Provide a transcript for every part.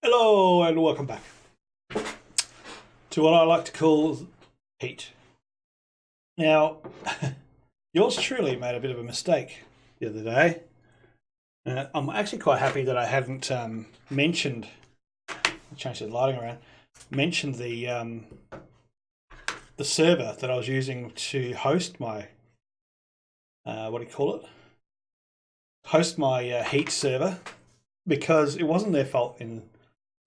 Hello and welcome back to what I like to call heat. Now, yours truly made a bit of a mistake the other day. I'm actually quite happy that I hadn't mentioned, change the lighting around, mentioned the server that I was using to host my, what do you call it? Host my heat server, because it wasn't their fault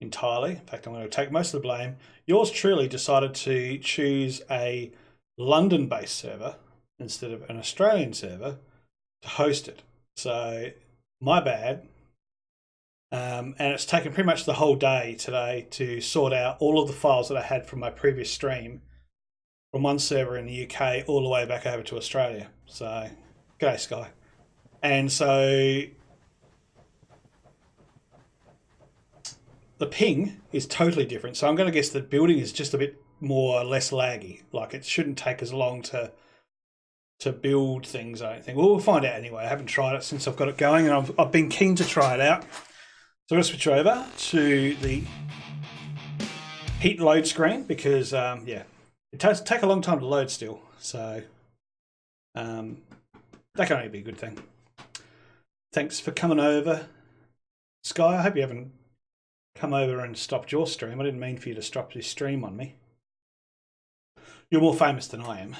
entirely. In fact, I'm going to take most of the blame. Yours truly decided to choose a London-based server instead of an Australian server to host it. So, my bad. And it's taken pretty much the whole day today to sort out all of the files that I had from my previous stream from one server in the UK all the way back over to Australia. So, g'day, Sky. And so the ping is totally different. So I'm going to guess the building is just a bit more or less laggy. Like it shouldn't take as long to build things, I don't think. Well, we'll find out anyway. I haven't tried it since I've got it going, and I've been keen to try it out. So I'm going to switch over to the heat load screen because, yeah, it does take a long time to load still. So that can only be a good thing. Thanks for coming over, Sky. I hope you haven't come over and stopped your stream. I didn't mean for you to stop your stream on me. You're more famous than I am.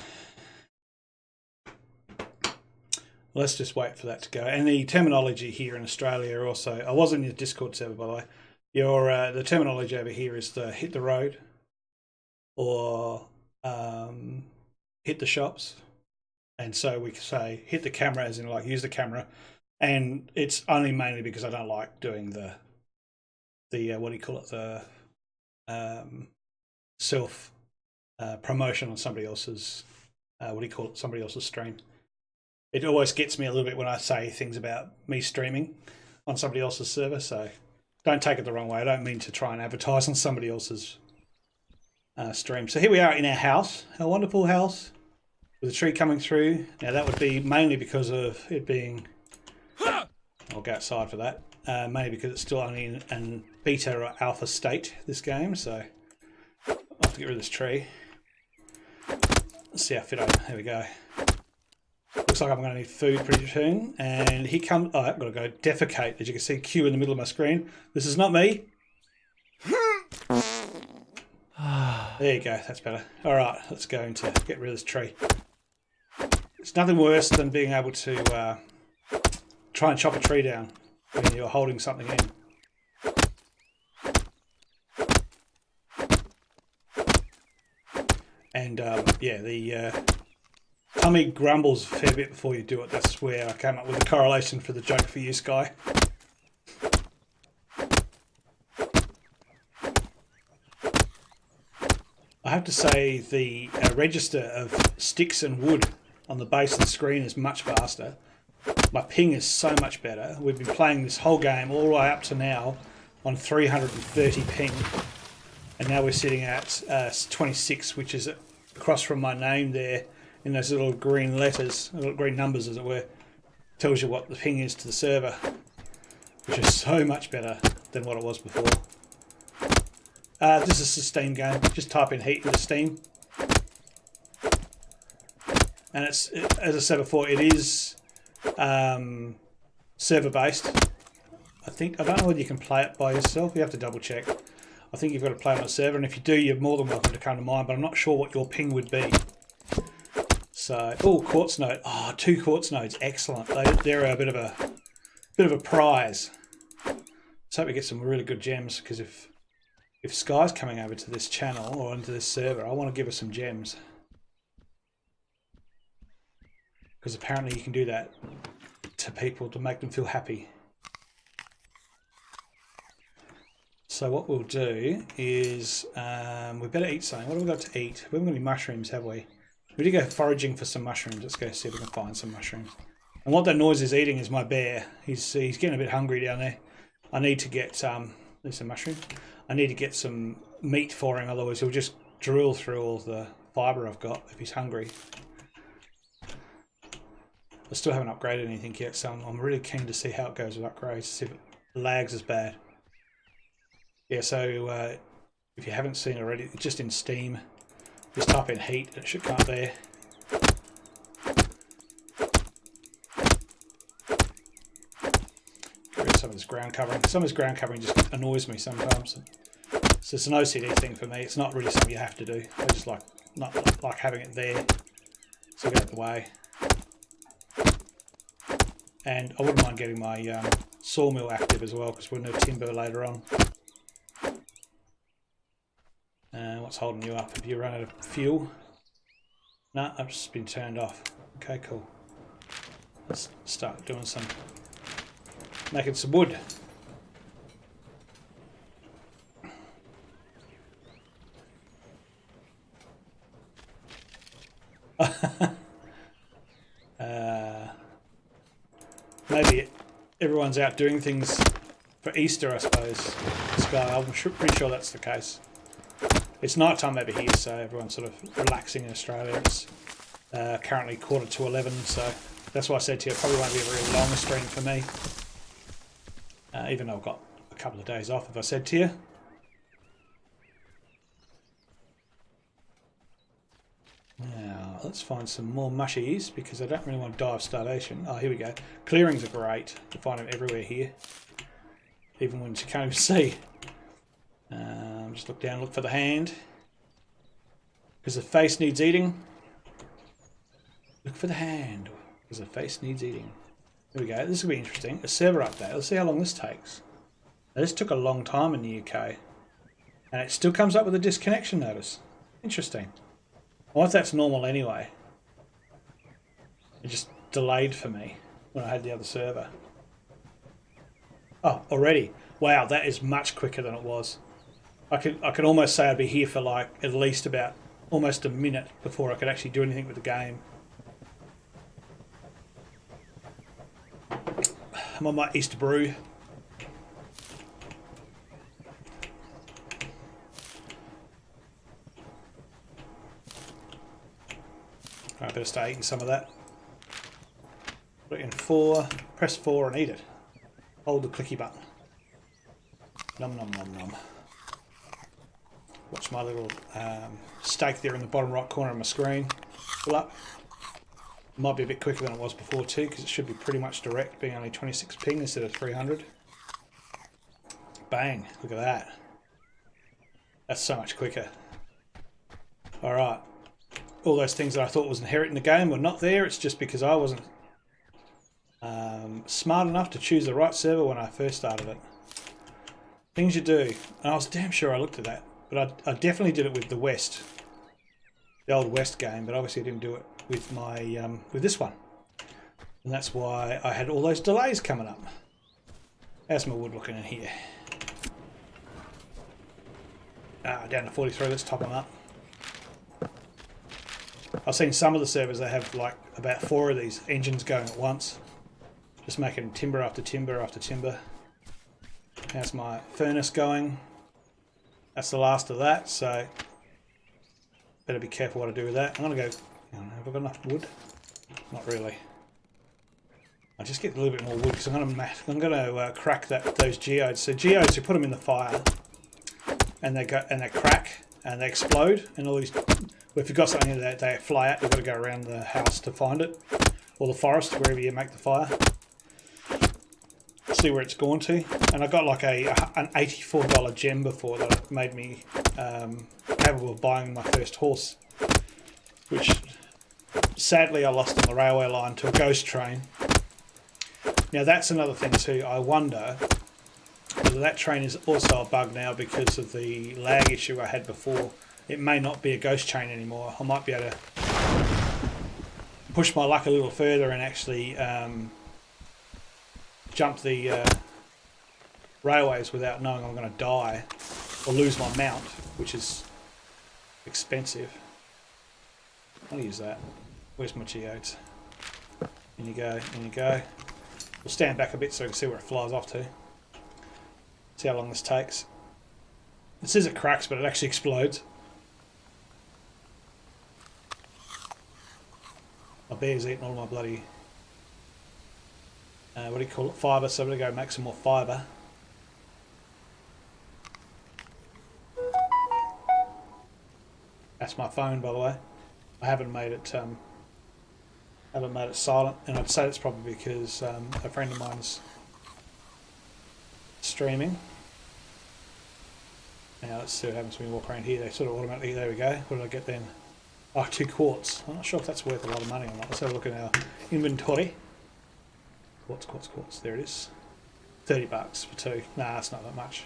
Let's just wait for that to go. And the terminology here in Australia also, I was in your Discord server, by the way. The terminology over here is the hit the road or hit the shops. And so we say hit the camera as in like use the camera. And it's only mainly because I don't like doing the what do you call it, the self promotion on somebody else's somebody else's stream. It always gets me a little bit when I say things about me streaming on somebody else's server, so don't take it the wrong way. I don't mean to try and advertise on somebody else's stream. So here we are in our house, our wonderful house with a tree coming through. Now that would be mainly because of it being, I'll go outside for that. Mainly because it's still only in beta or alpha state, this game, so I'll have to get rid of this tree. Let's see how fit I am. There we go. Looks like I'm going to need food pretty soon. And here comes, oh, I've got to go defecate. As you can see, Q in the middle of my screen. This is not me. There you go, that's better. All right, let's go into get rid of this tree. It's nothing worse than being able to try and chop a tree down when you're holding something in. And yeah, the tummy grumbles a fair bit before you do it. That's where I came up with the correlation for the joke for you, Sky. I have to say the register of sticks and wood on the base of the screen is much faster. My ping is so much better. We've been playing this whole game all the way up to now on 330 ping. And now we're sitting at 26, which is across from my name there in those little green letters, little green numbers as it were. Tells you what the ping is to the server, which is so much better than what it was before. This is a Steam game. Just type in heat into Steam. And it's, as I said before, it is server based. I don't know whether you can play it by yourself. You have to double check. I think you've got to play on a server, and if you do, you're more than welcome to come to mine, but I'm not sure what your ping would be. So, oh, quartz node. Oh, 2 quartz nodes, excellent. They're a bit of a prize. Let's hope we get some really good gems, because if Sky's coming over to this channel or into this server, I want to give her some gems. Because apparently you can do that to people to make them feel happy. So what we'll do is we better eat something. What have we got to eat? We haven't got any mushrooms, have we? We need to go foraging for some mushrooms. Let's go see if we can find some mushrooms. And what that noise is eating is my bear. He's getting a bit hungry down there. I need to get there's some mushrooms. I need to get some meat for him, otherwise he'll just drill through all the fibre I've got if he's hungry. I still haven't upgraded anything yet, so I'm really keen to see how it goes with upgrades, see if it lags as bad. Yeah, so if you haven't seen already, just in Steam, just type in heat, it should come up there. Get rid of some of this ground covering. Some of this ground covering just annoys me sometimes. So it's an OCD thing for me. It's not really something you have to do. I just not like having it there, so get out of the way. And I wouldn't mind getting my sawmill active as well, because we'll need timber later on. What's holding you up? Have you run out of fuel? No, I've just been turned off. Okay, cool. Let's start doing making some wood. Maybe everyone's out doing things for Easter, I suppose. Sky, I'm pretty sure that's the case. It's night time over here, so everyone's sort of relaxing in Australia. It's currently 11:15, so that's why I said to you, it probably won't be a very long stream for me. Even though I've got a couple of days off, if I said to you. Now, let's find some more mushies, because I don't really want to die of starvation. Oh, here we go. Clearings are great. You find them everywhere here. Even when you can't even see. Just look down, look for the hand. Because the face needs eating. Look for the hand. Because the face needs eating. There we go. This will be interesting. A server update. Let's see how long this takes. Now, this took a long time in the UK. And it still comes up with a disconnection notice. Interesting. I wonder if that's normal anyway. It just delayed for me when I had the other server. Oh, already. Wow, that is much quicker than it was. I could almost say I'd be here for like at least about almost a minute before I could actually do anything with the game. I'm on my Easter brew. I better start eating some of that. Put it in 4, press 4 and eat it. Hold the clicky button. Nom nom nom nom. Watch my little steak there in the bottom right corner of my screen. Fill up. It might be a bit quicker than it was before too, because it should be pretty much direct, being only 26 ping instead of 300. Bang, look at that. That's so much quicker. Alright. All those things that I thought was inherent in the game were not there. It's just because I wasn't smart enough to choose the right server when I first started it. Things you do. And I was damn sure I looked at that. But I definitely did it with the West. The old West game, but obviously I didn't do it with my with this one. And that's why I had all those delays coming up. How's my wood looking in here? Down to 43, let's top them up. I've seen some of the servers that have like about 4 of these engines going at once. Just making timber after timber after timber. How's my furnace going? That's the last of that, so better be careful what I do with that. I'm going to go, have I got enough wood? Not really. I'll just get a little bit more wood because I'm going to crack those geodes. So geodes, you put them in the fire and they crack and they explode, and all these, well, if you've got something in there, they fly out. You've got to go around the house to find it, or the forest, wherever you make the fire. See where it's gone to. And I got like an $84 gem before that made me capable of buying my first horse, which sadly I lost on the railway line to a ghost train. Now that's another thing too. I wonder whether that train is also a bug now because of the lag issue I had before. It may not be a ghost train anymore. I might be able to push my luck a little further and actually jump the railways without knowing I'm going to die or lose my mount, which is expensive. I'll use that. Where's my geodes? In you go, in you go. We'll stand back a bit so we can see where it flies off to. See how long this takes. It says it cracks, but it actually explodes. My bear's eating all my bloody what do you call it, fibre, so I'm going to go make some more fibre. That's my phone, by the way. I haven't made it silent, and I'd say it's probably because a friend of mine's streaming. Now let's see what happens when we walk around here. They sort of automatically, there we go. What did I get then? Oh, 2 quartz. I'm not sure if that's worth a lot of money or not. Let's have a look at our inventory. Quartz, quartz, quartz. There it is. 30 bucks for 2. Nah, that's not that much.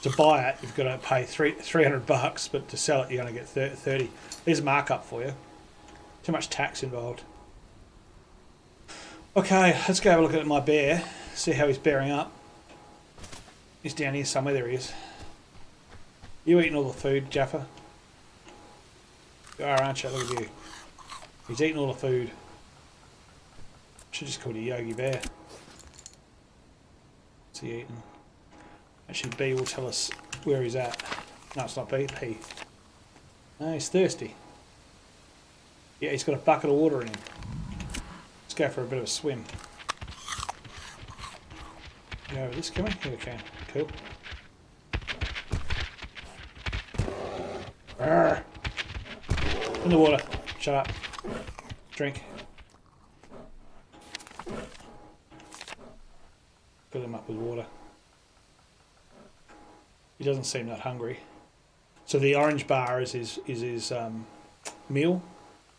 To buy it, you've got to pay 300 bucks, but to sell it, you're going to get 30. There's a markup for you. Too much tax involved. Okay, let's go have a look at my bear. See how he's bearing up. He's down here somewhere. There he is. You eating all the food, Jaffa? You are, aren't you? Look at you. He's eating all the food. Should just call it a Yogi Bear. What's he eating? Actually, B will tell us where he's at. No, it's not B, P. No, he's thirsty. Yeah, he's got a bucket of water in him. Let's go for a bit of a swim. Go over this, can we? Yeah, we can. Cool. Arrgh. In the water. Shut up. Drink. Fill him up with water. He doesn't seem that hungry. So the orange bar is his meal,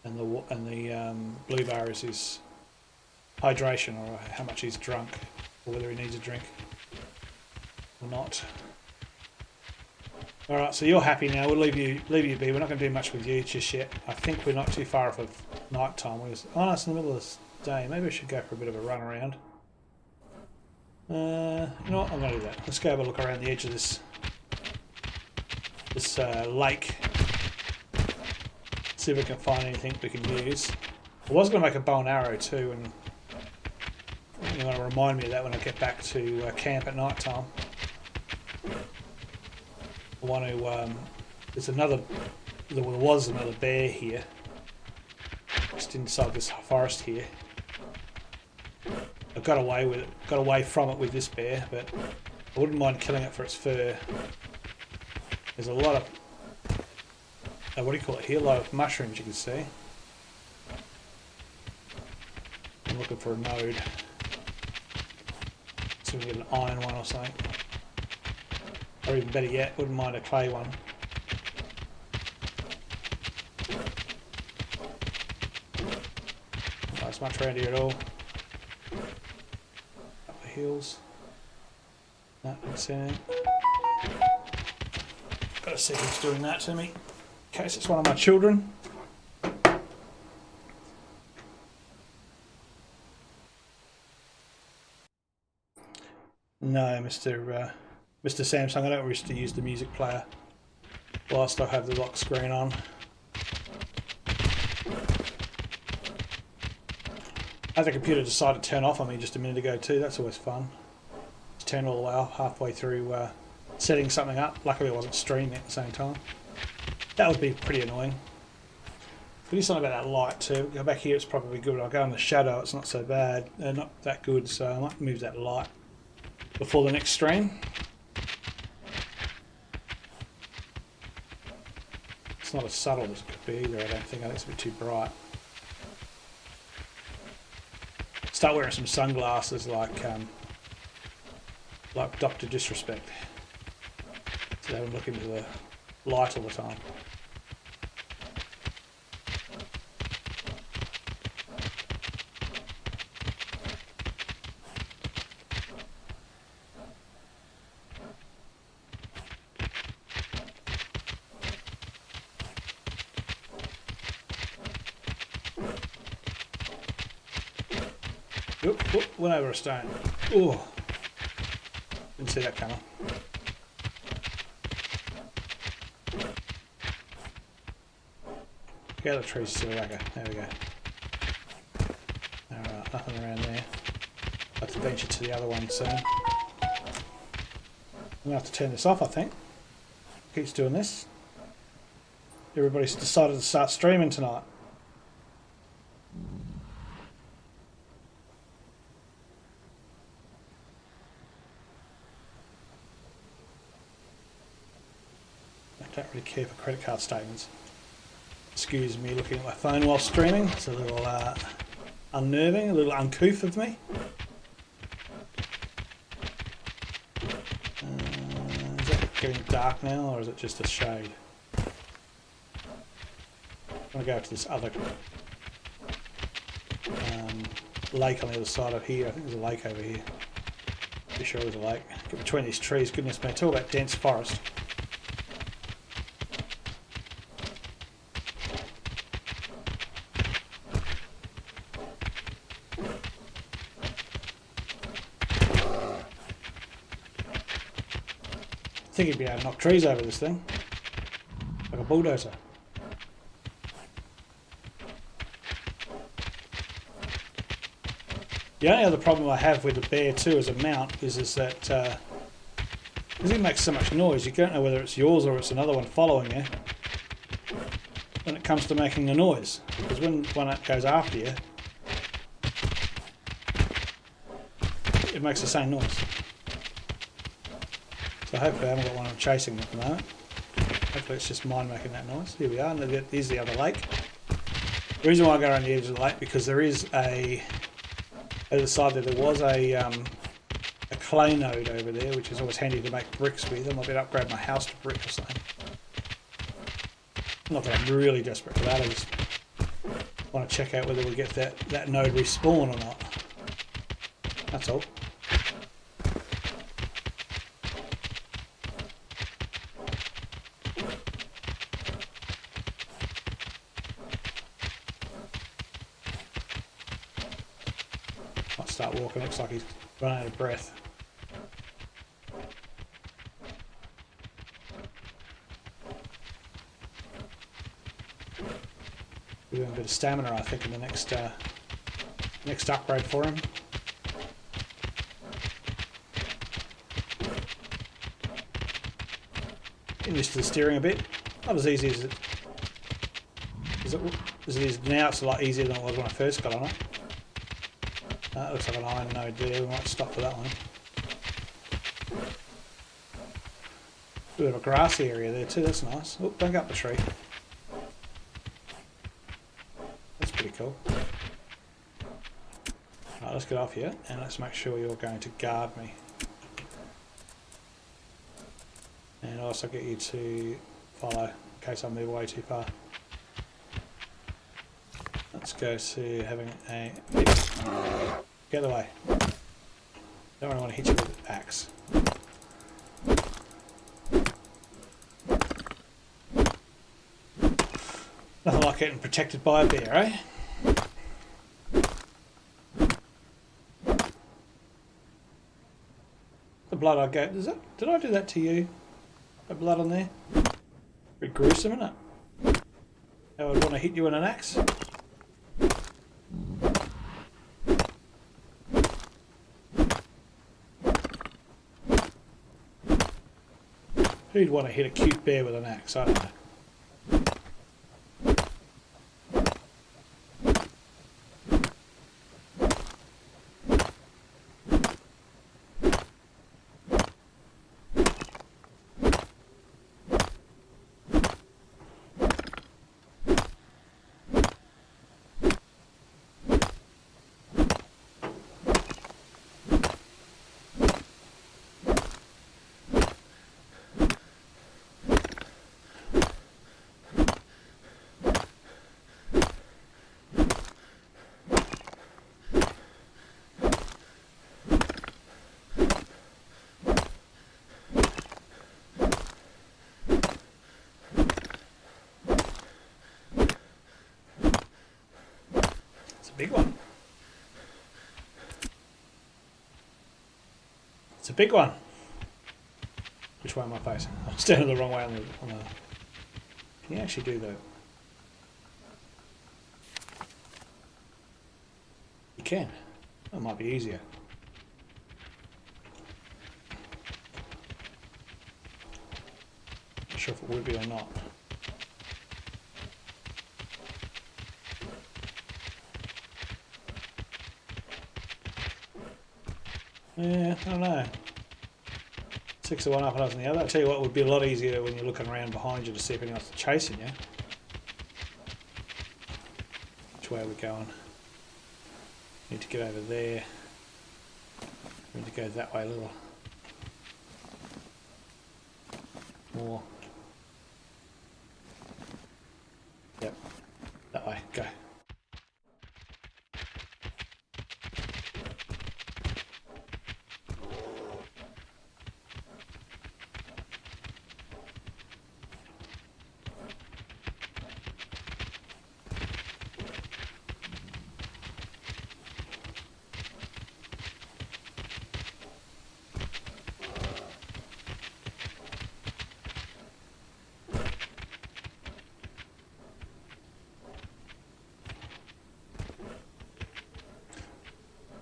and the blue bar is his hydration, or how much he's drunk, or whether he needs a drink or not. All right, so you're happy now. We'll leave you be. We're not going to do much with you just yet. I think we're not too far off of night time. Oh, no, it's in the middle of the day. Maybe we should go for a bit of a run around. You know what? I'm going to do that. Let's go have a look around the edge of this lake. See if we can find anything we can use. I was going to make a bow and arrow too, and you're going to remind me of that when I get back to camp at night time. I want to. There was another bear here, just inside this forest here. I got away from it with this bear, but I wouldn't mind killing it for its fur. There's a lot of, what do you call it here? A lot of mushrooms you can see. I'm looking for a node. See if we can get an iron one or something. Or even better yet, wouldn't mind a clay one. Not as much around here at all. Up the hills. No, don't see anything. Gotta see who's doing that to me. In case it's one of my children. No, Mr. Samsung, I don't wish to use the music player whilst I have the lock screen on. I had the computer decide to turn off on me just a minute ago too. That's always fun. Just turned all the way off halfway through setting something up. Luckily I wasn't streaming at the same time. That would be pretty annoying. We do something about that light too. Go back here, it's probably good. I'll go in the shadow, it's not so bad. Not that good, so I might move that light before the next stream. It's not as subtle as it could be either, I don't think. I think it's a bit too bright. Start wearing some sunglasses like Dr. Disrespect. So they don't look into the light all the time. Oop, went over a stone. Oh, didn't see that coming. Get out of the trees, Silraga. There we go. Alright, nothing around there. I'll have to venture to the other one soon. I'm going to have to turn this off, I think. Keeps doing this. Everybody's decided to start streaming tonight. don't really care for credit card statements. Excuse me looking at my phone while streaming. It's a little unnerving, a little uncouth of me. Is it getting dark now, or is it just a shade? I'm going to go to this other lake on the other side of here. I think there's a lake over here. Pretty sure there's a lake. Get between these trees, goodness me, talk about dense forest. I think you'd be able to knock trees over this thing, like a bulldozer. The only other problem I have with the bear too as a mount is that because it makes so much noise, you don't know whether it's yours or it's another one following you when it comes to making a noise. Because when it goes after you, it makes the same noise. So hopefully I haven't got one I'm chasing at the moment. Hopefully it's just mine making that noise. Here we are, and here's the other lake. The reason why I go around the edge of the lake because there is a, over the side there was a clay node over there, which is always handy to make bricks with. I might be able to upgrade my house to brick or something. Not that I'm really desperate for that, I just want to check out whether we get that node respawn or not. That's all. Start walking, looks like he's run out of breath. We're doing a bit of stamina, I think, in the next upgrade for him. Getting used to the steering a bit. Not as easy as it is now. It's a lot easier than it was when I first got on it. That looks like an iron node there, we might stop for that one. A bit of a grassy area there too, that's nice. Oh, don't go up the tree. That's pretty cool. Right, let's get off here and let's make sure you're going to guard me. And also get you to follow in case I move away too far. Let's go to having a... Get away. Don't really want to hit you with an axe. Nothing like getting protected by a bear, eh? The blood I gave, did I do that to you? That blood on there? Pretty gruesome, isn't it? I would want to hit you with an axe. Who'd want to hit a cute bear with an axe? I don't know. Big one. It's a big one. Which way am I facing? I'm standing the wrong way on the... Can you actually do that? You can. That might be easier. Not sure if it would be or not. Yeah, I don't know. 6 of one, half a dozen the other. I'll tell you what would be a lot easier when you're looking around behind you to see if anyone else is chasing you. Which way are we going? Need to get over there. Need to go that way a little more. Yep, that way, go.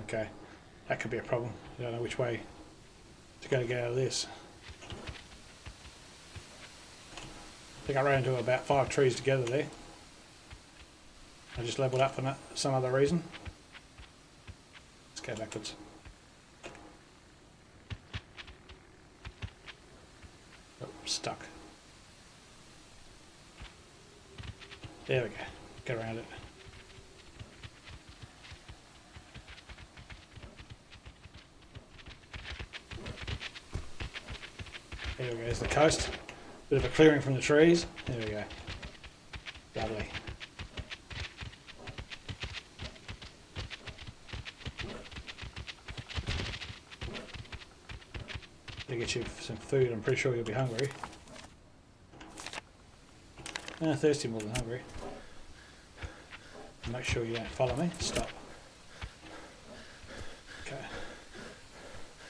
Okay, that could be a problem. I don't know which way to go to get out of this. I think I ran into about 5 trees together there. I just leveled up for some other reason. Let's go backwards. Oh, stuck. There we go. Get around it. There we go, there's the coast. Bit of a clearing from the trees. There we go. Lovely. To get you some food, I'm pretty sure you'll be hungry. Thirsty more than hungry. Make sure you don't follow me. Stop. Okay.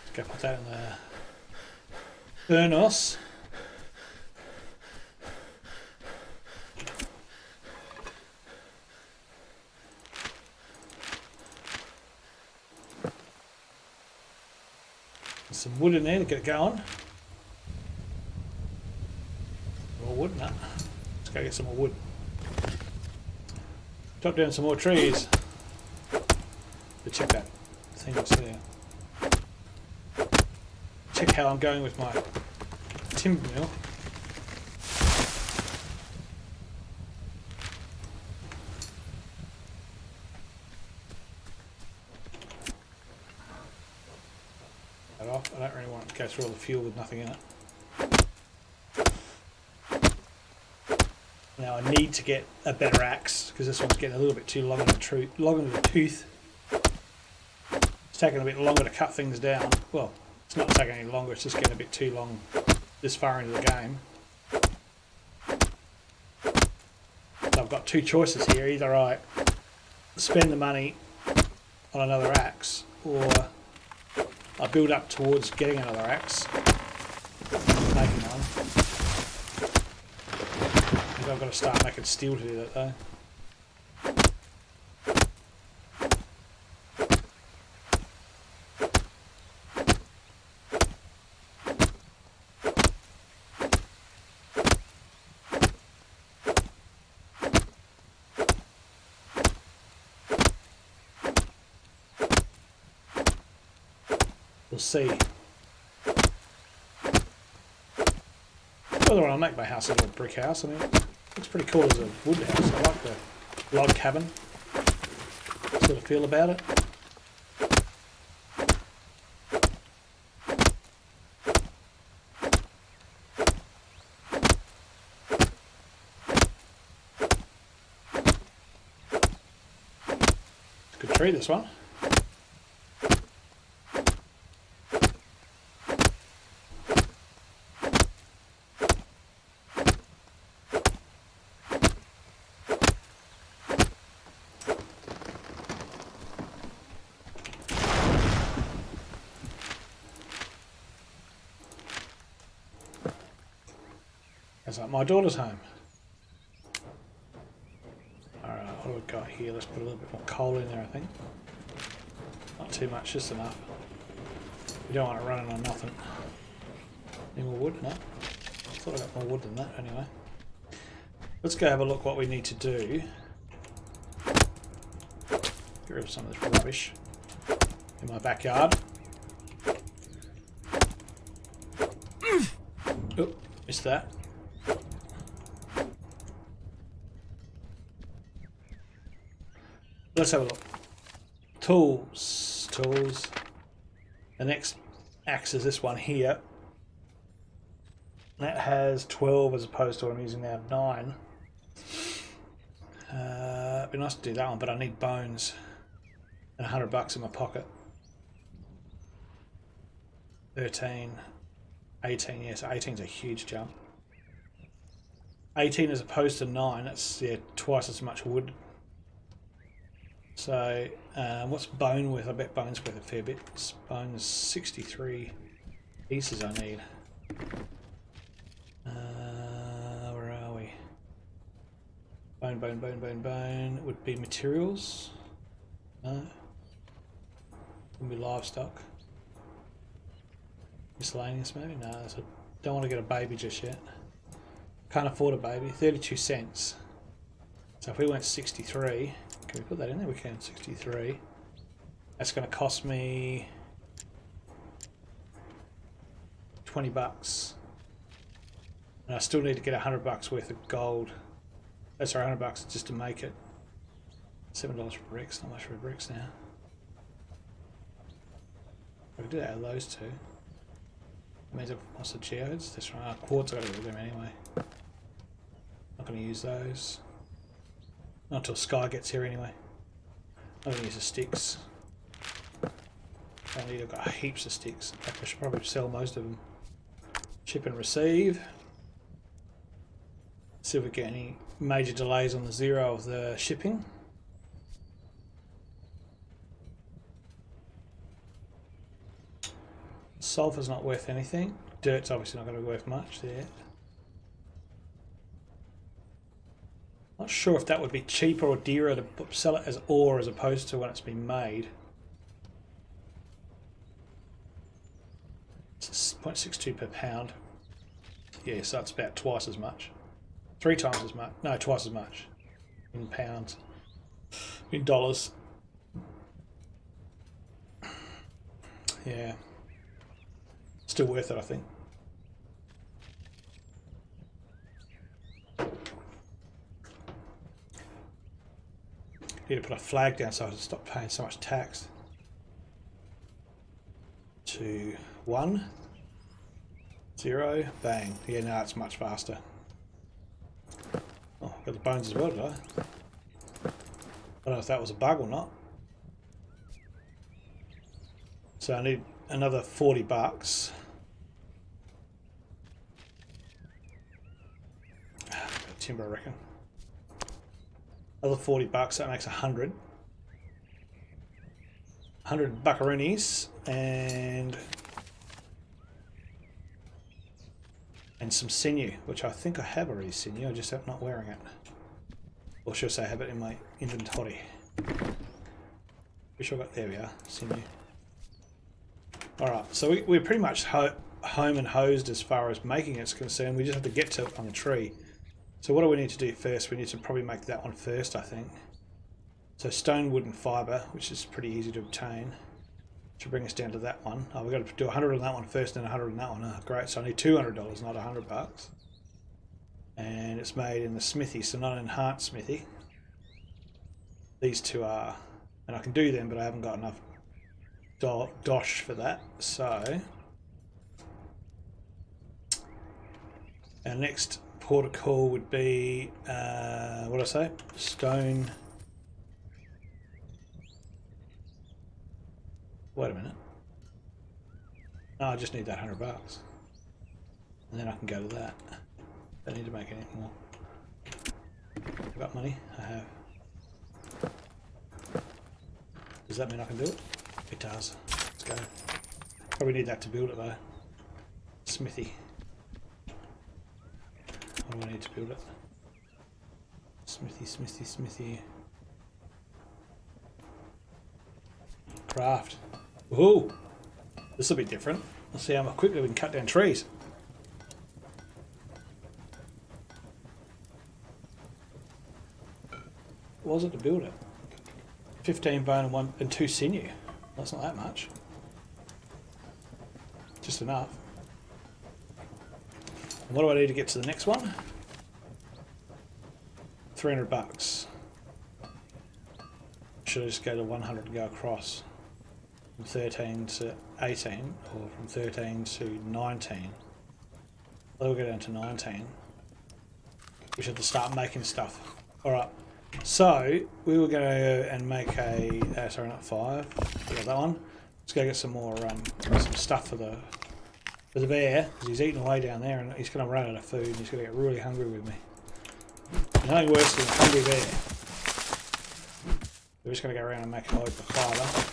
Let's go put that in the furnace. There's some wood in there to get it going. More wood, no. Let's go get some more wood. Chop down some more trees. But check that thing that's there. Check how I'm going with my timber mill. That off. I don't really want to go through all the fuel with nothing in it. Now I need to get a better axe because this one's getting a little bit too long in the tooth. It's taking a bit longer to cut things down. Well, it's not taking any longer, it's just getting a bit too long this far into the game. So I've got two choices here. Either I spend the money on another axe, or I build up towards getting another axe, making one. I think I've got to start making steel to do that though. We'll see whether I'll make my house a little brick house. I mean, it looks pretty cool as a wood house. I like the log cabin sort of feel about it. It's a good tree, this one. It's like my daughter's home. Alright, what do we got here? Let's put a little bit more coal in there, I think. Not too much, just enough. We don't want it running on nothing. Any more wood? No. I thought I got more wood than that anyway. Let's go have a look what we need to do. Get rid of some of this rubbish in my backyard. Oh, missed that. Let's have a look. Tools. The next axe is this one here. That has 12 as opposed to what I'm using now, 9. It'd be nice to do that one, but I need bones and $100 in my pocket. 13, 18, yes, 18's a huge jump. 18 as opposed to 9, that's twice as much wood. So, what's bone worth? I bet bone's worth a fair bit. Bone's 63 pieces I need. Where are we? Bone would be materials. No. Would be livestock. Miscellaneous maybe? No, so don't want to get a baby just yet. Can't afford a baby. 32 cents. So if we went 63, can we put that in there? We can. 63. That's going to cost me $20. And I still need to get $100 worth of gold. That's sorry, $100 just to make it. $7 for bricks. Not much for bricks now. I could do that with those two. Means what's the geodes? That's right. Quartz, I got to get them anyway. Not going to use those. Not until Sky gets here anyway. I'm going to use the sticks. I've got heaps of sticks. In fact, I should probably sell most of them. Ship and receive. See if we get any major delays on the 0 of the shipping. Sulphur's not worth anything. Dirt's obviously not going to be worth much there. Not sure if that would be cheaper or dearer to sell it as ore as opposed to when it's been made. It's 0.62 per pound. Yeah, so it's about twice as much. 3 times as much. No, twice as much. In pounds. In dollars. Yeah. Still worth it, I think. Need to put a flag down so I can stop paying so much tax. 2, 1, 0, bang. Yeah, now it's much faster. Oh, got the bones as well, did I? I don't know if that was a bug or not. So I need another $40. Timber, I reckon. Another $40, that makes 100. 100 buckaroonies and some sinew, which I think I have already sinew, I just am not wearing it. Or should I say I have it in my inventory. Wish I got, there we are, sinew. Alright, so we're pretty much home and hosed as far as making it's concerned. We just have to get to it on the tree. So what do we need to do first? We need to probably make that one first, I think. So stone, wood and fibre, which is pretty easy to obtain. Should bring us down to that one. Oh, we've got to do 100 on that one first and 100 on that one. Oh, great, so I need $200, not $100. And it's made in the smithy, so not an enhanced smithy. These two are, and I can do them, but I haven't got enough dosh for that. So our next port of call would be, what did I say? Stone. Wait a minute. No, I just need that $100. And then I can go to that. Don't need to make anything more. I've got money? I have. Does that mean I can do it? It does. Let's go. Probably need that to build it though. Smithy. What do I need to build it? Smithy. Craft. Ooh! This will be different. Let's see how quickly we can cut down trees. What was it to build it? 15 bone and 2 sinew. That's not that much. Just enough. What do I need to get to the next one? $300. Should I just go to 100 and go across from 13 to 18, or from 13 to 19? We'll go down to 19. We should have to start making stuff. Alright, so we will go and make a, sorry, not 5, we got that one. Let's go get some more, some stuff for the bear, because he's eating away down there and he's going to run out of food and he's going to get really hungry with me. Nothing worse than a hungry bear. We're just going to go around and make a load for fibre.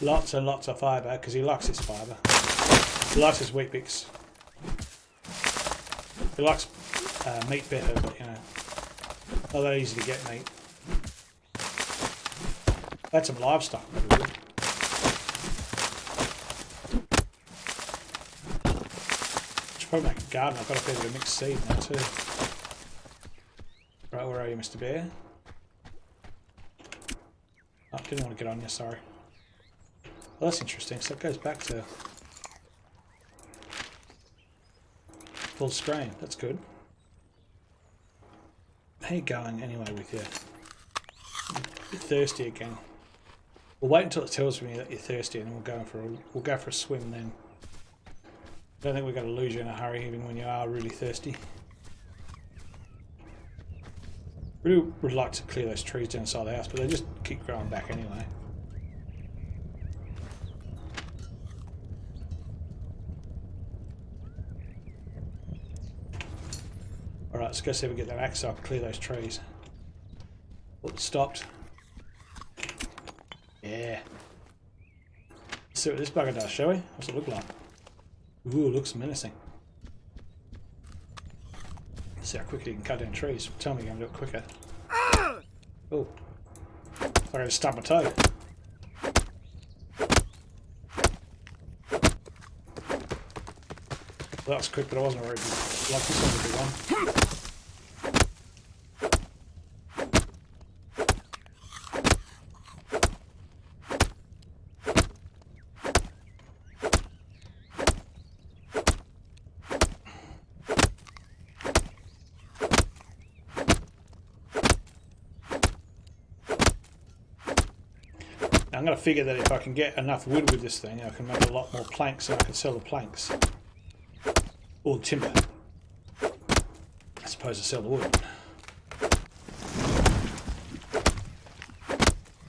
Lots and lots of fibre, because he likes his fibre. He likes his wheat bix. He likes meat better, but you know, not that easy to get meat. That's some livestock, maybe good. Should probably make a garden. I've got a fair bit of mixed seed now too. Right, where are you, Mr. Bear? Oh, didn't want to get on you, sorry. Well, that's interesting. So it goes back to full screen. That's good. How you going anyway with you? You're thirsty again. We'll wait until it tells me that you're thirsty, and then we'll go for a swim then. I don't think we're going to lose you in a hurry, even when you are really thirsty. Really would like to clear those trees down the side of the house, but they just keep growing back anyway. Alright, let's go see if we get that axe so I can clear those trees. Oh, it stopped. Yeah. Let's see what this bugger does, shall we? What's it look like? Ooh, it looks menacing. Let's see how quickly you can cut down trees. Tell me you're going to do it quicker. Oh. Sorry, I just stubbed my toe. Well, that was quick, but I wasn't very good. Like this one's a big one. I'm going to figure that if I can get enough wood with this thing, I can make a lot more planks and I can sell the planks. Or timber. As opposed to sell the wood.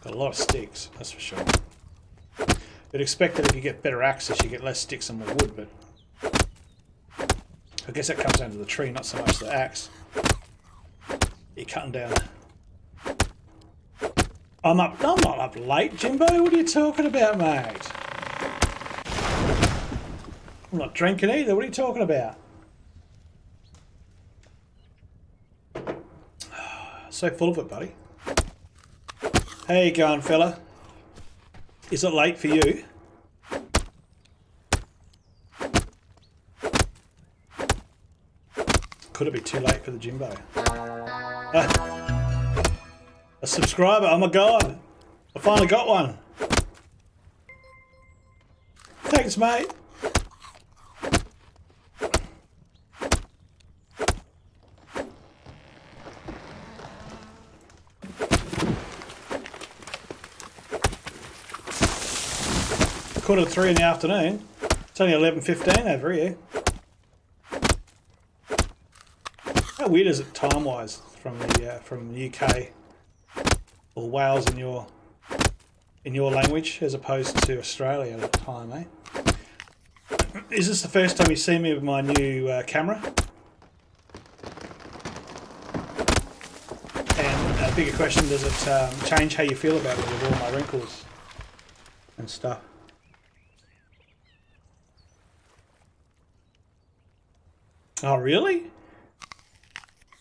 Got a lot of sticks, that's for sure. You'd expect that if you get better axes, you get less sticks and more wood, but I guess that comes down to the tree, not so much the axe. You're cutting down. I'm not up late, Jimbo. What are you talking about, mate? I'm not drinking either. What are you talking about? So full of it, buddy. How you going, fella? Is it late for you? Could it be too late for the Jimbo? A subscriber, oh my god! I finally got one! Thanks, mate! Quarter to 3 in the afternoon. It's only 11:15 over here. How weird is it time-wise from the UK? Or Wales in your language as opposed to Australia at the time, eh? Is this the first time you've seen me with my new camera? And a bigger question, does it change how you feel about me with all my wrinkles and stuff? Oh really?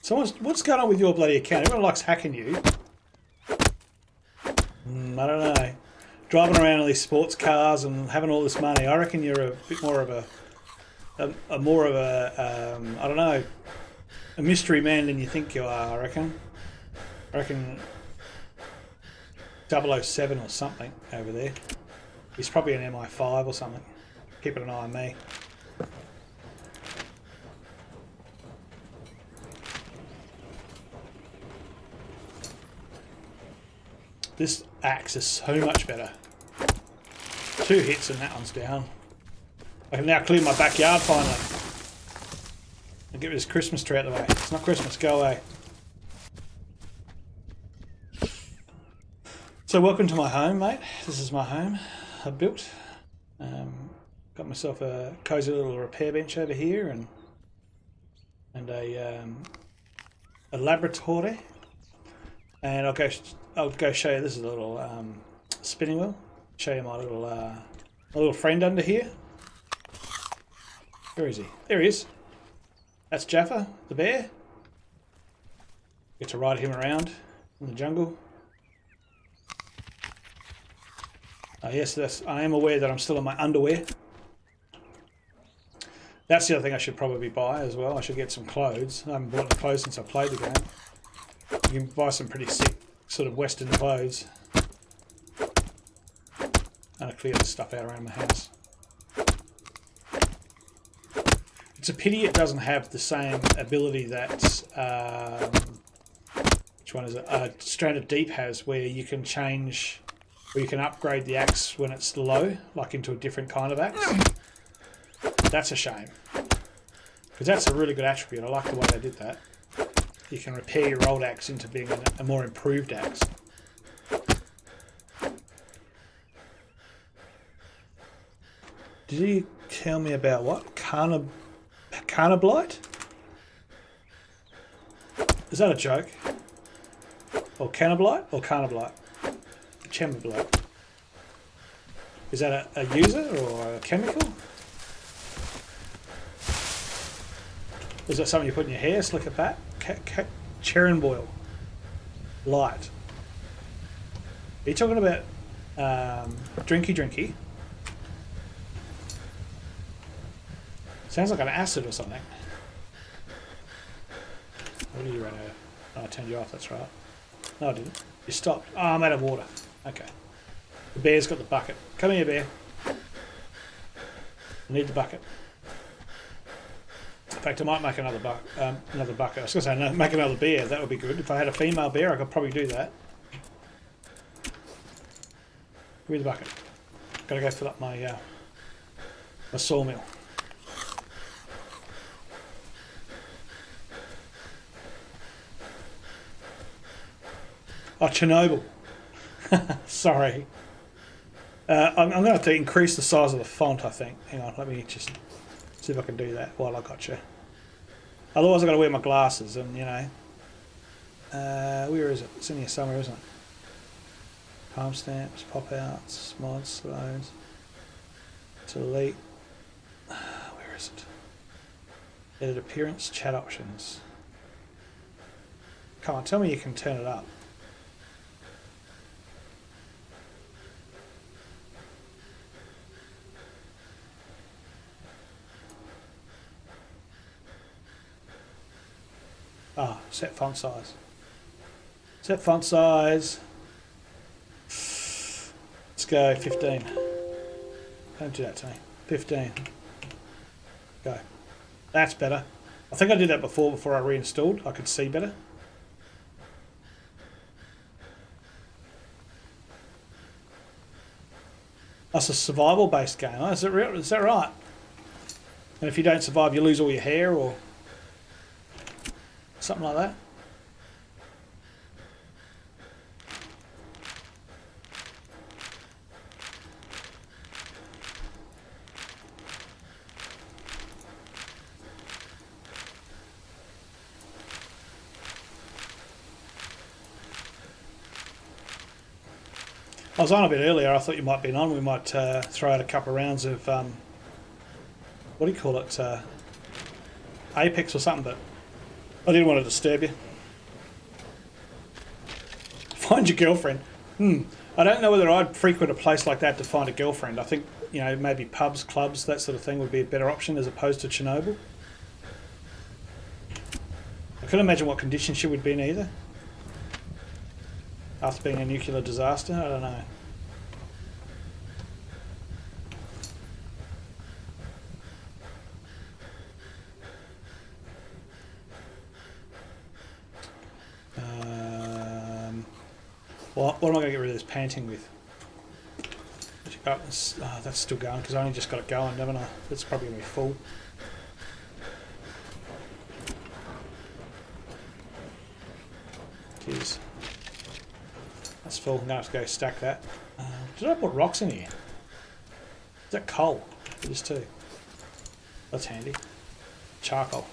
So what's going on with your bloody account? Everyone likes hacking you. I don't know. driving around all these sports cars and having all this money. I reckon you're a bit more of a more of a I don't know, a mystery man than you think you are. I reckon 007 or something over there. He's probably an MI5 or something. Keeping an eye on me. This axe is so much better. 2 hits and that one's down. I can now clear my backyard finally. And get this Christmas tree out of the way. It's not Christmas, go away. So welcome to my home, mate. This is my home I've built. Got myself a cosy little repair bench over here and a laboratory. And I'll go show you. This is a little spinning wheel. Show you my little friend under here. Where is he? There he is. That's Jaffa, the bear. Get to ride him around in the jungle. Yes, I am aware that I'm still in my underwear. That's the other thing I should probably buy as well. I should get some clothes. I haven't bought any clothes since I played the game. You can buy some pretty sick sort of Western clothes. And I clear the stuff out around my house. It's a pity it doesn't have the same ability that which one is it? Stranded Deep has, where you can change, where you can upgrade the axe when it's low, like into a different kind of axe. That's a shame, because that's a really good attribute. I like the way they did that. You can repair your old axe into being a more improved axe. Did you tell me about what? Carnablight? Is that a joke? Or Cannablight? Or Carnablight? Chemablight. Is that a user or a chemical? Is that something you put in your hair? Slick it back? Cherenboil. Light. Are you talking about drinky? Sounds like an acid or something. What are you running out of? Oh, I turned you off, that's right. No, I didn't. You stopped. Oh, I'm out of water. Okay. The bear's got the bucket. Come here, bear. I need the bucket. In fact, I might make another bucket. I was going to say, no, make another bear. That would be good. If I had a female bear, I could probably do that. Give me the bucket. Got to go fill up my sawmill. Oh, Chernobyl. Sorry. I'm going to have to increase the size of the font, I think. Hang on, let me just see if I can do that while I got you. Otherwise I've got to wear my glasses and, you know. Where is it? It's in here somewhere, isn't it? Timestamps, pop-outs, mods, loads. Delete. Where is it? Edit appearance, chat options. Come on, tell me you can turn it up. Ah, set font size. Set font size. Let's go 15. Don't do that to me. 15. Go. That's better. I think I did that before I reinstalled. I could see better. That's a survival-based game. Oh, is it real? Is that right? And if you don't survive, you lose all your hair, or something like that. I was on a bit earlier. I thought you might be on. We might throw out a couple of rounds of what do you call it? Apex or something, but I didn't want to disturb you. Find your girlfriend. I don't know whether I'd frequent a place like that to find a girlfriend. I think, you know, maybe pubs, clubs, that sort of thing would be a better option as opposed to Chernobyl. I couldn't imagine what condition she would be in either. After being a nuclear disaster, I don't know. What am I going to get rid of this panting with? Oh, that's still going because I only just got it going, haven't I? It's probably going to be full. It is. That's full. I'm going to have to go stack that. Did I put rocks in here? Is that coal? It is too. That's handy. Charcoal.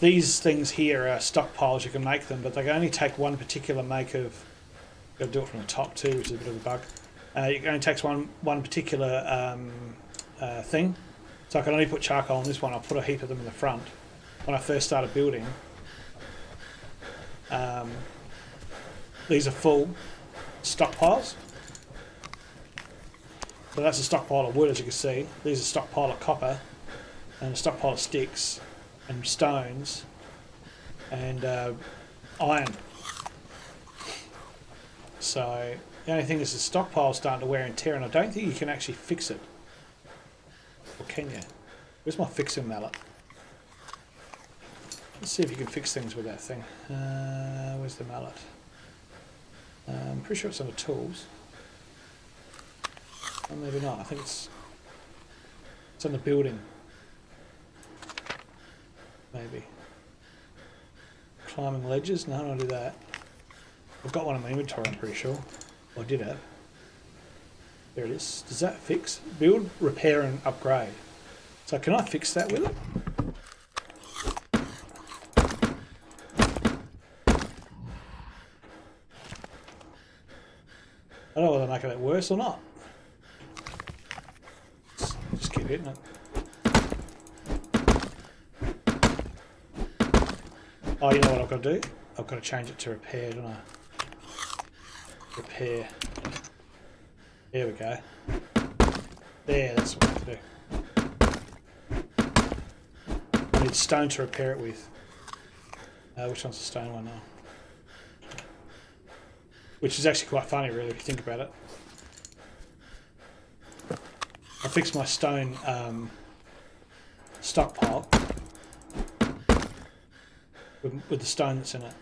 These things here are stockpiles, you can make them, but they can only take one particular make of... Got to do it from the top too, which is a bit of a bug. It only takes one particular thing. So I can only put charcoal on this one. I'll put a heap of them in the front. When I first started building, these are full stockpiles. So that's a stockpile of wood, as you can see. These are a stockpile of copper and a stockpile of sticks and stones and iron. So the only thing is the stockpile starting to wear and tear, and I don't think you can actually fix it. Or can you? Where's my fixing mallet? Let's see if you can fix things with that thing. Where's the mallet? I'm pretty sure it's under tools. Or maybe not. I think it's on the building. Maybe. Climbing ledges? No, I don't do that. I've got one in my inventory, I'm pretty sure. Well, I did have. There it is. Does that fix? Build, repair and upgrade. So can I fix that with it? I don't know whether I'm making it worse or not. Just keep hitting it. Oh, you know what I've got to do? I've got to change it to repair, don't I? Repair. There we go. There, that's what I have to do. I need stone to repair it with. Which one's the stone one now? Which is actually quite funny, really, if you think about it. I fixed my stone stockpile with the stone that's in it.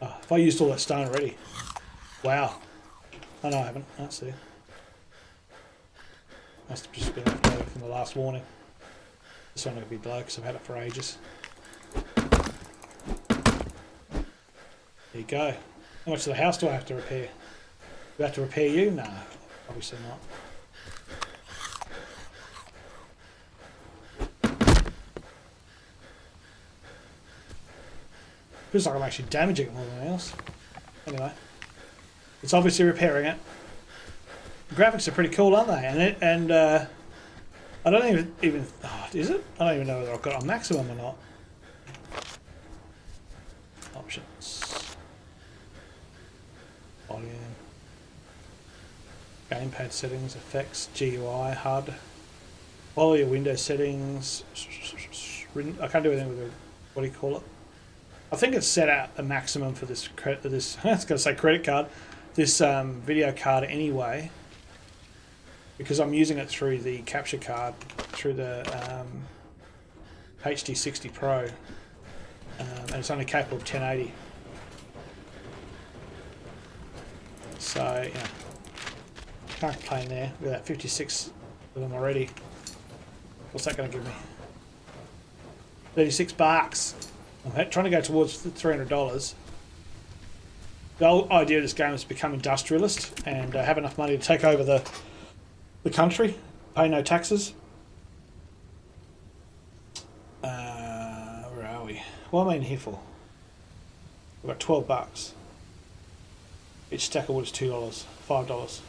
Oh, if I used all that stone already. Wow. Oh no, I haven't. That's it. Must have just been left over from the last warning. This one will be low because I've had it for ages. There you go. How much of the house do I have to repair? Do I have to repair you? No, obviously not. Feels like I'm actually damaging it more than anything else. Anyway, it's obviously repairing it. The graphics are pretty cool, aren't they? And I don't even oh, is it? I don't even know whether I've got a maximum or not. Options. Volume. Gamepad settings, effects, GUI, HUD. All your window settings. I can't do anything with the, what do you call it? I think it's set out a maximum for this I was going to say credit card, this video card anyway, because I'm using it through the capture card, through the HD60 Pro, and it's only capable of 1080. So yeah, can't complain there. We've got 56 of them already. What's that going to give me? 36 bucks. I'm trying to go towards $300. The whole idea of this game is to become industrialist and have enough money to take over the country, pay no taxes. Where are we? What am I in here for? We've got 12 bucks. Each stack of wood is $2, $5.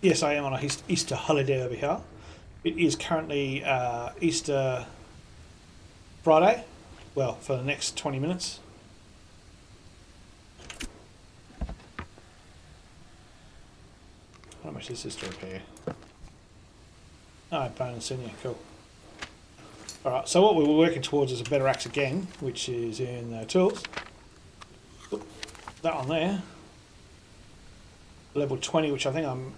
Yes, I am on a Easter holiday over here. It is currently Easter Friday. Well, for the next 20 minutes. How much is this to repair? Oh, bonus in, yeah, cool. Alright, so what we were working towards is a better axe again, which is in tools. That one there. Level 20, which I think I'm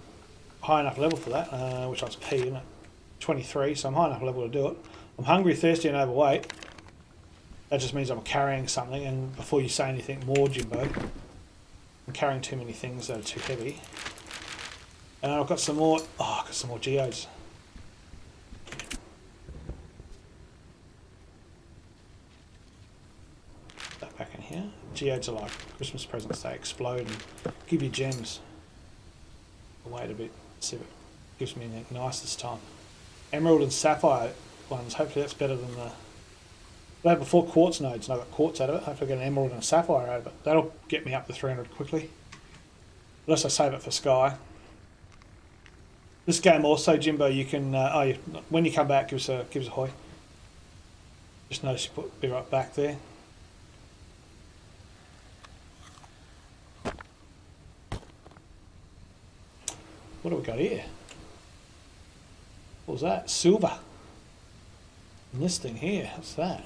high enough level for that, which one's P, isn't it? 23, so I'm high enough level to do it. I'm hungry, thirsty and overweight. That just means I'm carrying something, and before you say anything more, Jimbo, I'm carrying too many things that are too heavy. And I've got some more, I've got some more geodes. That back in here. Geodes are like Christmas presents, they explode and give you gems. I'll wait a bit, see if it gives me anything nice this time. Emerald and sapphire ones, hopefully that's better than the... I had before quartz nodes and I got quartz out of it. Hopefully I get an emerald and a sapphire out of it. That'll get me up to 300 quickly. Unless I save it for Sky. This game also, Jimbo, you can... when you come back, give us a hoy. Just notice you be right back there. What do we got here? What was that? Silver. And this thing here, what's that?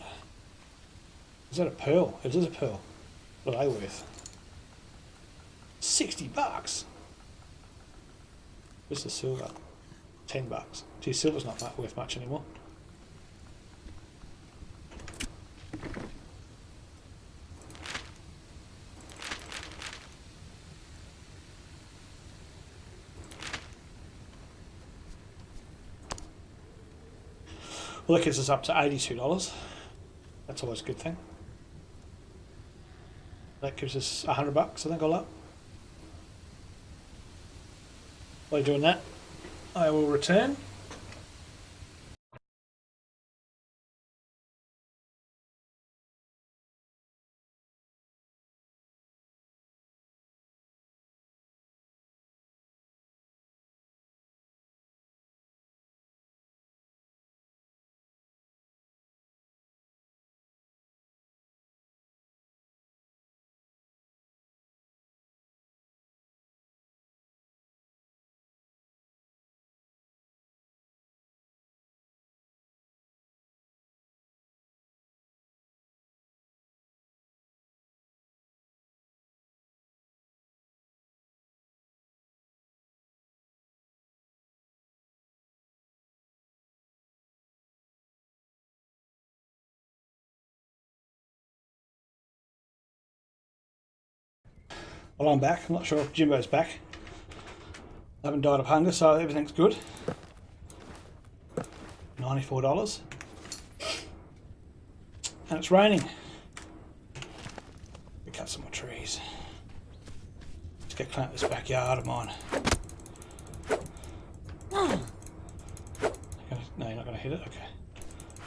Is that a pearl? It is a pearl. What are they worth? $60. Where's the silver? $10. Gee, silver's not worth much anymore. Well, that gets us up to $82. That's always a good thing. That gives us $100, I think, all up. While you're doing that, I will return. Well, I'm back. I'm not sure if Jimbo's back. I haven't died of hunger, so everything's good. $94. And it's raining. We cut some more trees. Let's get clean up this backyard of mine. No, you're not going to hit it? Okay.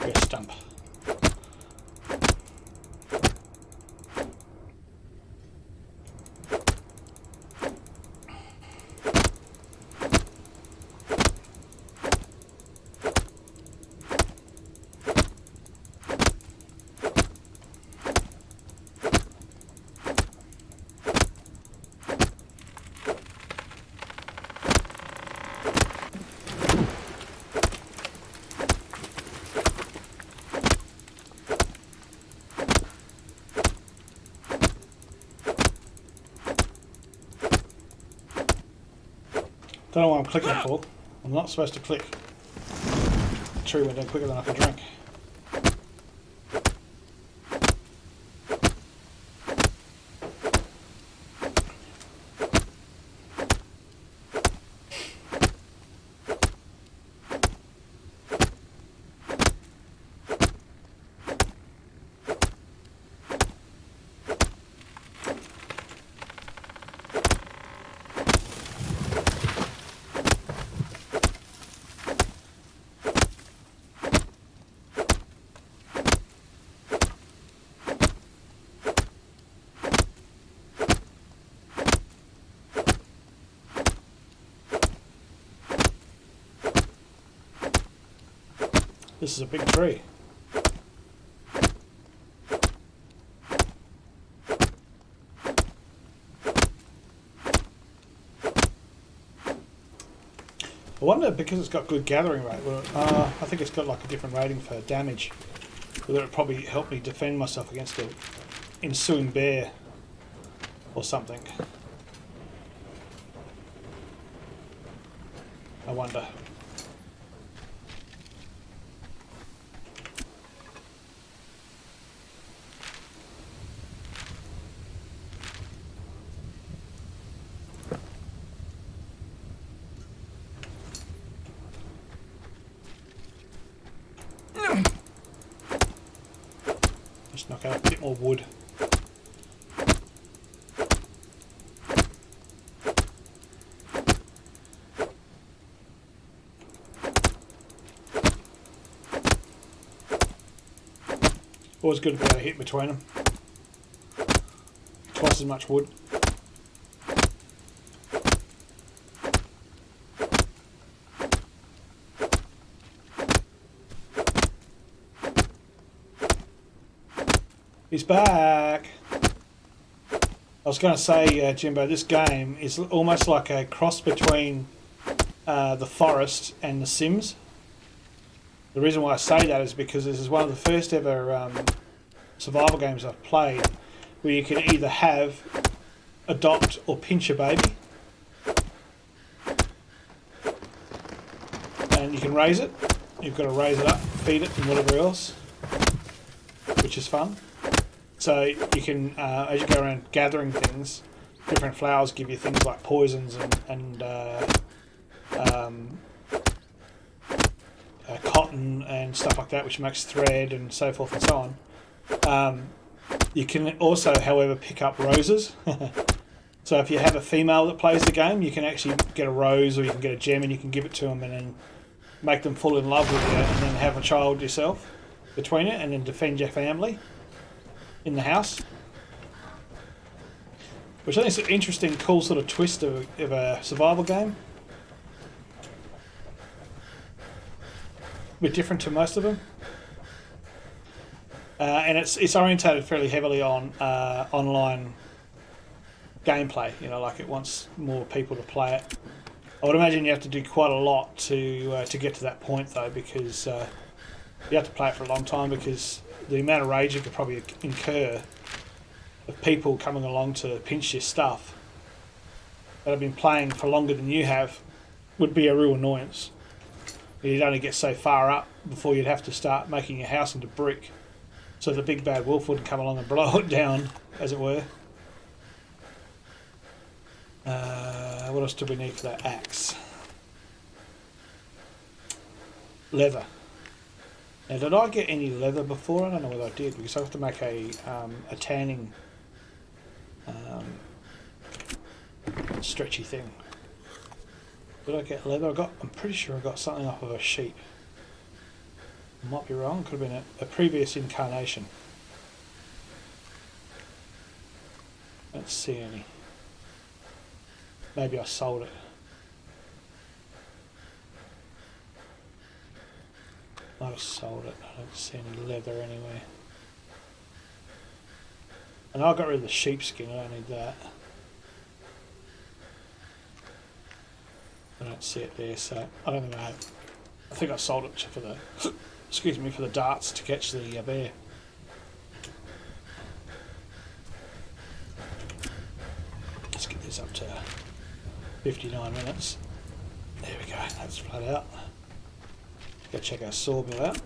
We're a stump. Don't know what I'm clicking for. I'm not supposed to click. The tree went down quicker than I can drink. This is a big tree. I wonder, because it's got good gathering rate, I think it's got like a different rating for damage, whether it would probably help me defend myself against an ensuing bear or something. I wonder. Just knock out a bit more wood. Always good to be able to hit between them. Twice as much wood. He's back. I was going to say, Jimbo, this game is almost like a cross between The Forest and The Sims. The reason why I say that is because this is one of the first ever survival games I've played where you can either have, adopt, or pinch a baby. And you can raise it. You've got to raise it up, feed it, and whatever else, which is fun. So you can, as you go around gathering things, different flowers give you things like poisons and cotton and stuff like that, which makes thread and so forth and so on. You can also, however, pick up roses. So if you have a female that plays the game, you can actually get a rose, or you can get a gem and you can give it to them and then make them fall in love with you, and then have a child yourself between it, and then defend your family in the house. Which I think is an interesting, cool sort of twist of a survival game. A bit different to most of them. And it's orientated fairly heavily on online gameplay. You know, like it wants more people to play it. I would imagine you have to do quite a lot to get to that point, though, because you have to play it for a long time, because the amount of rage you could probably incur of people coming along to pinch your stuff that have been playing for longer than you have would be a real annoyance. You'd only get so far up before you'd have to start making your house into brick, so the big bad wolf wouldn't come along and blow it down, as it were. What else do we need for that axe? Leather. Now, did I get any leather before? I don't know whether I did, because I have to make a tanning stretchy thing. Did I get leather? I'm pretty sure I got something off of a sheep. I might be wrong. Could have been a previous incarnation. Don't see any. Maybe I sold it. Might have sold it. I don't see any leather anywhere. And I got rid of the sheepskin. I don't need that. I don't see it there, so I don't think I have. I think I sold it for the, excuse me, for the darts to catch the bear. Let's get this up to 59 minutes. There we go. That's flat out. Go check our sawmill out.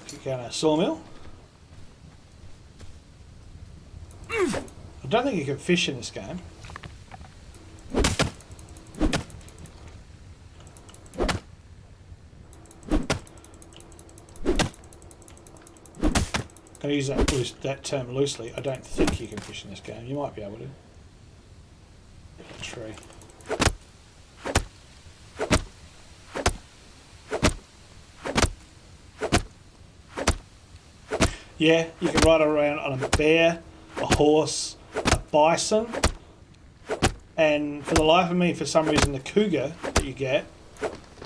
Kick out our sawmill. I don't think you can fish in this game. I use that term loosely. I don't think you can fish in this game. You might be able to. A tree. Yeah, you can ride around on a bear, a horse, a bison, and for the life of me, for some reason, the cougar that you get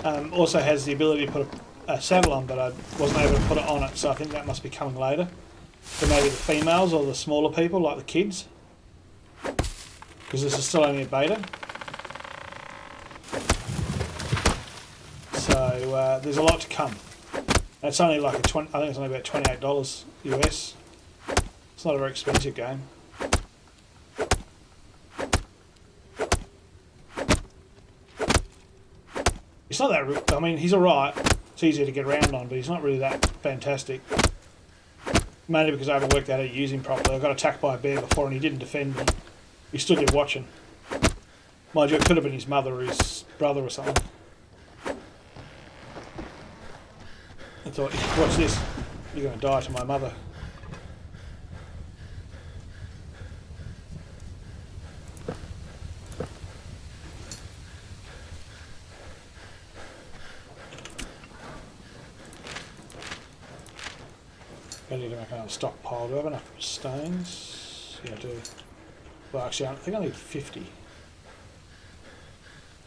Also has the ability to put a saddle on, but I wasn't able to put it on it, so I think that must be coming later. For maybe the females or the smaller people, like the kids. Because this is still only a beta. So there's a lot to come. And it's only like I think it's only about $28 US. It's not a very expensive game. It's not that. I mean, he's alright. It's easier to get around on, but he's not really that fantastic. Mainly because I haven't worked out how to use him properly. I got attacked by a bear before and he didn't defend me. He stood there watching. Mind you, it could have been his mother or his brother or something. I thought, watch this. You're going to die to my mother. I need to make another stockpile. Do I have enough stones? Yeah, I do. Well, actually, I think I need 50.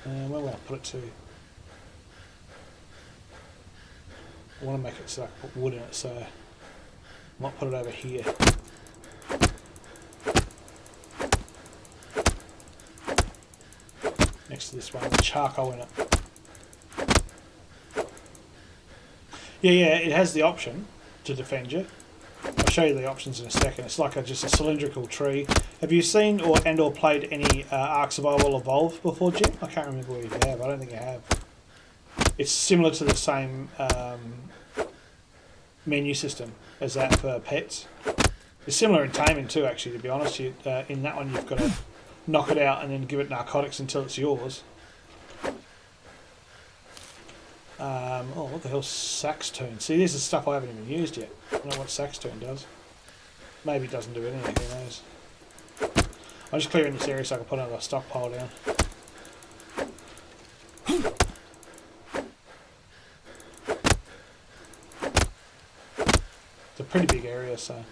Where will I put it to? I want to make it so I can put wood in it, so I might put it over here. Next to this one with charcoal in it. Yeah, it has the option to defend you. I'll show you the options in a second. It's like just a cylindrical tree. Have you seen or played any Ark Survival Evolved before, Jim? I can't remember whether you have. I don't think you have. It's similar to the same menu system as that for pets. It's similar in taming too, actually, to be honest. In that one you've got to knock it out and then give it narcotics until it's yours. Oh, what the hell's sax tune? See, this is stuff I haven't even used yet. I don't know what sax tune does. Maybe it doesn't do anything, who knows. I'm just clearing this area so I can put another stockpile down. It's a pretty big area, so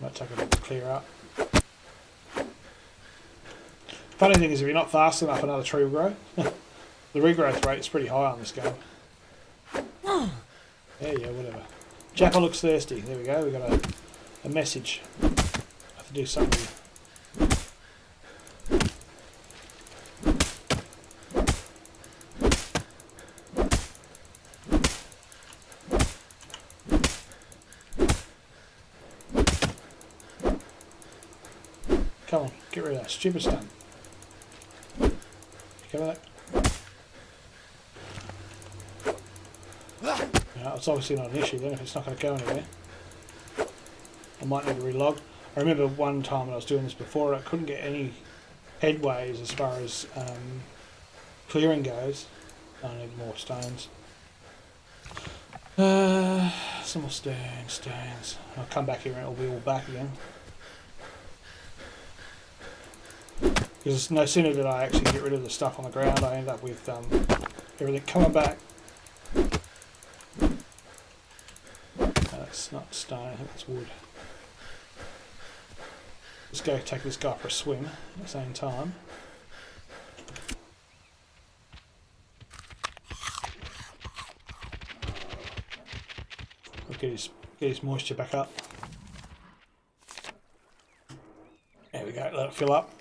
might take a bit to clear up. Funny thing is, if you're not fast enough, another tree will grow. The regrowth rate is pretty high on this game. Yeah, whatever. Jappa looks thirsty. There we go. We got a message. I have to do something. Come on, get rid of that stupid stuff. Pick up that. It's obviously not an issue then if it's not going to go anywhere. I might need to relog. I remember one time when I was doing this before, I couldn't get any headways as far as clearing goes. I need more stones. Some more stones. I'll come back here and it'll be all back again. Because no sooner did I actually get rid of the stuff on the ground, I end up with everything coming back. It's not stone, I think it's wood. Let's go take this guy for a swim at the same time. We'll get his moisture back up. There we go, let it fill up.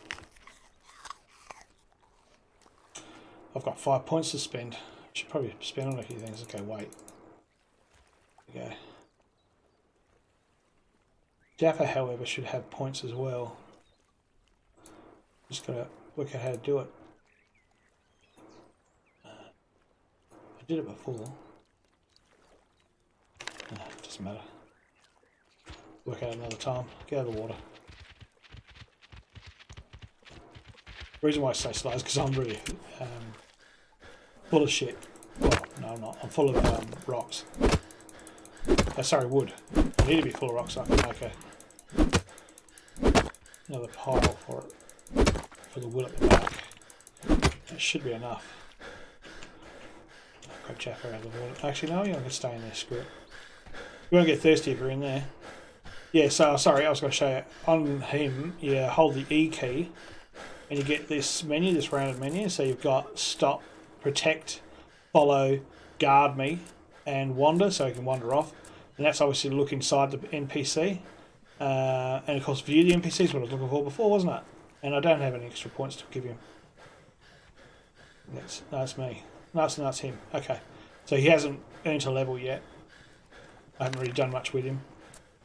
I've got 5 points to spend. Should probably spend on a few things. Okay, wait. There we go. Jappa, however, should have points as well. Just gotta work out how to do it. I did it before. Doesn't matter. Work out another time. Get out of the water. The reason why I say slow is because I'm really full of shit. Well, no, I'm not. I'm full of rocks. Sorry, wood. I need to be full of rocks so I can make another pile for the wood at the back. That should be enough. Grab Jappa out of the water. Actually, no, you're not going to stay in there, screw it. You won't get thirsty if you're in there. Yeah, so, sorry, I was going to show you. On him, you hold the E key and you get this menu, this random menu. So you've got stop, protect, follow, guard me, and wander, so you can wander off. And that's obviously to look inside the NPC. And of course view the NPCs, what I was looking for before, wasn't it? And I don't have any extra points to give you. That's me. No, that's him. Okay. So he hasn't earned a level yet. I haven't really done much with him.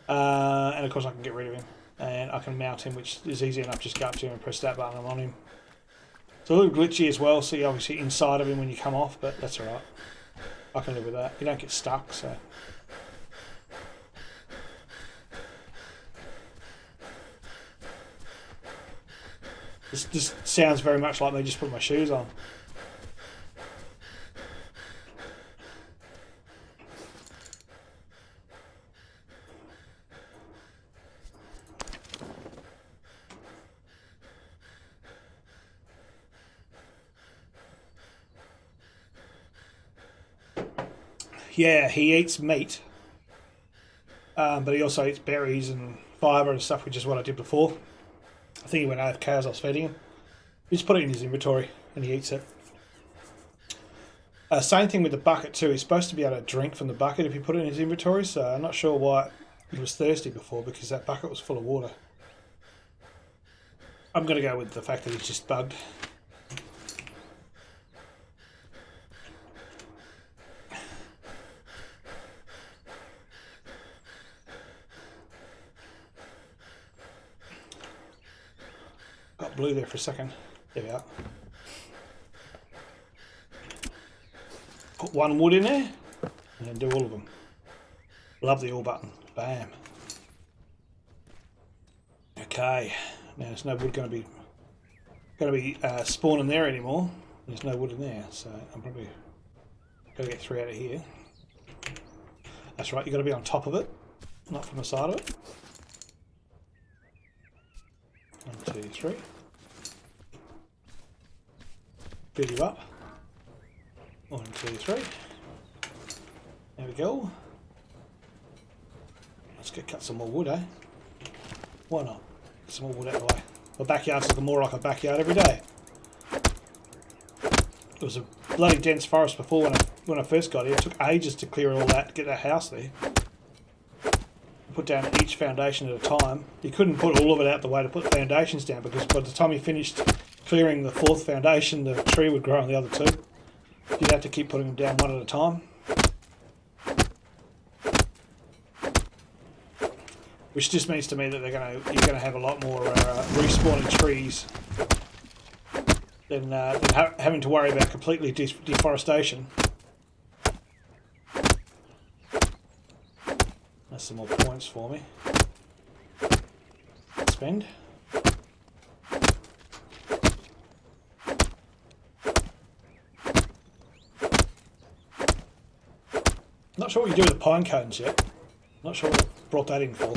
And of course I can get rid of him. And I can mount him, which is easy enough. Just go up to him and press that button, I'm on him. It's a little glitchy as well, so you're obviously inside of him when you come off, but that's alright. I can live with that. You don't get stuck, so... This sounds very much like me just putting my shoes on. Yeah, he eats meat, but he also eats berries and fibre and stuff, which is what I did before. I think he went AFK as I was feeding him. You just put it in his inventory and he eats it. Same thing with the bucket too. He's supposed to be able to drink from the bucket if you put it in his inventory, so I'm not sure why he was thirsty before, because that bucket was full of water. I'm going to go with the fact that he's just bugged. Got blue there for a second. There we are. Put one wood in there and then do all of them. Love the all button. Bam. Okay. Now there's no wood going to be spawning there anymore. There's no wood in there, so I'm probably going to get 3 out of here. That's right. You've got to be on top of it, not from the side of it. 1, 2, 3. Build you up. 1, 2, 3. There we go. Let's cut some more wood, eh? Why not? Get some more wood out of the way. My backyard's looking more like a backyard every day. It was a bloody dense forest before when I first got here. It took ages to clear all that to get that house there. Put down each foundation at a time. You couldn't put all of it out the way to put foundations down, because by the time you finished clearing the 4th foundation, the tree would grow on the other 2. You'd have to keep putting them down one at a time. Which just means to me that you're gonna have a lot more respawning trees than having to worry about completely deforestation. That's some more points for me. Spend. Not sure what you do with the pine cones yet. Not sure what I brought that in for.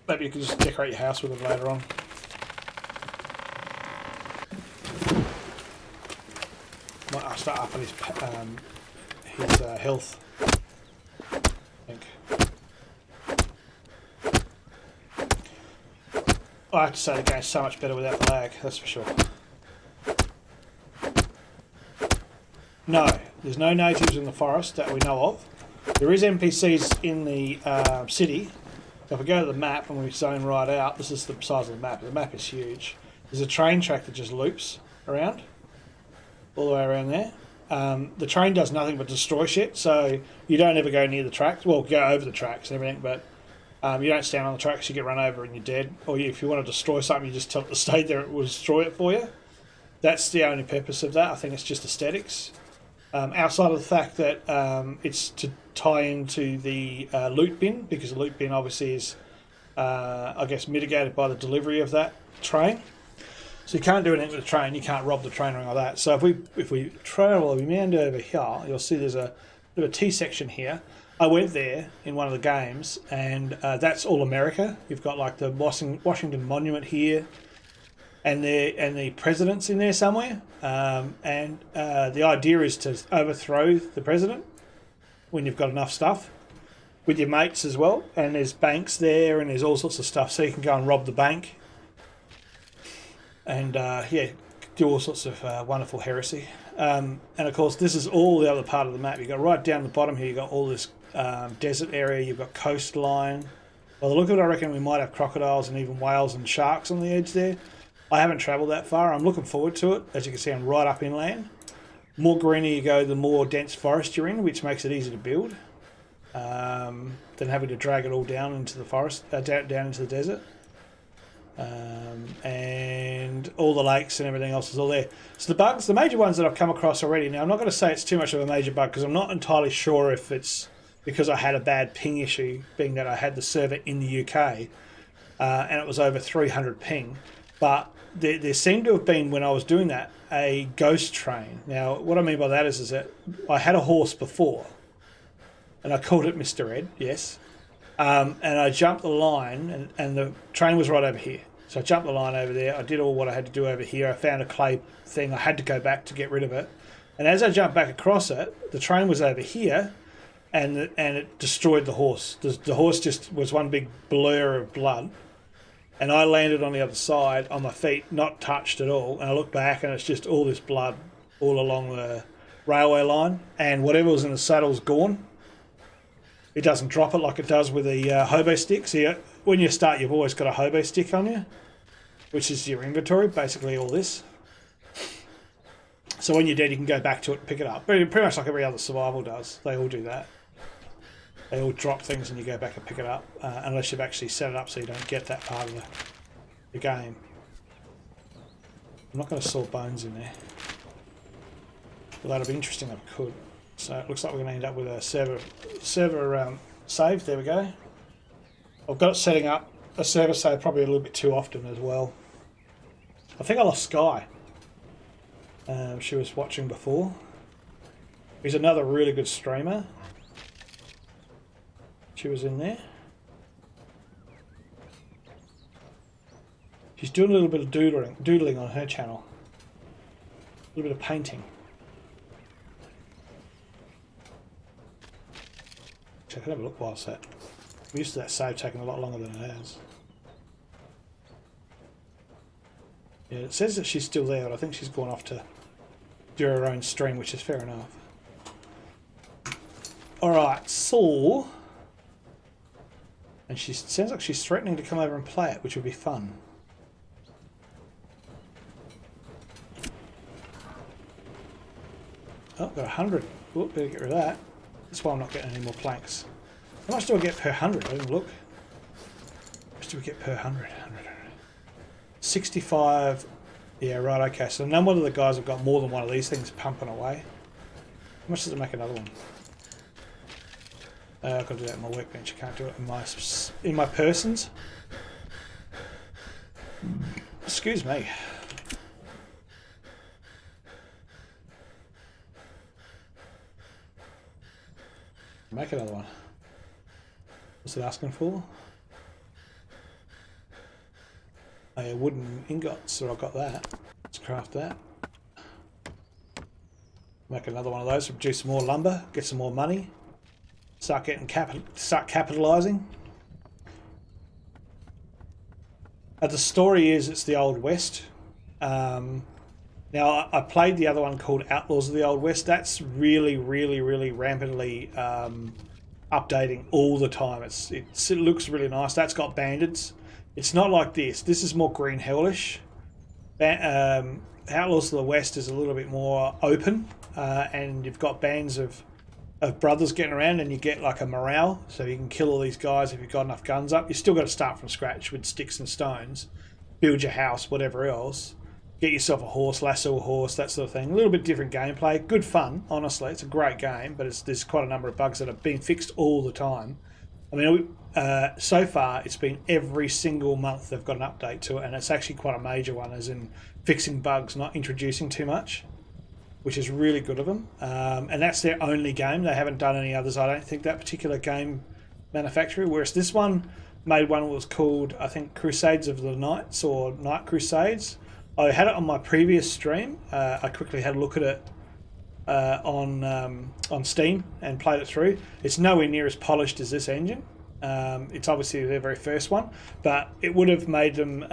Maybe you could just decorate your house with them later on. Might start up on his health. I have to say the game's so much better without the lag, that's for sure. No, there's no natives in the forest that we know of. There is NPCs in the city. So if we go to the map and we zone right out, this is the size of the map. The map is huge. There's a train track that just loops around, all the way around there. The train does nothing but destroy shit, so you don't ever go near the tracks. Well, go over the tracks and everything, but you don't stand on the tracks, you get run over and you're dead. Or if you want to destroy something, you just tell it to stay there, it will destroy it for you. That's the only purpose of that. I think it's just aesthetics. Outside of the fact that it's to tie into the loot bin, because the loot bin obviously is, I guess, mitigated by the delivery of that train. So you can't do anything with the train, you can't rob the train or anything like that. So if we travel, we meander over here, you'll see there's a bit of a T section here. I went there in one of the games, and that's all America. You've got like the Washington Monument here, and the president's in there somewhere. And the idea is to overthrow the president when you've got enough stuff, with your mates as well. And there's banks there, and there's all sorts of stuff, so you can go and rob the bank. and yeah, do all sorts of wonderful heresy. And of course, this is all the other part of the map. You've got right down the bottom here, you've got all this desert area, you've got coastline. By the look of it, I reckon we might have crocodiles and even whales and sharks on the edge there. I haven't travelled that far. I'm looking forward to it. As you can see, I'm right up inland. More greener you go, the more dense forest you're in, which makes it easy to build than having to drag it all down into the forest, down into the desert. And all the lakes and everything else is all there. So the bugs, the major ones that I've come across already. Now, I'm not going to say it's too much of a major bug because I'm not entirely sure if it's because I had a bad ping issue, being that I had the server in the UK and it was over 300 ping. But there seemed to have been, when I was doing that, a ghost train. Now, what I mean by that is that I had a horse before and I called it Mr. Ed, yes. And I jumped the line and the train was right over here. So I jumped the line over there. I did all what I had to do over here. I found a clay thing. I had to go back to get rid of it. And as I jumped back across it, the train was over here and it destroyed the horse. The horse just was one big blur of blood. And I landed on the other side on my feet, not touched at all. And I look back and it's just all this blood all along the railway line. And whatever was in the saddle's gone. It doesn't drop it like it does with the hobo stick. So when you start, you've always got a hobo stick on you, which is your inventory, basically all this. So when you're dead, you can go back to it and pick it up. Pretty much like every other survival does. They all do that. They all drop things and you go back and pick it up, unless you've actually set it up so you don't get that part of the game. I'm not going to saw bones in there. Well, that'd be interesting if I could. So it looks like we're going to end up with a server save. There we go. I've got it setting up a server save probably a little bit too often as well. I think I lost Sky. She was watching before. He's another really good streamer. She was in there. She's doing a little bit of doodling on her channel. A little bit of painting. I can have a look whilst that. I'm used to that save taking a lot longer than it has. Yeah, it says that she's still there, but I think she's gone off to do her own stream, which is fair enough. Alright, so... And she sounds like she's threatening to come over and play it, which would be fun. Oh, got 100. Oh, better get rid of that. That's why I'm not getting any more planks. How much do I get per 100? I didn't look. How much do we get per 100? 65. Yeah, right, okay. So none of the guys have got more than one of these things pumping away. How much does it make another one? I've got to do that in my workbench. I can't do it in my persons. Excuse me. Make another one. What's it asking for? Oh yeah, wooden ingots, so I've got that. Let's craft that. Make another one of those, produce some more lumber, get some more money. Start capitalising. The story is it's the Old West. Now I played the other one called Outlaws of the Old West. That's really rampantly updating all the time. It looks really nice. That's got bandits. It's not like this. This is more green hellish. Outlaws of the West is a little bit more open, and you've got bands of brothers getting around, and you get like a morale, so you can kill all these guys if you've got enough guns up. You still got to start from scratch with sticks and stones, build your house, whatever else. Get yourself a horse, lasso a horse, that sort of thing. A little bit different gameplay. Good fun, honestly. It's a great game, but there's quite a number of bugs that have been fixed all the time. I mean, so far, it's been every single month they've got an update to it, and it's actually quite a major one, as in fixing bugs, not introducing too much, which is really good of them. And that's their only game. They haven't done any others, I don't think, that particular game manufacturer, whereas this one made one that was called, I think, Crusades of the Knights, or Night Crusades. I had it on my previous stream. I quickly had a look at it on Steam and played it through. It's nowhere near as polished as this engine. It's obviously their very first one, but it would have made them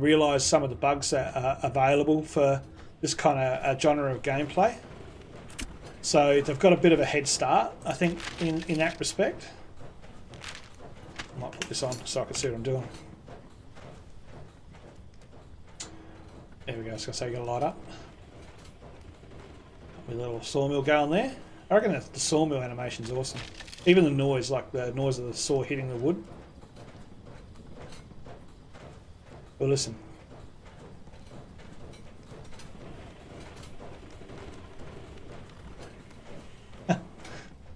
realise some of the bugs that are available for this kind of genre of gameplay. So they've got a bit of a head start, I think, in that respect. I might put this on so I can see what I'm doing. There we go, I was going to say you got to light up. With a little sawmill going there. I reckon the sawmill animation's awesome. Even the noise, like the noise of the saw hitting the wood. Well, listen.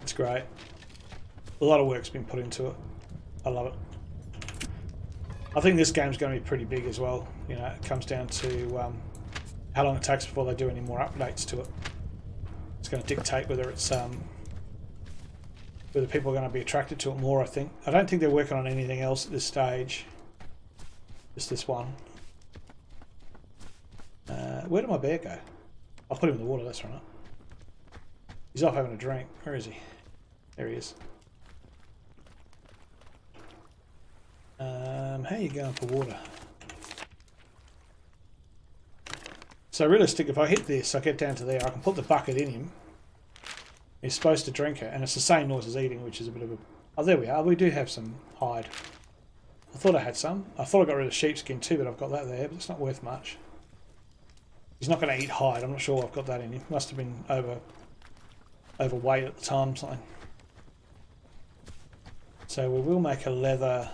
It's great. A lot of work's been put into it. I love it. I think this game's going to be pretty big as well. You know, it comes down to how long it takes before they do any more updates to it. It's going to dictate whether it's whether people are going to be attracted to it more. I think. I don't think they're working on anything else at this stage. Just this one. Where did my bear go? I'll put him in the water. That's right. He's off having a drink. Where is he? There he is. How are you going for water? So realistic, if I hit this, I get down to there, I can put the bucket in him. He's supposed to drink it, and it's the same noise as eating, which is a bit of a... Oh, there we are. We do have some hide. I thought I had some. I thought I got rid of sheepskin too, but I've got that there, but it's not worth much. He's not going to eat hide. I'm not sure I've got that in him. Must have been overweight at the time, something. So we will make a leather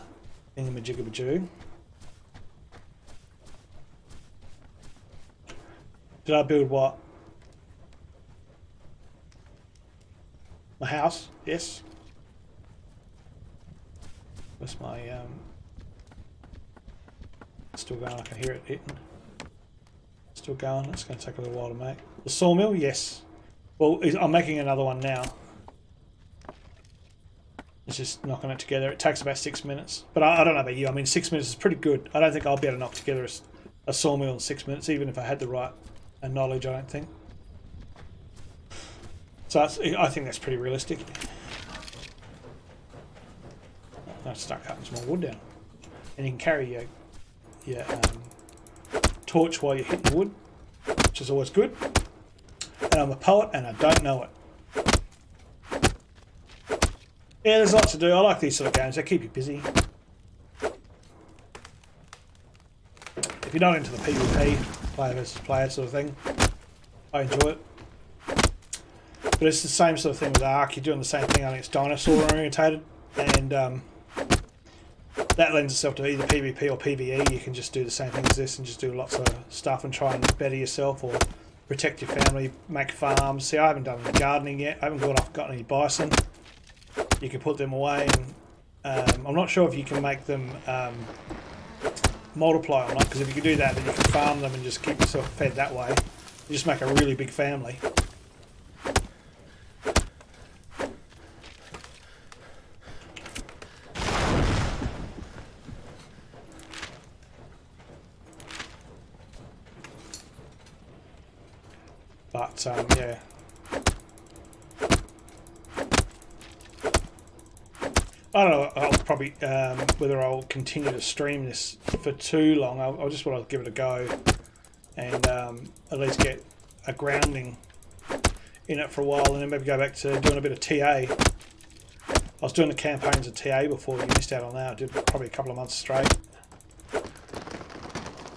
thingamajigabajoo. Did I build what? My house? Yes. Where's my still going, I can hear it hitting. Still going, it's going to take a little while to make. The sawmill? Yes. Well, I'm making another one now. It's just knocking it together. It takes about 6 minutes. But I don't know about you, I mean 6 minutes is pretty good. I don't think I'll be able to knock together a sawmill in 6 minutes, even if I had the right knowledge, I don't think. So I think that's pretty realistic. I'll start cutting some more wood down. And you can carry your torch while you're hitting wood, which is always good. And I'm a poet and I don't know it. Yeah, there's lots to do. I like these sort of games. They keep you busy. If you're not into the PvP, player versus player sort of thing, I enjoy it. But it's the same sort of thing with Ark. You're doing the same thing. I think it's dinosaur orientated, and that lends itself to either PvP or PvE. You can just do the same thing as this and just do lots of stuff and try and better yourself or protect your family, make farms. See, I haven't done any gardening yet. I haven't got any bison. You can put them away, and I'm not sure if you can make them multiply or not, because if you can do that, then you can farm them and just keep yourself fed that way. You just make a really big family. But yeah. I don't know. I'll probably whether I'll continue to stream this for too long. I'll just want to give it a go and at least get a grounding in it for a while, and then maybe go back to doing a bit of TA. I was doing the campaigns of TA before. You missed out on that. I did probably a couple of months straight,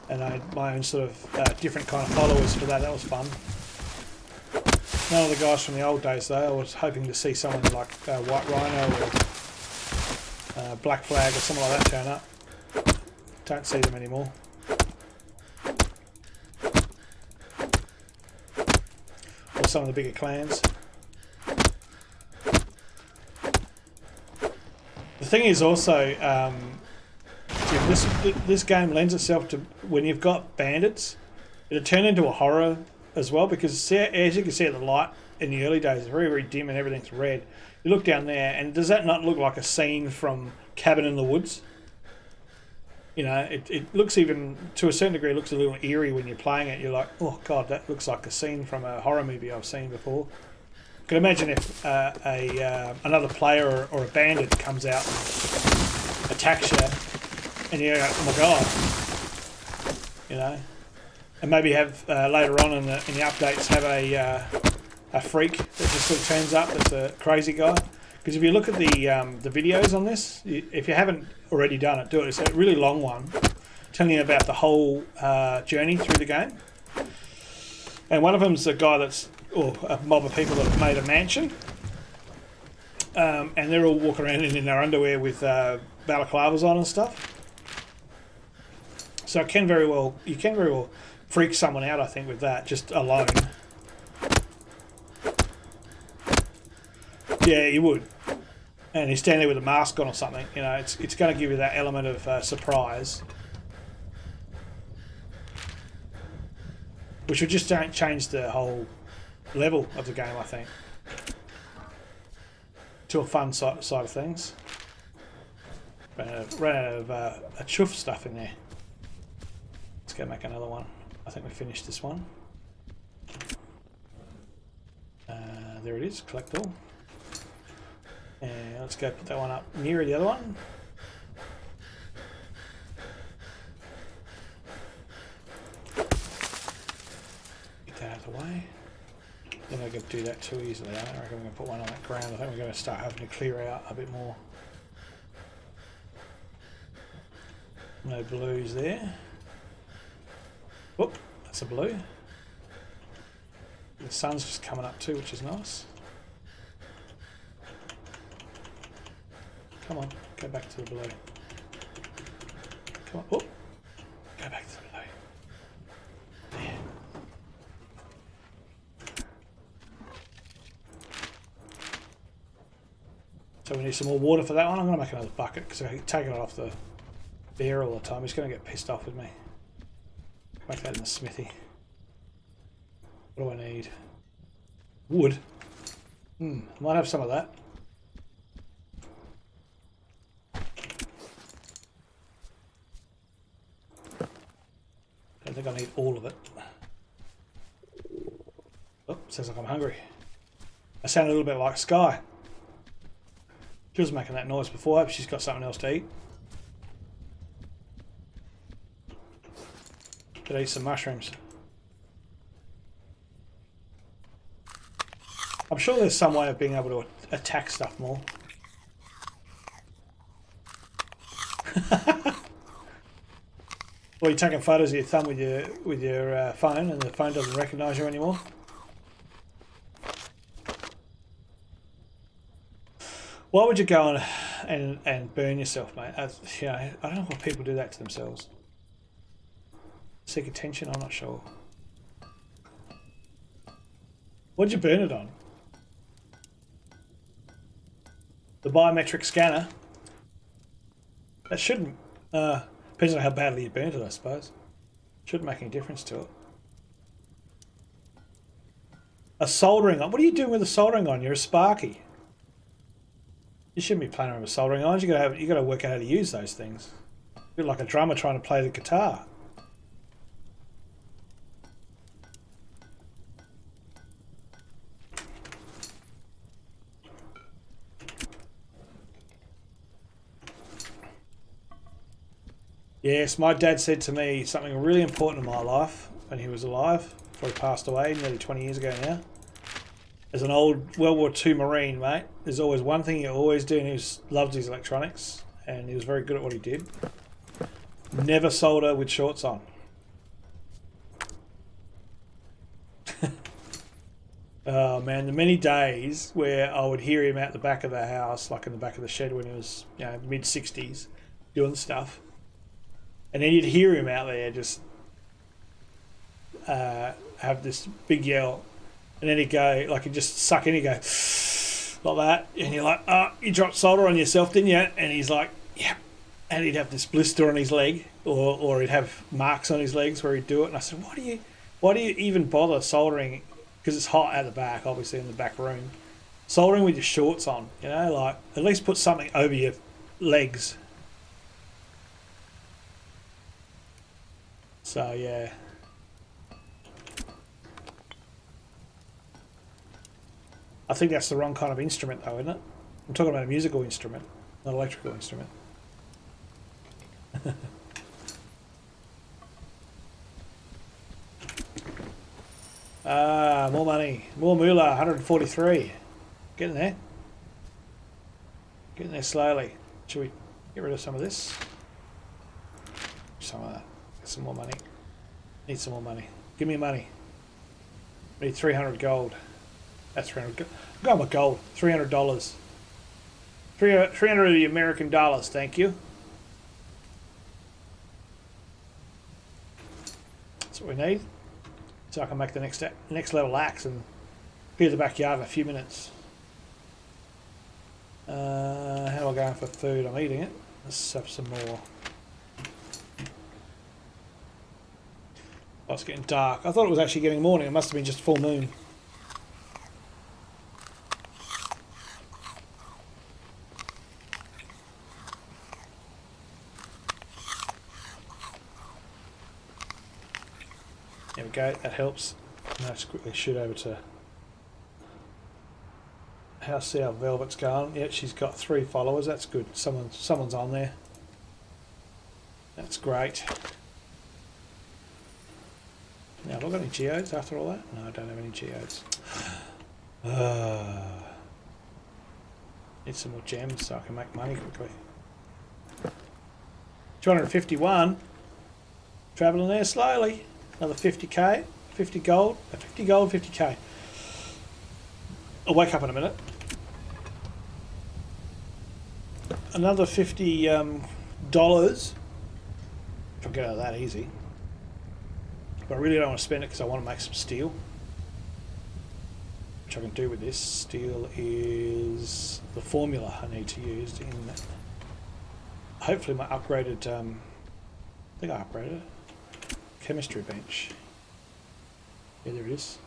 and I had my own sort of different kind of followers for that. That was fun. None of the guys from the old days though. I was hoping to see someone like White Rhino or Black Flag or something like that turn up. Don't see them anymore. Or some of the bigger clans. The thing is also, Jim, this game lends itself to when you've got bandits, it'll turn into a horror as well, because as you can see, the light in the early days is very, very dim and everything's red. You look down there, and does that not look like a scene from Cabin in the Woods? You know, it looks, even to a certain degree, it looks a little eerie when you're playing it. You're like, oh god, that looks like a scene from a horror movie I've seen before. can imagine if another player or a bandit comes out and attacks you, and you go, oh my god, you know, and maybe have later on in the updates have a freak that just sort of turns up that's a crazy guy. Because if you look at the videos on this, if you haven't already done it, do it. It's a really long one, telling you about the whole journey through the game. And one of them's a guy that's, or a mob of people that have made a mansion, and they're all walking around in their underwear with balaclavas on and stuff. So you can very well freak someone out, I think, with that just alone. Yeah, you would. And he's standing there with a mask on or something. You know, it's going to give you that element of surprise, which would just change the whole level of the game, I think, to a fun side of things. Ran out of a chuff stuff in there. Let's go make another one. I think we finished this one. There it is, collect all. And let's go put that one up nearer the other one. Get that out of the way. Then I can do that too easily. I don't reckon we're going to put one on that ground. I think we're going to start having to clear out a bit more. No blues there. Whoop, that's a blue. The sun's just coming up too, which is nice. Come on, go back to the blue. Come on, oh, go back to the blue. There. So we need some more water for that one. I'm going to make another bucket because I keep taking it off the bear all the time. He's going to get pissed off with me. Make that in the smithy. What do I need? Wood. I might have some of that. I don't think I need all of it. Oh, sounds like I'm hungry. I sound a little bit like Sky. She was making that noise before. I hope she's got something else to eat. Could eat some mushrooms. I'm sure there's some way of being able to attack stuff more. Well, you're taking photos of your thumb with your phone, and the phone doesn't recognise you anymore. Why would you go and burn yourself, mate? You know, I don't know why people do that to themselves. Seek attention? I'm not sure. What'd you burn it on? The biometric scanner. That shouldn't. Depends on how badly you burnt it, I suppose. Shouldn't make any difference to it. A soldering iron. What are you doing with a soldering iron? You're a Sparky. You shouldn't be playing around with soldering irons. You got to work out how to use those things. You're like a drummer trying to play the guitar. Yes, my dad said to me something really important in my life when he was alive, before he passed away, nearly 20 years ago now. As an old World War II Marine, mate, there's always one thing he always did, and he loved his electronics, and he was very good at what he did. Never solder with shorts on. Oh man, the many days where I would hear him out the back of the house, like in the back of the shed when he was, you know, mid-60s, doing stuff. And then you'd hear him out there just have this big yell, and then he'd go, like he'd just suck in, he'd go like that, and you're like, oh, you dropped solder on yourself, didn't you? And he's like, yeah. And he'd have this blister on his leg, or he'd have marks on his legs where he'd do it. And I said, why do you even bother soldering? Because it's hot at the back, obviously, in the back room. Soldering with your shorts on, you know, like at least put something over your legs. So yeah. I think that's the wrong kind of instrument though, isn't it? I'm talking about a musical instrument, not an electrical instrument. More money. More moolah, 143. Getting there. Getting there slowly. Should we get rid of some of this? Some of that. Get some more money. Need some more money. Give me money. Need 300 gold. That's 300 gold. I'm going with gold. $300. 300 of the American dollars, thank you. That's what we need. So I can make the next level axe and clear the backyard in a few minutes. How am I going for food? I'm eating it. Let's have some more. Oh, it's getting dark. I thought it was actually getting morning. It must have been just full moon. There we go. That helps. Now let's quickly shoot over to how see how Velvet's going. Yeah, she's got 3 followers. That's good. Someone's on there. That's great. Now, have I got any geodes after all that? No, I don't have any geodes. Need some more gems so I can make money quickly. 251. Travelling there slowly. Another 50k. 50 gold. 50 gold, 50k. I'll wake up in a minute. Another $50 dollars. If I get out of that easy. But I really don't want to spend it because I want to make some steel. Which I can do with this. Steel is the formula I need to use in that. Hopefully my upgraded, I think I upgraded it. Chemistry bench. Yeah, there it is.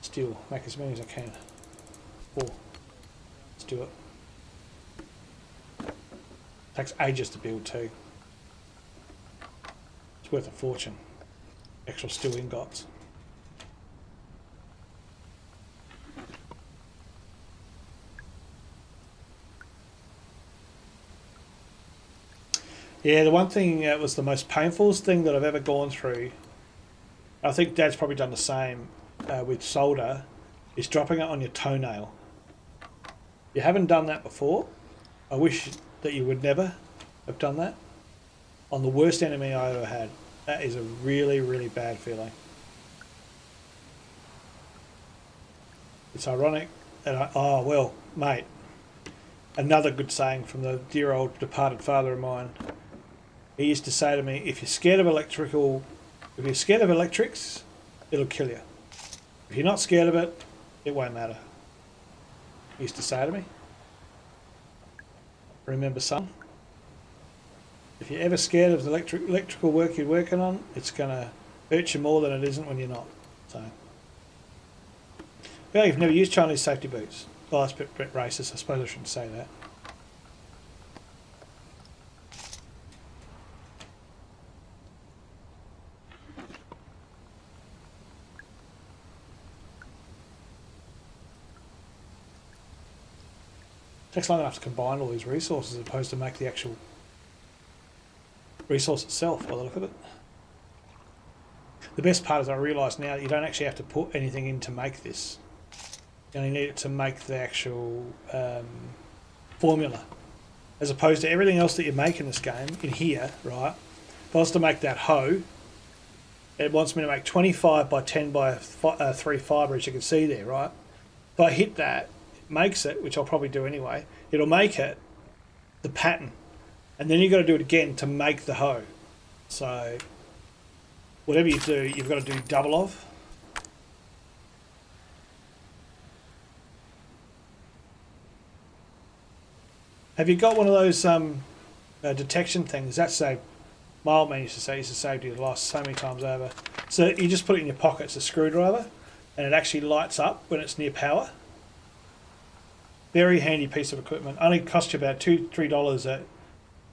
Steel, make as many as I can. 4. Let's do it. Takes ages to build too. It's worth a fortune. Extra steel ingots. Yeah, the one thing that was the most painful thing that I've ever gone through, I think Dad's probably done the same with solder, is dropping it on your toenail. You haven't done that before. I wish that you would never have done that. On the worst enemy I ever had. That is a really, really bad feeling. It's ironic. And oh, well, mate. Another good saying from the dear old departed father of mine. He used to say to me, if you're scared of electrics, it'll kill you. If you're not scared of it, it won't matter. He used to say to me. Remember, son? If you're ever scared of the electrical work you're working on, it's going to hurt you more than it isn't when you're not. So, well, you've never used Chinese safety boots. Well, that's a bit racist. I suppose I shouldn't say that. It takes long enough to combine all these resources as opposed to make the actual resource itself by the look of it. The best part is I realise now that you don't actually have to put anything in to make this. You only need it to make the actual formula. As opposed to everything else that you make in this game, in here, right? If I was to make that hoe, it wants me to make 25 by 10 by 3 fibre, as you can see there, right? If I hit that, it makes it, which I'll probably do anyway, it'll make it the pattern. And then you've got to do it again to make the hoe. So, whatever you do, you've got to do double of. Have you got one of those detection things? That's a my old man used to save you the life so many times over. So you just put it in your pocket, it's a screwdriver, and it actually lights up when it's near power. Very handy piece of equipment. Only cost you about $2-3 at,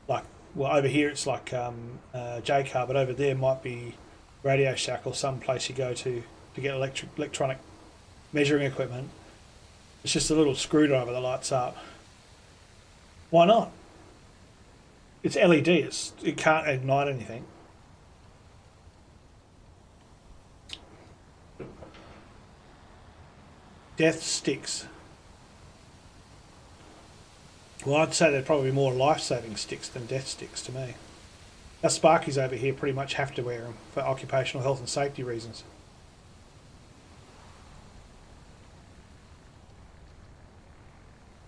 like, well, over here it's like J-Car, but over there might be Radio Shack or some place you go to get electronic measuring equipment. It's just a little screwdriver that lights up. Why not? It's LED. It can't ignite anything. Death sticks. Well, I'd say they're probably more life-saving sticks than death sticks to me. Our Sparkies over here pretty much have to wear them for occupational health and safety reasons.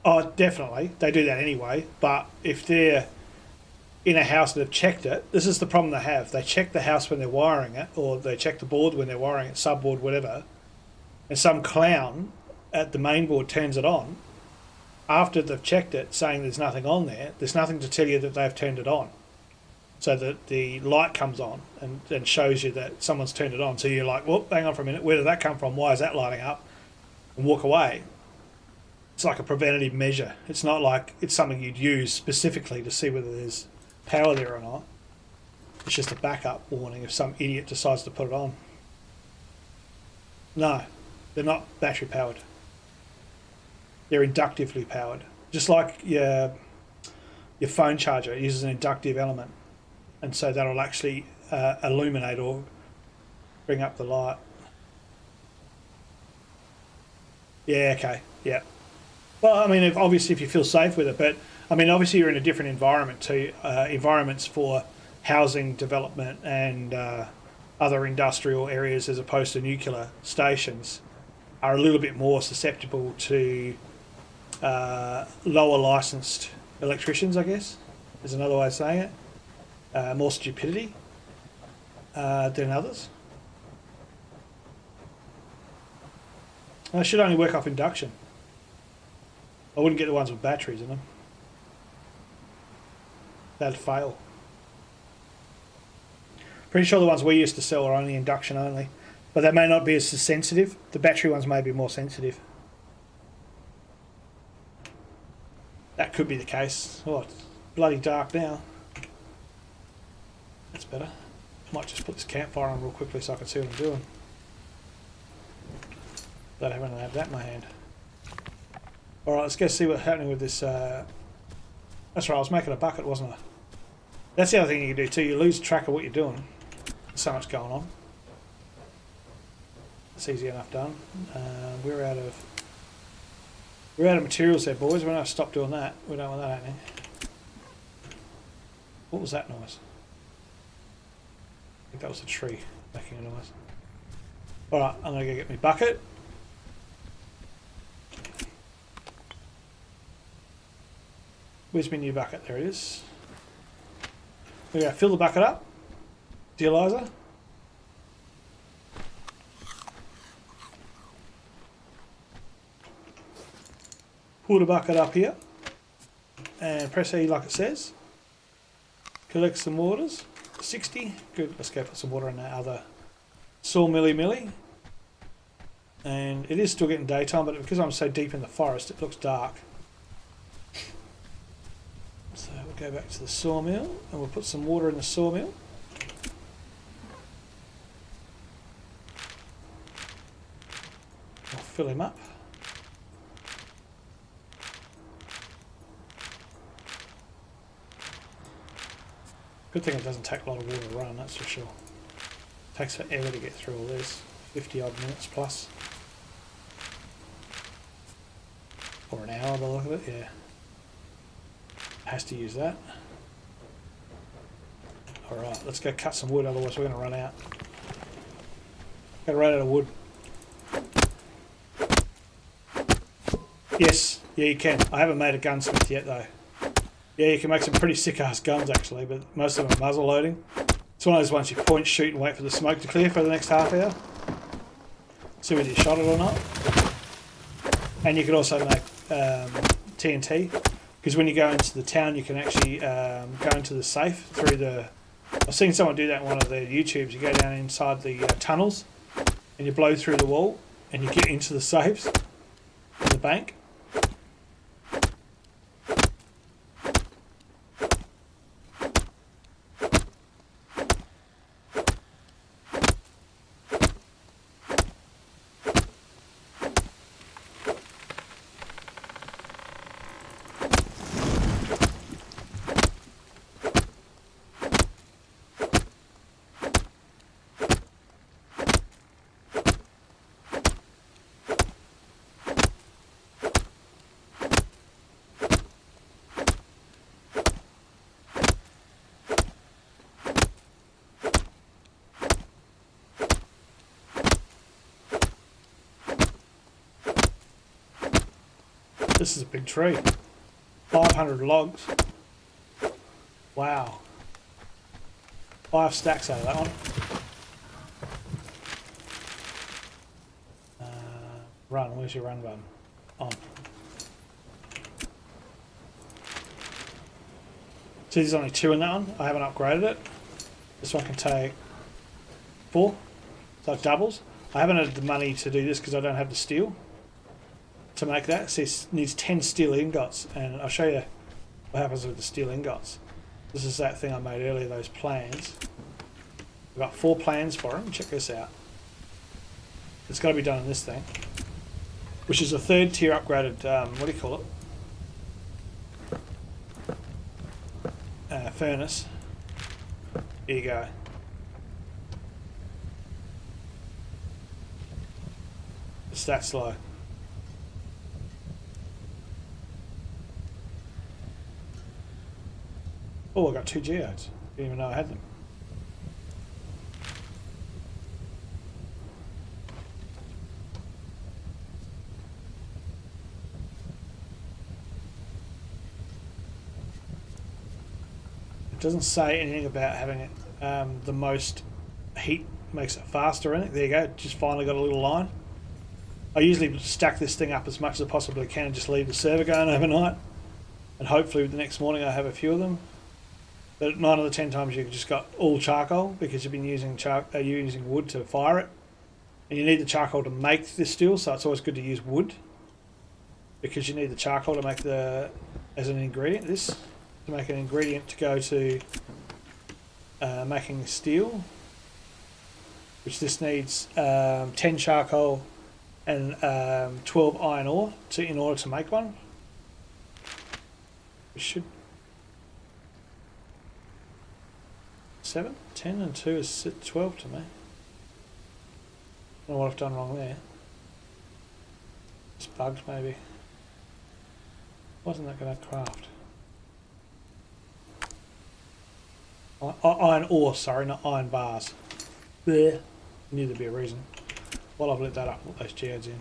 Oh, definitely. They do that anyway. But if they're in a house and they've checked it, this is the problem they have. They check the house when they're wiring it, or they check the board when they're wiring it, subboard, whatever, and some clown at the main board turns it on after they've checked it, saying there's nothing on there. There's nothing to tell you that they've turned it on. So that the light comes on and shows you that someone's turned it on. So you're like, well, hang on for a minute. Where did that come from? Why is that lighting up? And walk away. It's like a preventative measure. It's not like it's something you'd use specifically to see whether there's power there or not. It's just a backup warning if some idiot decides to put it on. No, they're not battery powered. They're inductively powered. Just like your phone charger, it uses an inductive element. And so that'll actually illuminate or bring up the light. Yeah, okay, yeah. Well, I mean, obviously if you feel safe with it, but I mean, obviously you're in a different environment too. Environments for housing development and other industrial areas as opposed to nuclear stations are a little bit more susceptible to lower licensed electricians, I guess, is another way of saying it. More stupidity than others. They should only work off induction. I wouldn't get the ones with batteries in them. That'd fail. Pretty sure the ones we used to sell are only induction only, but they may not be as sensitive. The battery ones may be more sensitive. That could be the case. Oh, it's bloody dark now. That's better. I might just put this campfire on real quickly so I can see what I'm doing. Don't happen to have that in my hand. Alright, let's go see what's happening with this. That's right, I was making a bucket, wasn't I? That's the other thing you can do too. You lose track of what you're doing. There's so much going on. It's easy enough done. We're out of materials there, boys. We're going to stop doing that. We don't want that happening. What was that noise? I think that was a tree making a noise. Alright, I'm going to go get my bucket. Where's my new bucket? There it is. We're going to fill the bucket up. Dealizer. Pull the bucket up here. And press E like it says. Collect some waters. 60. Good. Let's go put some water in that other sawmilly. And it is still getting daytime, but because I'm so deep in the forest, it looks dark. So we'll go back to the sawmill and we'll put some water in the sawmill. I'll fill him up. Good thing it doesn't take a lot of water to run, that's for sure. It takes forever to get through all this. 50 odd minutes plus. Or an hour by the look of it, yeah. Has to use that. Alright, let's go cut some wood, otherwise we're going to run out. Got to run out of wood. Yes, yeah you can. I haven't made a gunsmith yet though. Yeah, you can make some pretty sick ass guns actually, but most of them are muzzle loading. It's one of those ones you point, shoot and wait for the smoke to clear for the next half hour. See whether you shot it or not. And you can also make TNT, because when you go into the town you can actually go into the safe through the... I've seen someone do that in one of their YouTubes. You go down inside the tunnels and you blow through the wall and you get into the safes in the bank. This is a big tree. 500 logs. Wow. 5 stacks out of that one. Run, where's your run button? On. See, there's only 2 in that one. I haven't upgraded it. This one can take 4. So it doubles. I haven't had the money to do this because I don't have the steel to make that. See, it needs 10 steel ingots, and I'll show you what happens with the steel ingots. This is that thing I made earlier, those plans. I've got 4 plans for them. Check this out. It's got to be done in this thing, which is a 3rd tier upgraded, what do you call it? Furnace. Here you go. It's that slow. Oh, I got 2 geodes. Didn't even know I had them. It doesn't say anything about having it the most heat makes it faster in it. There you go, just finally got a little line. I usually stack this thing up as much as I possibly can and just leave the server going overnight, and hopefully the next morning I have a few of them. But 9 of the 10 times you've just got all charcoal because you've been using using wood to fire it, and you need the charcoal to make the steel, so it's always good to use wood because you need the charcoal to make as an ingredient. To make an ingredient to go to making steel, which this needs 10 charcoal and 12 iron ore in order to make one. We should 7, 10 and 2 is 12 to me. I don't know what I've done wrong there. It's bugged maybe. Wasn't that going to craft? Iron ore, sorry, not iron bars. There. Knew there'd be a reason. Well, I've lit that up, put those geodes in.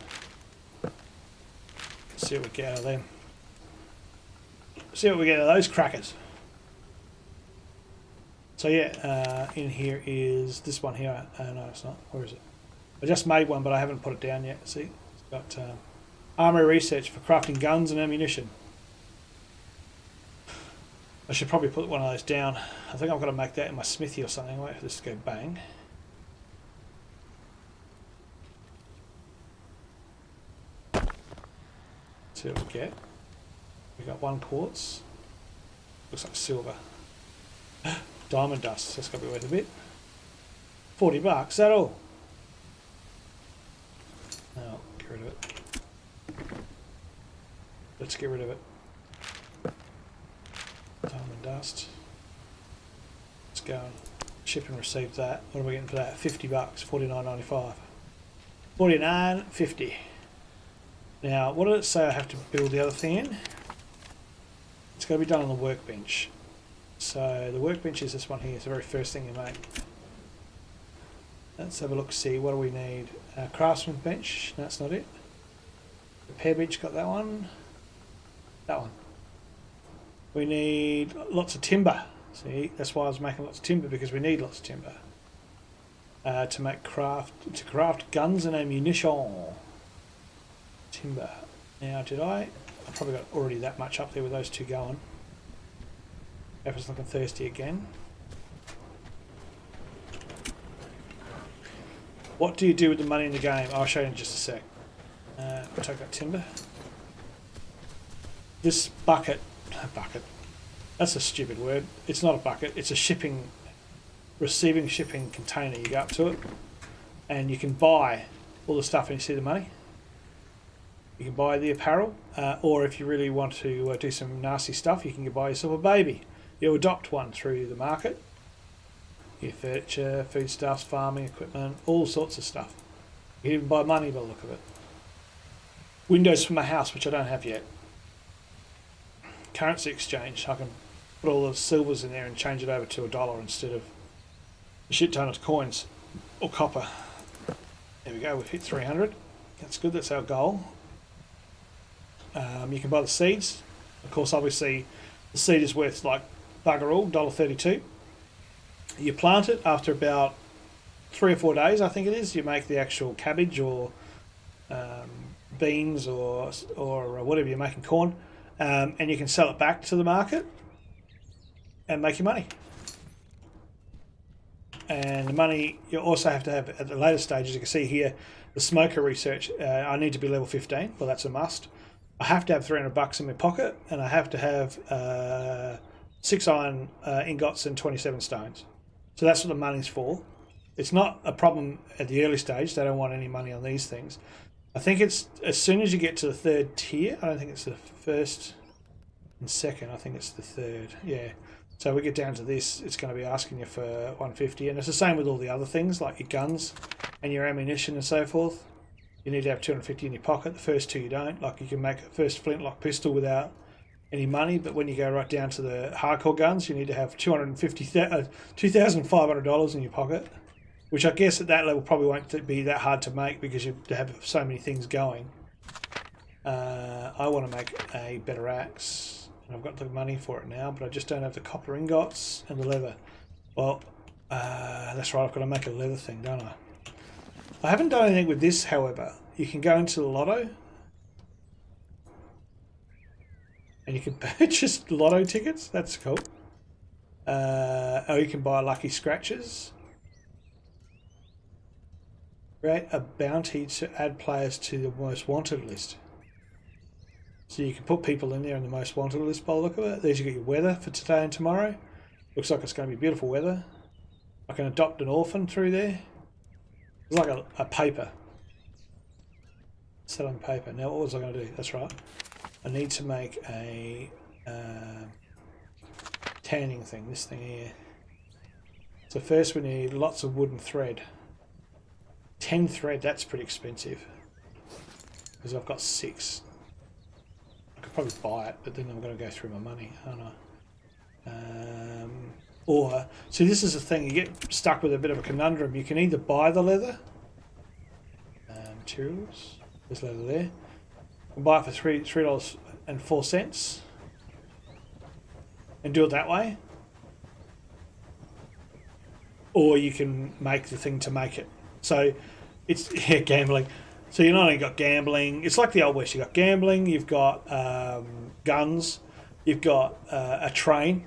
Let's see what we get out of them. See what we get out of those crackers. So yeah, in here is this one here. No, it's not. Where is it? I just made one, but I haven't put it down yet. See, it's got armory research for crafting guns and ammunition. I should probably put one of those down. I think I've got to make that in my smithy or something. Wait for this to go bang. See what we get. We got 1 quartz. Looks like silver. Diamond dust. That's got to be worth a bit. $40. Is that all? No, get rid of it. Let's get rid of it. Diamond dust. Let's go and ship and receive that. What are we getting for that? $50. $49.95. $49.50. Now, what did it say I have to build the other thing in? It's got to be done on the workbench. So the workbench is this one here. It's the very first thing you make. Let's have a look, see what do we need. Craftsman bench, no, that's not it. Repair bench, got that one. That one. We need lots of timber. See, that's why I was making lots of timber, because we need lots of timber to craft guns and ammunition. Timber. Now, I probably got already that much up there with those 2 going. Effort's looking thirsty again. What do you do with the money in the game? I'll show you in just a sec. We'll take that timber. This bucket, that's a stupid word. It's not a bucket, it's a receiving shipping container. You go up to it and you can buy all the stuff and you see the money. You can buy the apparel, or if you really want to do some nasty stuff, you can buy yourself a baby. You adopt one through the market. Your furniture, foodstuffs, farming equipment, all sorts of stuff. You can even buy money by the look of it. Windows for my house, which I don't have yet. Currency exchange. I can put all the silvers in there and change it over to $1 instead of a shit ton of coins or copper. There we go, we've hit 300. That's good, that's our goal. You can buy the seeds. Of course, obviously, the seed is worth like bugger all, $1.32. You plant it after about 3 or 4 days, I think it is. You make the actual cabbage or beans or whatever you're making, corn, and you can sell it back to the market and make your money. And the money you also have to have at the later stages. You can see here the smoker research. I need to be level 15. Well, that's a must. I have to have $300 in my pocket, and I have to have 6 iron ingots and 27 stones. So that's what the money's for. It's not a problem at the early stage. They don't want any money on these things. I think it's as soon as you get to the 3rd tier. I don't think it's the 1st and 2nd. I think it's the 3rd. Yeah. So we get down to this, it's going to be asking you for 150, and it's the same with all the other things like your guns and your ammunition and so forth. You need to have 250 in your pocket. The first 2 you don't. Like you can make a first flintlock pistol without any money, but when you go right down to the hardcore guns, you need to have $2,500 in your pocket, which I guess at that level probably won't be that hard to make because you have so many things going. I want to make a better axe. I've got the money for it now, but I just don't have the copper ingots and the leather. Well, that's right, I've got to make a leather thing, don't I? I haven't done anything with this, however. You can go into the lotto and you can purchase lotto tickets. That's cool. Or you can buy lucky scratches. Create a bounty to add players to the most wanted list. So you can put people in there in the most wanted list by the look of it. There's you got your weather for today and tomorrow. Looks like it's going to be beautiful weather. I can adopt an orphan through there. It's like a paper. Selling paper. Now what was I going to do? That's right. I need to make a tanning thing. This thing here. So first we need lots of wood and thread. 10 thread, that's pretty expensive. Because I've got 6. I could probably buy it, but then I'm going to go through my money, aren't I? Or, see, this is the thing, you get stuck with a bit of a conundrum. You can either buy the leather, materials, there's leather there, and buy it for $3.04 and do it that way. Or you can make the thing to make it. So, it's gambling. So you not only got gambling, it's like the Old West. You've got gambling, you've got guns, you've got a train,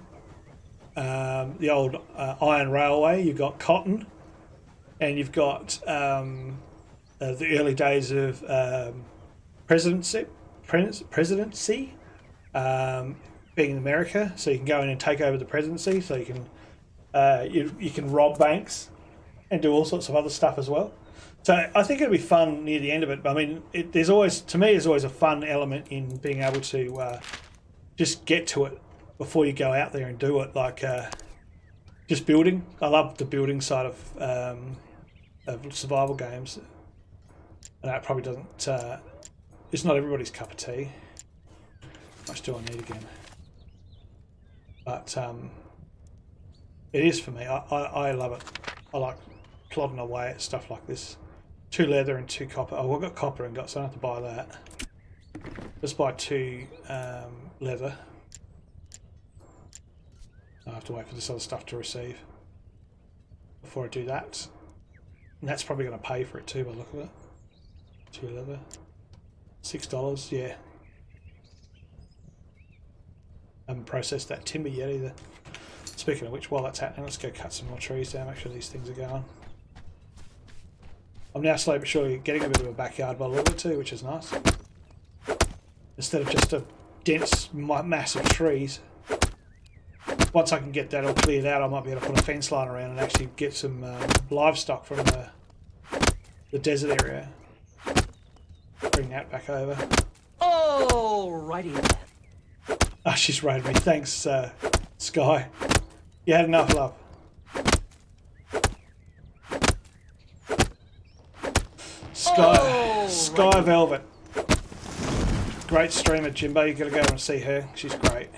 the old iron railway, you've got cotton, and you've got the early days of presidency being in America. So you can go in and take over the presidency. So you can you can rob banks and do all sorts of other stuff as well. So I think it'll be fun near the end of it. I mean, there's always a fun element in being able to just get to it before you go out there and do it. Like just building. I love the building side of survival games. And that probably doesn't. It's not everybody's cup of tea. How much do I need again? But it is for me. I love it. I like plodding away at stuff like this. 2 leather and 2 copper. Oh, I've got copper and got, so I don't have to buy that. Just buy 2 leather. I have to wait for this other stuff to receive before I do that. And that's probably going to pay for it too by the look of it. 2 leather. $6, yeah. I haven't processed that timber yet either. Speaking of which, while that's happening, let's go cut some more trees down, make sure these things are going. I'm now slowly but surely getting a bit of a backyard by the look of it too, which is nice. Instead of just a dense mass of trees. Once I can get that all cleared out, I might be able to put a fence line around and actually get some livestock from the desert area. Bring that back over. Alrighty then. Oh, she's raided me. Thanks, Sky. You had enough love. Sky Velvet. Great streamer, Jimbo. You got to go and see her. She's great.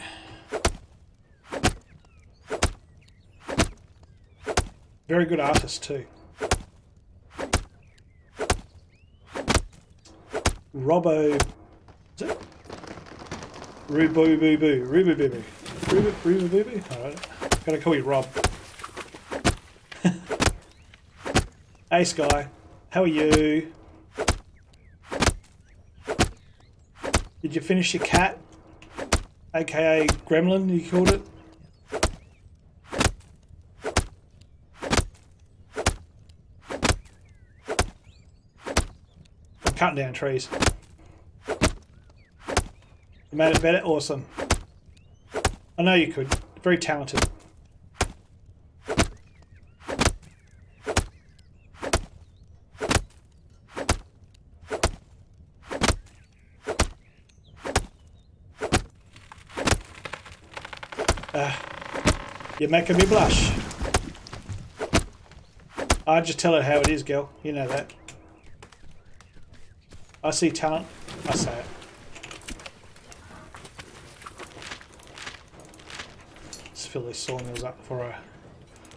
Very good artist too. Robbo. Is it? Roo boo boo boo. Roo boo boo boo. Roo boo boo boo. Alright. Gotta call you Rob. Hey Sky. How are you? Did you finish your cat? AKA Gremlin, you called it? I'm cutting down trees. You made it better? Awesome. I know you could. Very talented. You're making me blush. I just tell her how it is, girl. You know that. I see talent. I say it. Let's fill these sawmills up before I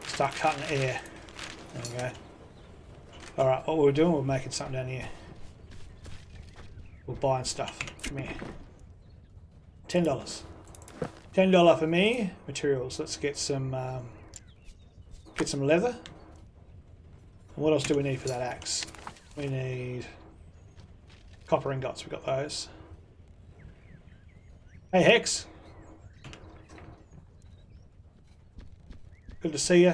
start cutting air. There we go. Alright, what we're doing, we're making something down here. We're buying stuff. Come here. $10. $10 for me. Materials. Let's get some leather. And what else do we need for that axe? We need copper ingots. We got those. Hey Hex. Good to see you.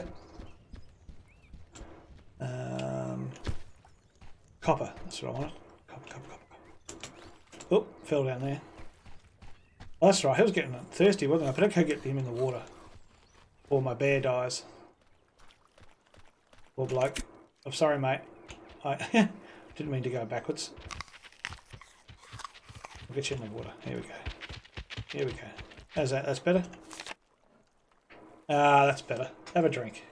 Copper. That's what I wanted. Copper. Oh, fell down there. Oh, that's right, he was getting thirsty, wasn't I? But I could get him in the water. Or my bear dies. Poor bloke. I'm sorry, mate. I didn't mean to go backwards. I'll get you in the water. Here we go. Here we go. How's that? That's better? Ah, that's better. Have a drink.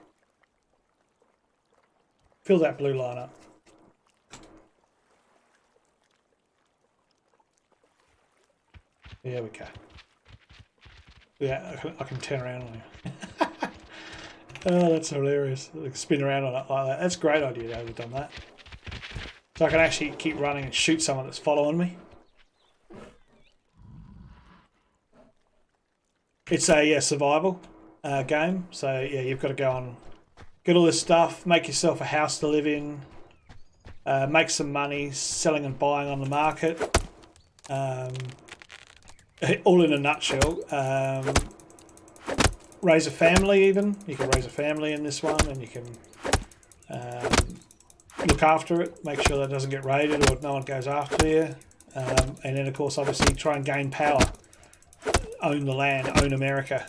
Fill that blue line up. There we go. Yeah, I can turn around on you. Oh, that's hilarious. Like, spin around on it like that. That's a great idea to have done that. So I can actually keep running and shoot someone that's following me. It's a survival game. So yeah, you've got to go and get all this stuff, make yourself a house to live in, make some money selling and buying on the market. All in a nutshell. Raise a family even. You can raise a family in this one, and you can look after it, make sure that it doesn't get raided or no one goes after you. And then of course obviously try and gain power. Own the land, own America.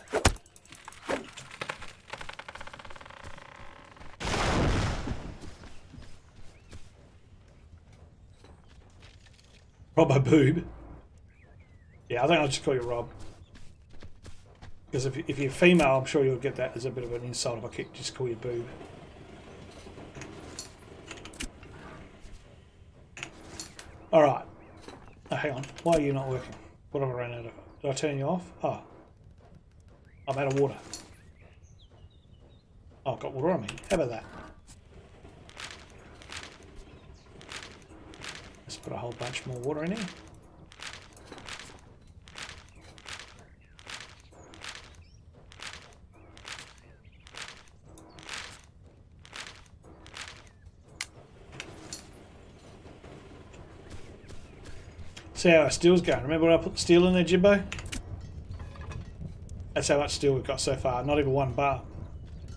Rob a boob. Yeah, I think I'll just call you Rob. Because if you're female, I'm sure you'll get that as a bit of an insult if I just call you boob. Alright. Oh, hang on. Why are you not working? What have I ran out of? Did I turn you off? Oh. I'm out of water. Oh, I've got water on me. How about that? Let's put a whole bunch more water in here. See how our steel's going. Remember when I put the steel in there, Jimbo? That's how much steel we've got so far. Not even one bar.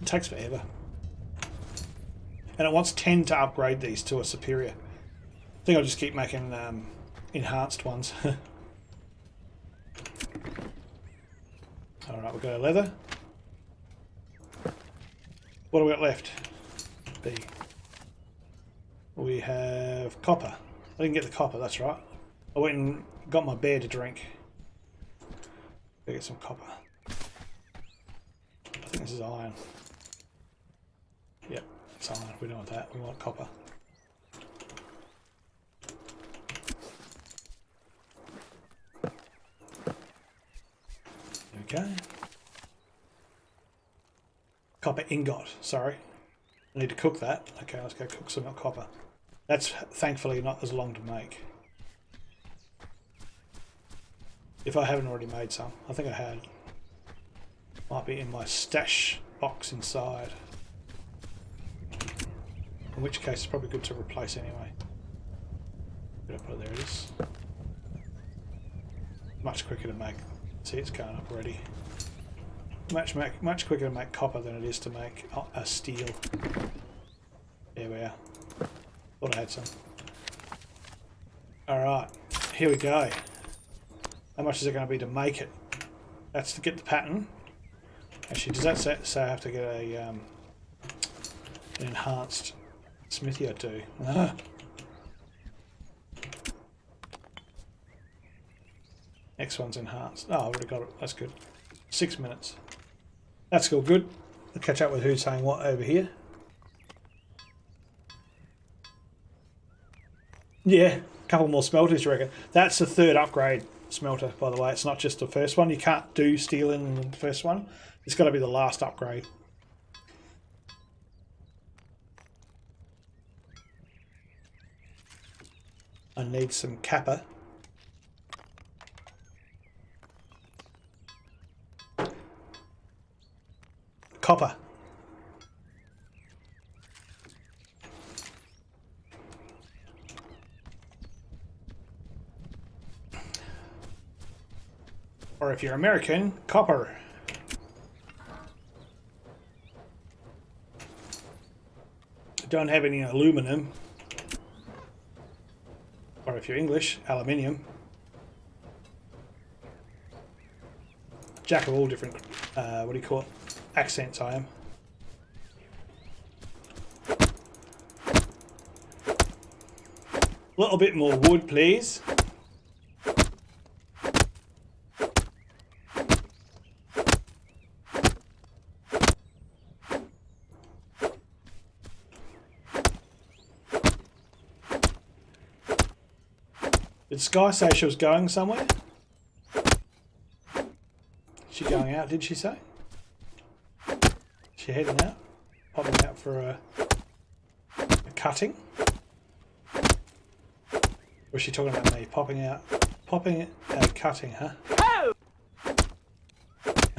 It takes forever. And it wants 10 to upgrade these to a superior. I think I'll just keep making enhanced ones. Alright, we've got our leather. What do we got left? B. We have copper. I didn't get the copper, that's right. I went and got my bear to drink. Gotta get some copper. I think this is iron. Yep, it's iron. We don't want that. We want copper. There we go. Copper ingot, sorry. I need to cook that. Okay, let's go cook some copper. That's thankfully not as long to make. if I haven't already made some. I think I had. Might be in my stash box inside. In which case it's probably good to replace anyway. Did I put it there? It is. Much quicker to make. See, it's going up already. Much quicker to make copper than it is to make a steel. There we are. Thought I had some. Alright, here we go. How much is it going to be to make it? That's to get the pattern. Actually, does that say I have to get an enhanced smithy? I do. Ah. Next one's enhanced. Oh, I've already got it. That's good. 6 minutes. That's all good. I'll catch up with who's saying what over here. Yeah, a couple more smelters, you reckon? That's the third upgrade smelter, by the way. It's not just the first one. You can't do steel in the first one. It's got to be the last upgrade. I need some kappa. Copper. Or if you're American, copper. Don't have any aluminum. Or if you're English, aluminium. Jack of all different, what do you call it? Accents I am. A little bit more wood, please. Did Sky say she was going somewhere? She going out, did she say? She heading out? Popping out for a cutting? Or was she talking about me? Popping out, cutting, huh? Oh!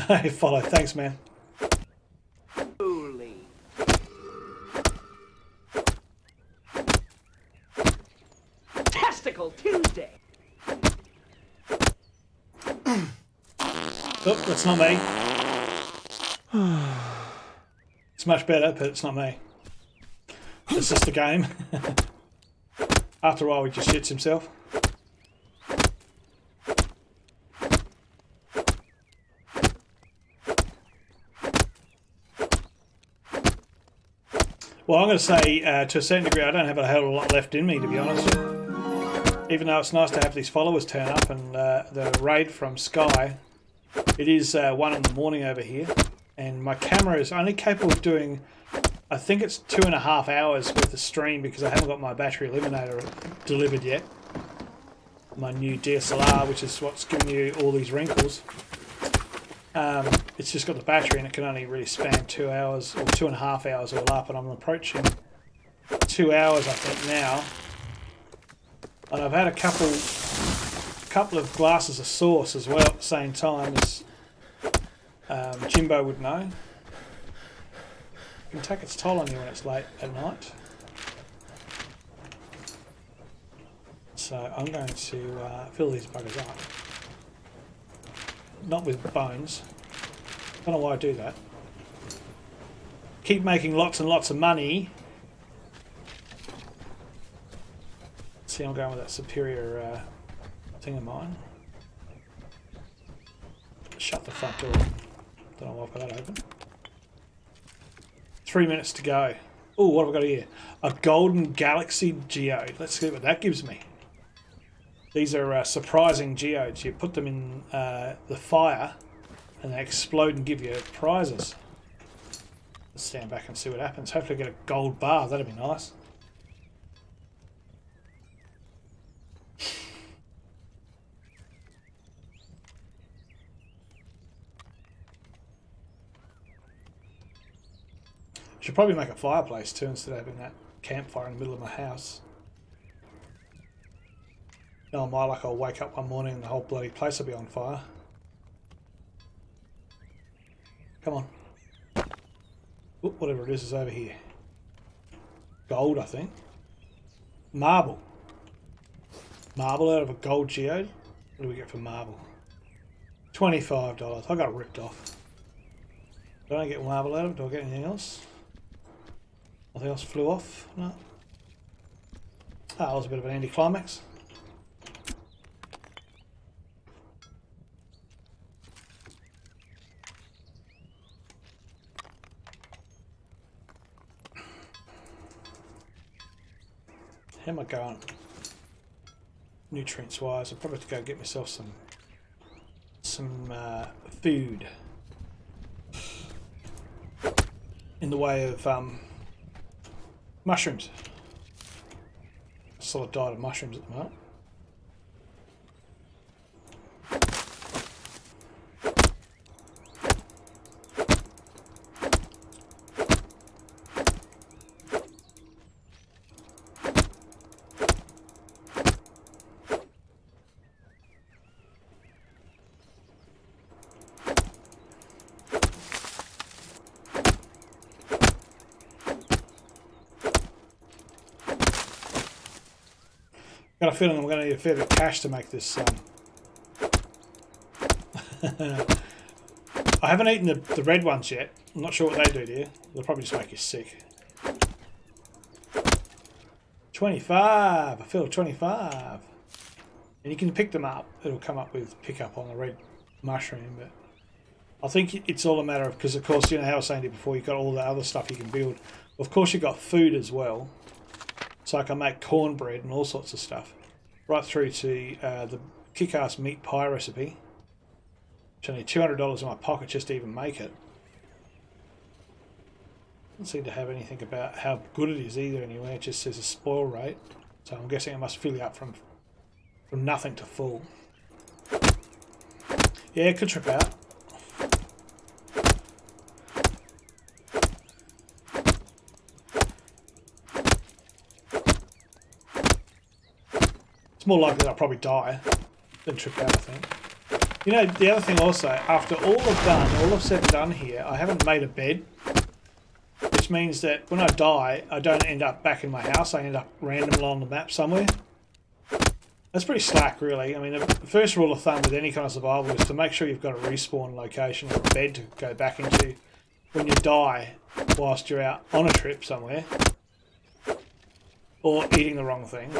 Hey, follow. Thanks, man. Holy. Testicle Tuesday. Oh, that's not me. It's much better, but it's not me. It's just a game. After a while, he just shits himself. Well, I'm going to say, to a certain degree, I don't have a hell of a lot left in me, to be honest. Even though it's nice to have these followers turn up, and the raid from Sky, it is 1 in the morning over here, and my camera is only capable of doing, I think it's 2.5 hours worth of stream because I haven't got my battery eliminator delivered yet. My new DSLR, which is what's giving you all these wrinkles. It's just got the battery and it can only really span 2 hours or 2.5 hours all up, and I'm approaching 2 hours I think now. And I've had a couple of glasses of sauce as well at the same time, as Jimbo would know. It can take its toll on you when it's late at night. So I'm going to fill these buggers up. Not with bones. Don't know why I do that. Keep making lots and lots of money. See, I'm going with that superior thing of mine. Shut the front door. Don't know why I put that open. 3 minutes to go. Oh, what have I got here? A golden galaxy geode. Let's see what that gives me. These are surprising geodes. You put them in the fire and they explode and give you prizes. Let's stand back and see what happens. Hopefully I get a gold bar. That'd be nice. Should probably make a fireplace too instead of having that campfire in the middle of my house. No, my luck, I'll wake up one morning and the whole bloody place will be on fire. Come on. Oop, whatever it is over here. Gold, I think. Marble. Marble out of a gold geode. What do we get for marble? $25. I got ripped off. Do I get marble out of it? Do I get anything else? Nothing else flew off? No. Ah, that was a bit of an anticlimax. How am I going? Nutrients wise, I'll probably have to go get myself some food in the way of mushrooms. A solid diet of mushrooms at the moment. Got a feeling I'm going to need a fair bit of cash to make this. I haven't eaten the red ones yet. I'm not sure what they do to you. They'll probably just make you sick. 25. I feel 25. And you can pick them up. It'll come up with pickup on the red mushroom. But I think it's all a matter of, because of course, you know how I was saying to you before, you've got all the other stuff you can build. Of course, you've got food as well. So I can make cornbread and all sorts of stuff. Right through to the kick-ass meat pie recipe. Which I need $200 in my pocket just to even make it. Doesn't seem to have anything about how good it is either anyway. It just says a spoil rate. So I'm guessing I must fill you up from nothing to full. Yeah, it could trip out. It's more likely that I'll probably die than trip out, I think. You know, the other thing also, after all I've said and done here, I haven't made a bed. Which means that when I die, I don't end up back in my house. I end up randomly on the map somewhere. That's pretty slack, really. I mean, the first rule of thumb with any kind of survival is to make sure you've got a respawn location or a bed to go back into when you die whilst you're out on a trip somewhere. Or eating the wrong thing.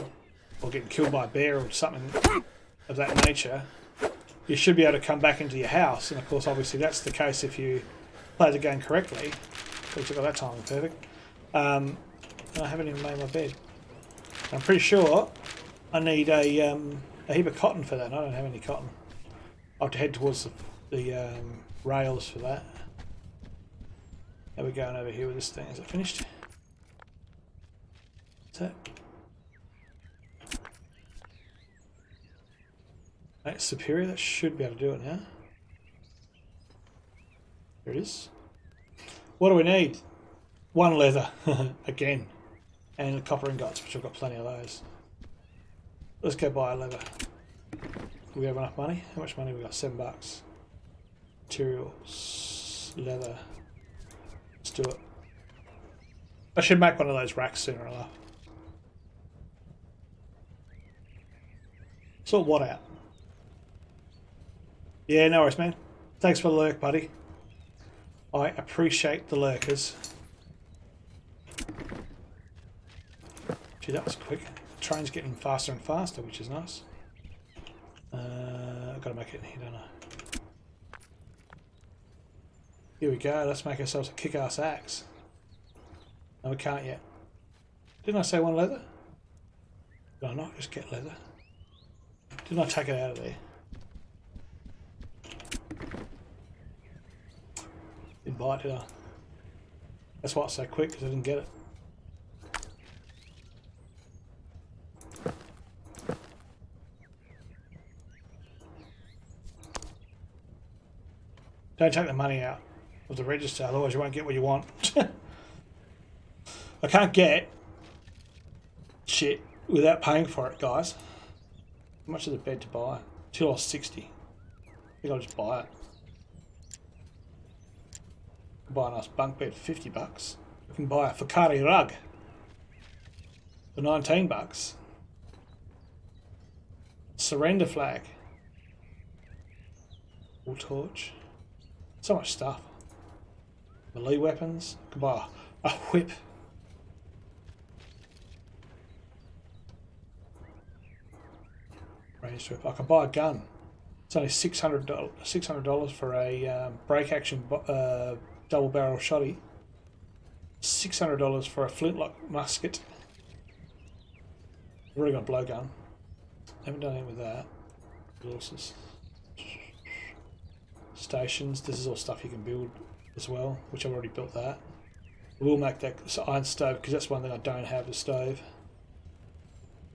Or getting killed by a bear or something of that nature. You should be able to come back into your house. And of course, obviously, that's the case if you play the game correctly. Which I got that timing perfect. And I haven't even made my bed. I'm pretty sure I need a heap of cotton for that, and I don't have any cotton. I have to head towards the rails for that. How are we going over here with this thing? Is it finished? Is that? That's superior. That should be able to do it now. There it is. What do we need? One leather, again, and copper ingots, which I've got plenty of those. Let's go buy a leather. Do we have enough money? How much money have we got? $7. Materials, leather. Let's do it. I should make one of those racks sooner or later. Sort what out? Yeah, no worries, man. Thanks for the lurk, buddy. I appreciate the lurkers. Gee, that was quick. The train's getting faster and faster, which is nice. I've got to make it in here, don't I? Here we go. Let's make ourselves a kick-ass axe. No, we can't yet. Didn't I say one leather? Did I not just get leather? Didn't I take it out of there? Didn't buy it, did I? That's why it's so quick, because I didn't get it. Don't take the money out of the register, otherwise you won't get what you want. I can't get shit without paying for it, guys. How much is a bed to buy? $2.60. I think I'll just buy it. Buy a nice bunk bed for $50. I can buy a Fakari rug for $19. Surrender flag. Wool torch. So much stuff. Melee weapons. I can buy a whip. Range whip. I can buy a gun. It's only $600 for a break action double barrel shotty. $600 for a flintlock musket. I've already got a blowgun. Haven't done anything with that. Resources. Stations. This is all stuff you can build as well, which I've already built that. We'll make that iron stove because that's one thing I don't have, a stove.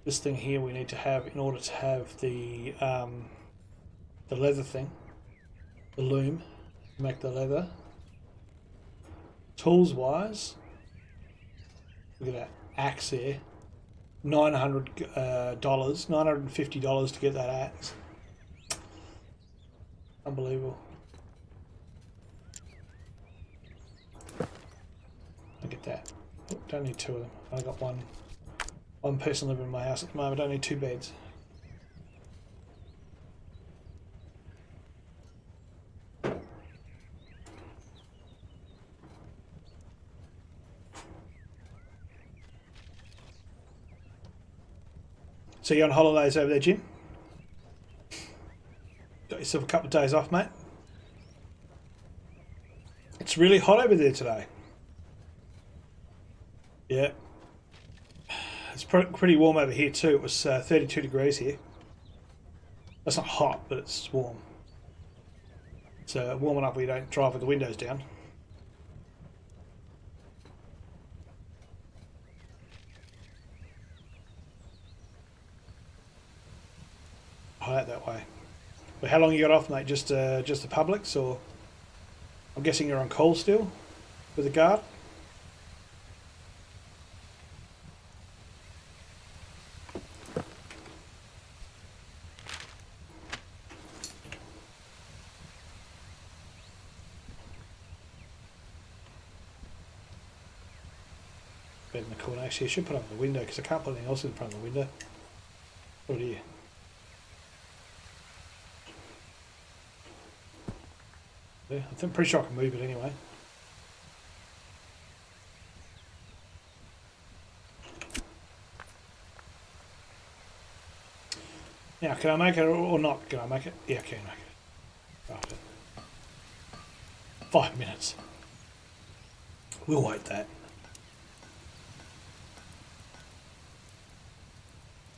This thing here we need to have in order to have the leather thing, the loom, to make the leather. Tools wise, look at that axe there. $950 to get that axe. Unbelievable. Look at that. Oh, don't need two of them. I got one person living in my house at the moment. I don't need two beds. So you're on holidays over there, Jim? Got yourself a couple of days off, mate? It's really hot over there today. Yeah. It's pretty warm over here too. It was 32 degrees here. That's not hot, but it's warm. It's warm enough where you don't drive with the windows down. Out that way. But how long you got off, mate? Just the Publix, or I'm guessing you're on call still with the guard. Bed in the corner. Actually, I should put it on the window because I can't put anything else in front of the window. Oh dear. Yeah, I'm pretty sure I can move it anyway. Now, can I make it or not? Can I make it? Yeah, I can make it. After 5 minutes. We'll wait that.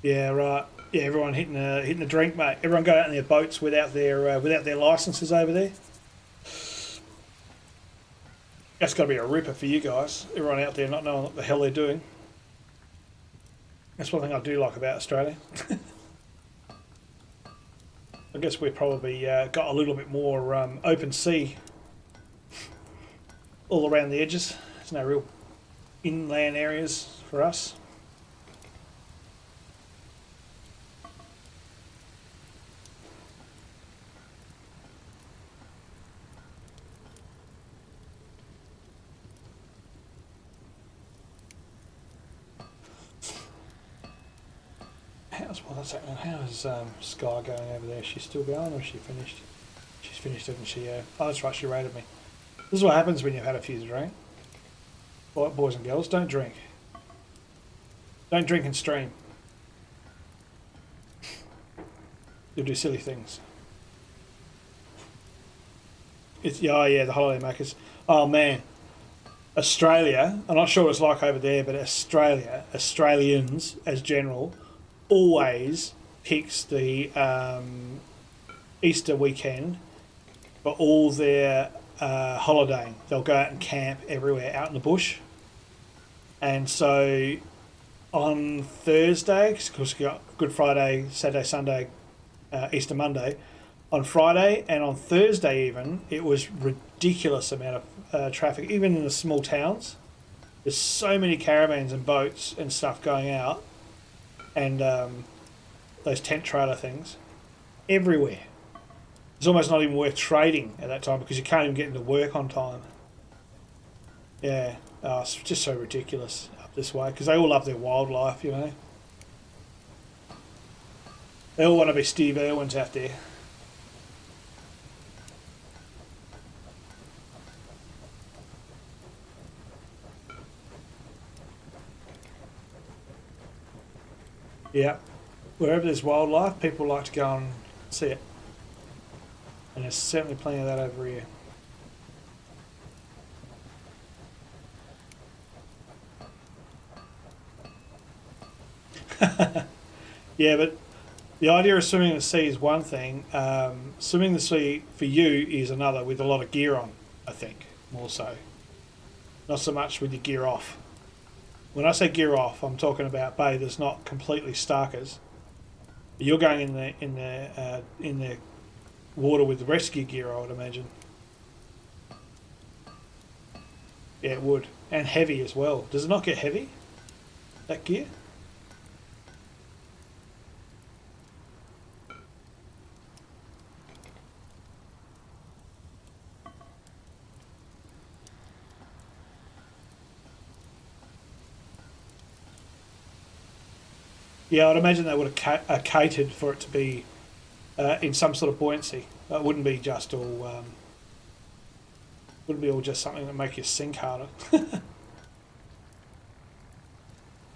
Yeah, right. Yeah, everyone hitting the drink, mate. Everyone got out in their boats without their licenses over there. That's got to be a ripper for you guys. Everyone out there not knowing what the hell they're doing. That's one thing I do like about Australia. I guess we've probably got a little bit more open sea all around the edges. There's no real inland areas for us. How's Sky going over there? Is she still going or is she finished? She's finished, isn't she? Oh, that's right, she rated me. This is what happens when you've had a few to drink. Boys and girls, don't drink. Don't drink and stream. You'll do silly things. Oh yeah, the holiday makers. Oh man. Australia, I'm not sure what it's like over there, but Australians as general, always picks the Easter weekend for all their holidaying. They'll go out and camp everywhere out in the bush. And so on Thursday, because we got Good Friday, Saturday, Sunday, Easter Monday, on Friday and on Thursday even, it was ridiculous amount of traffic, even in the small towns. There's so many caravans and boats and stuff going out. And those tent trailer things everywhere. It's almost not even worth trading at that time because you can't even get into work on time. Yeah, it's just so ridiculous up this way because they all love their wildlife, you know. They all want to be Steve Irwins out there. Yeah, wherever there's wildlife, people like to go and see it. And there's certainly plenty of that over here. Yeah, but the idea of swimming in the sea is one thing. Swimming in the sea for you is another, with a lot of gear on, I think, more so. Not so much with your gear off. When I say gear off, I'm talking about bathers, not completely starkers. You're going in the water with the rescue gear, I would imagine. Yeah, it would, and heavy as well. Does it not get heavy? That gear? Yeah, I'd imagine they would have catered for it to be in some sort of buoyancy. It wouldn't be just all. Wouldn't be all just something that make you sink harder. It'd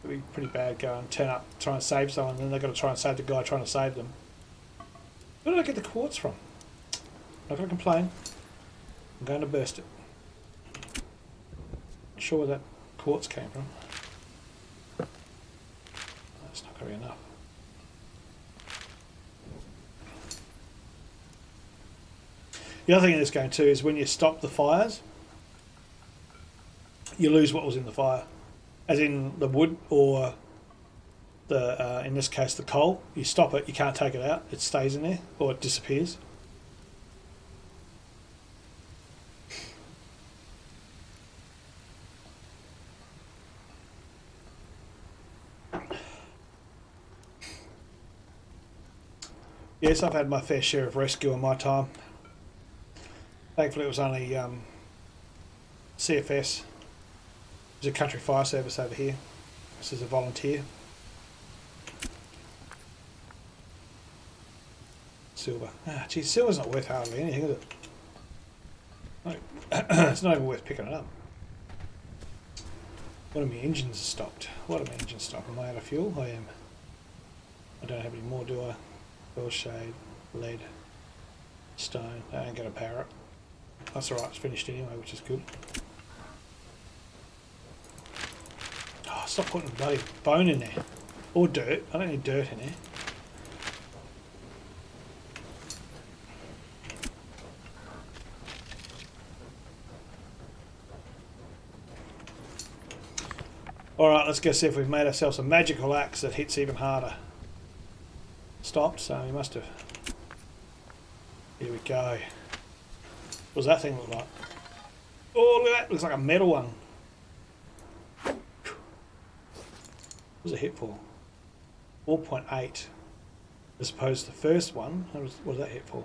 be pretty bad going turn up, try and save someone, and then they've got to try and save the guy trying to save them. Where did I get the quartz from? Not going to complain. I'm going to burst it. Not sure where that quartz came from. That's not going to be enough. The other thing in this game too is when you stop the fires, you lose what was in the fire, as in the wood or the in this case the coal. You stop it, you can't take it out. It stays in there or it disappears. Yes, I've had my fair share of rescue in my time. Thankfully, it was only CFS. There's a country fire service over here. This is a volunteer. Silver. Geez, silver's not worth hardly anything, is it? No. It's not even worth picking it up. One of my engines is stopped. What are my engines stopped? Am I out of fuel? I am. I don't have any more, do I? Oil shade, lead, stone. I ain't going to power it. That's alright, it's finished anyway, which is good. Oh, stop putting bloody bone in there. Or dirt. I don't need dirt in there. Alright, let's go see if we've made ourselves a magical axe that hits even harder. Stopped, so we must have. Here we go. What does that thing look like? Oh, look at that. Looks like a metal one. What was it hit for? 4.8. As opposed to the first one. What was that hit for?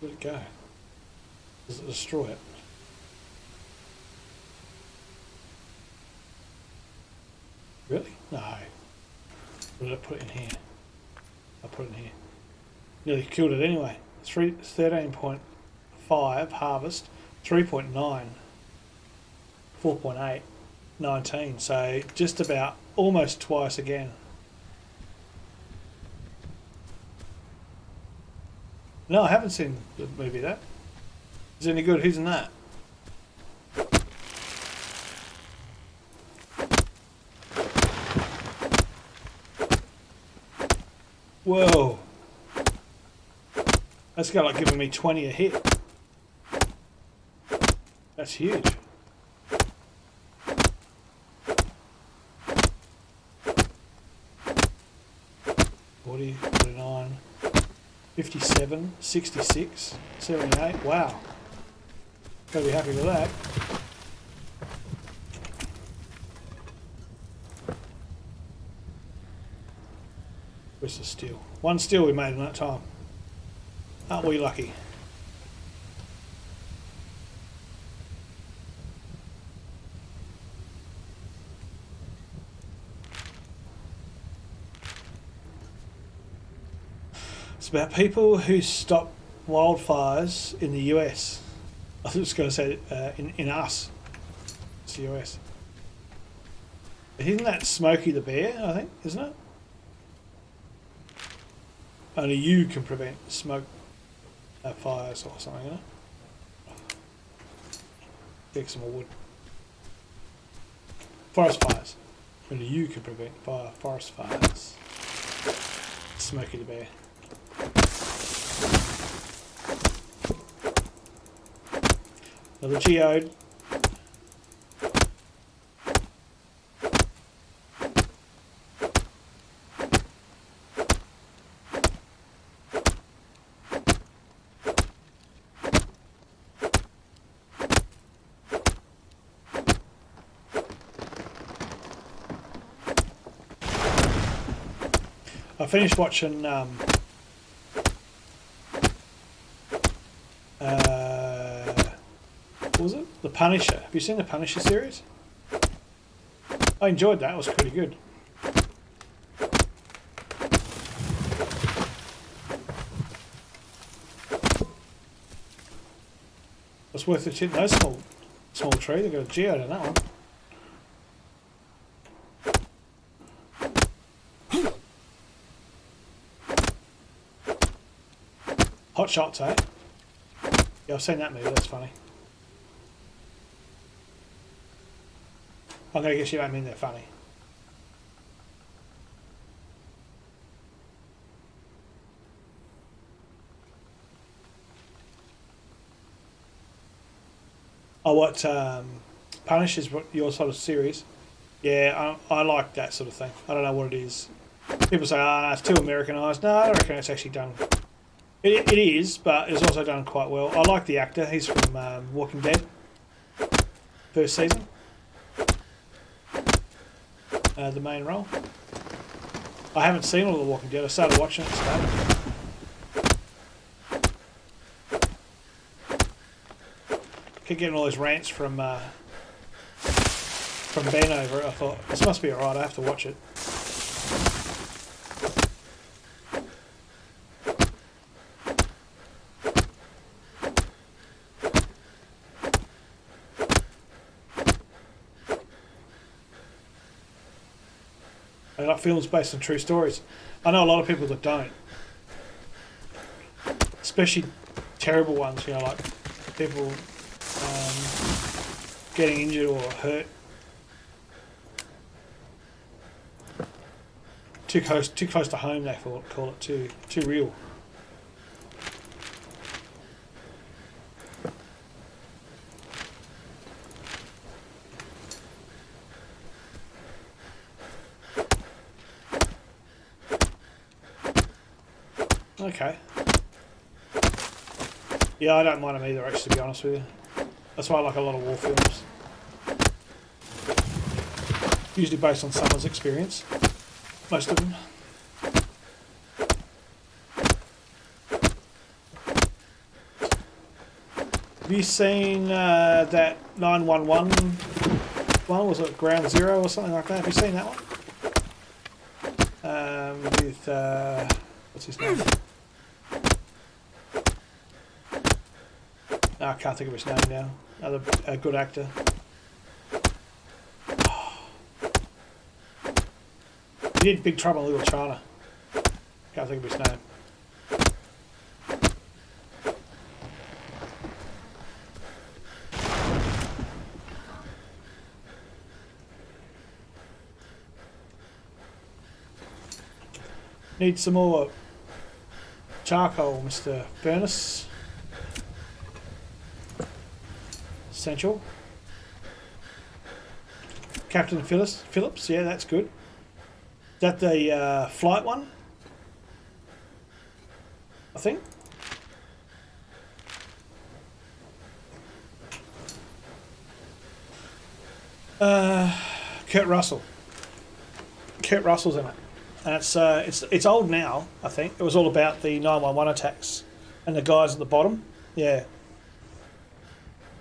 Where'd it go? Does it destroy it? Really? No. What did I put in here? I put it in here. Nearly killed it anyway. 13.5 harvest, 3.9, 4.8, 19. So just about almost twice again. No, I haven't seen the movie that. Is it any good? Who's in that? Whoa. That's got like giving me 20 a hit. That's huge. $40, $49, $57, $66, $78. Wow. Gotta be happy with that. Where's the steel? One steel we made in that time. Aren't we lucky? It's about people who stop wildfires in the US. I was going to say in us. It's the US. Isn't that Smokey the Bear, I think, isn't it? Only you can prevent smoke fires or something, you know? Take some more wood. Forest fires. Only you can prevent forest fires. Smokey the Bear. Another geode. I finished watching what was it? The Punisher. Have you seen the Punisher series? I enjoyed that. It was pretty good. It's worth it. No small tree. They've got a geode in that one. Hot Shots, eh? Yeah, I've seen that movie. That's funny. I'm going to guess you don't mean they're funny. Oh, what Punish is your sort of series. Yeah, I like that sort of thing. I don't know what it is. People say, no, it's too Americanised. No, I reckon it's actually done. It is, but it's also done quite well. I like the actor. He's from Walking Dead. First season. The main role. I haven't seen all of The Walking Dead. I started watching it today. Keep getting all those rants from Ben over it. I thought, this must be alright, I have to watch it. I like films based on true stories. I know a lot of people that don't. Especially terrible ones, you know, like people getting injured or hurt. Too close to home, they call it too real. Okay. Yeah, I don't mind them either, actually, to be honest with you. That's why I like a lot of war films. Usually based on someone's experience. Most of them. Have you seen that 911 one? Was it Ground Zero or something like that? Have you seen that one? With, what's his name? I can't think of his name now. Another good actor. He did Big Trouble in Little China. Can't think of his name. Need some more charcoal, Mr. Furnace. Essential. Captain Phillips, yeah, that's good. Is that the flight one? I think. Kurt Russell. Kurt Russell's in it. and it's old now. I think it was all about the 911 attacks and the guys at the bottom. Yeah,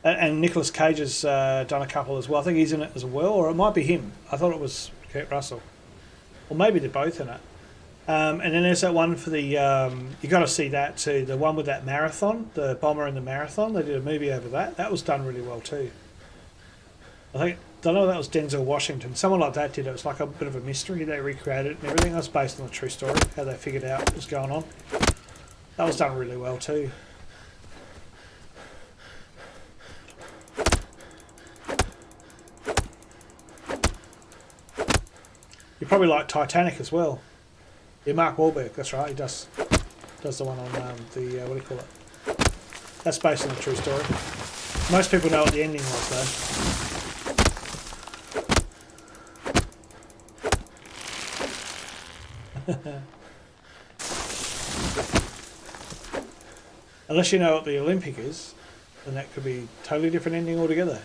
and Nicolas Cage has done a couple as well. I think he's in it as well, or it might be him. I thought it was Kurt Russell, or maybe they're both in it. And then there's that one for the you got to see that too. The one with that marathon, the bomber in the marathon. They did a movie over that. That was done really well too. I don't know if that was Denzel Washington. Someone like that did it. It was like a bit of a mystery. They recreated it and everything. That was based on a true story, how they figured out what was going on. That was done really well too. You probably like Titanic as well. Yeah, Mark Wahlberg, that's right. He does the one on what do you call it? That's based on a true story. Most people know what the ending was though. Unless you know what the Olympic is, then that could be a totally different ending altogether.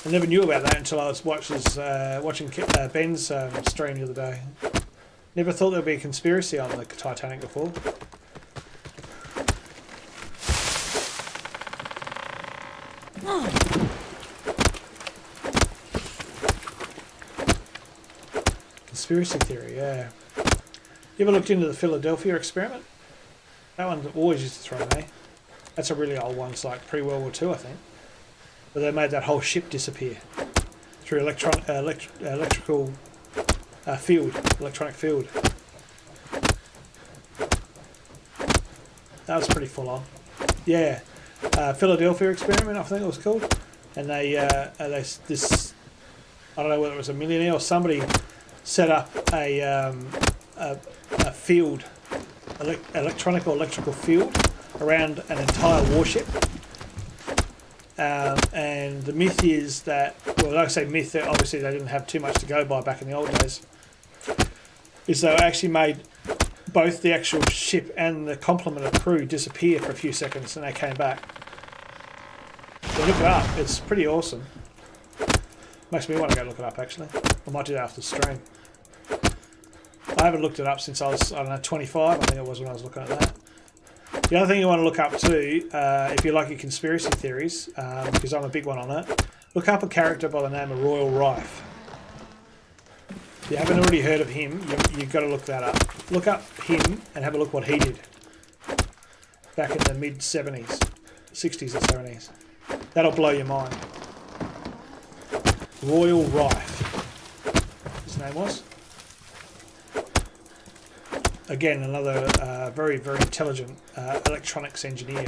I never knew about that until I was watching Ben's stream the other day. Never thought there would be a conspiracy on the Titanic before. Conspiracy theory, yeah. You ever looked into the Philadelphia experiment? That one always used to throw me. That's a really old one. It's like pre-World War II, I think. But they made that whole ship disappear through electronic field. That was pretty full on. Yeah, Philadelphia experiment, I think it was called. And they I don't know whether it was a millionaire or somebody set up a field, electronic or electrical field around an entire warship. And the myth is that, well, like I say myth, obviously they didn't have too much to go by back in the old days, is they actually made both the actual ship and the complement of crew disappear for a few seconds and they came back. So look it up, it's pretty awesome. Makes me want to go look it up actually. I might do that after the stream. I haven't looked it up since I was, I don't know, 25, I think it was when I was looking at that. The other thing you want to look up too, if you like your conspiracy theories, because I'm a big one on it, look up a character by the name of Royal Rife. If you haven't already heard of him, you've got to look that up. Look up him and have a look what he did back in the mid-70s, 60s or 70s. That'll blow your mind. Royal Rife, his name was. Again, another very, very intelligent electronics engineer,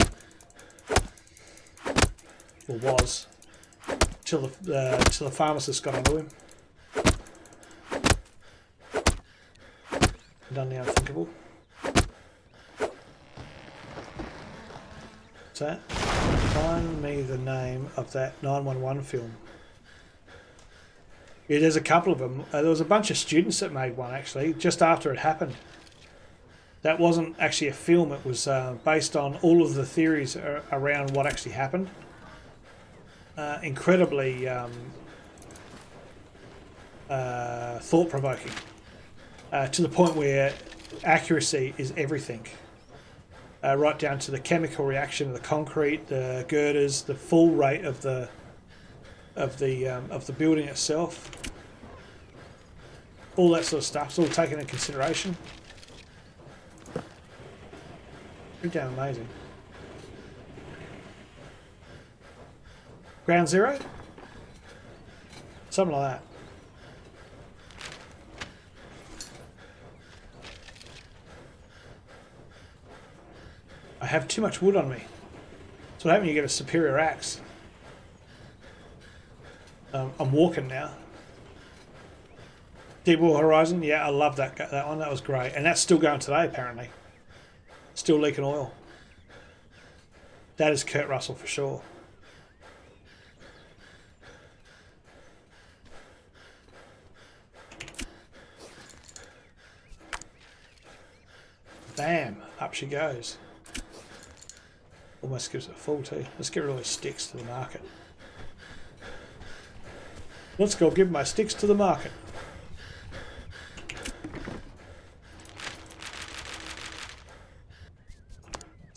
or was, till the pharmacist got onto him and done the unthinkable. What's that? Find me the name of that 911 film. Yeah, there's a couple of them. There was a bunch of students that made one actually just after it happened. That wasn't actually a film, it was based on all of the theories around what actually happened. Incredibly thought-provoking, to the point where accuracy is everything. Right down to the chemical reaction of the concrete, the girders, the full rate of the building itself. All that sort of stuff's all taken into consideration. Pretty damn amazing. Ground Zero? Something like that. I have too much wood on me. That's what happens when you get a superior axe. I'm walking now. Deepwater Horizon, yeah, I love that one. That was great. And that's still going today, apparently. Still leaking oil. That is Kurt Russell for sure. Bam, up she goes. Almost gives it a full too. Let's get rid of those sticks to the market. Let's go give my sticks to the market.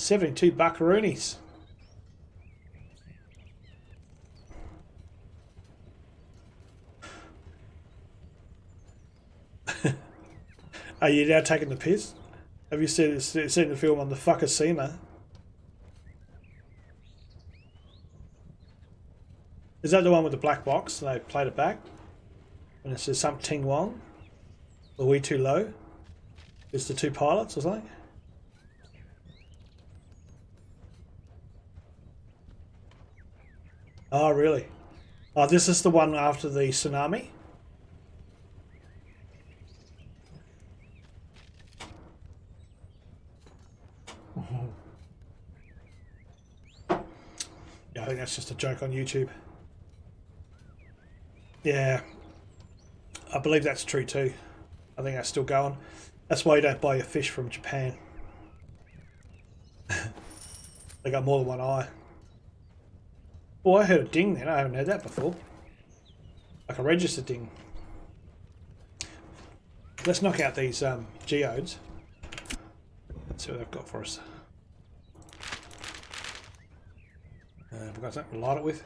72 buckaroonies. Are you now taking the piss? Have you seen the film on the Fukushima? Is that the one with the black box? And they played it back? And it says something Ting Wong? Are we too low? It's the two pilots or something? Oh, really? Oh, this is the one after the tsunami? Yeah, I think that's just a joke on YouTube. Yeah, I believe that's true too. I think that's still going. That's why you don't buy your fish from Japan. They got more than one eye. Oh, I heard a ding then. I haven't heard that before. Like a register ding. Let's knock out these geodes. Let's see what they've got for us. We've got something to light it with.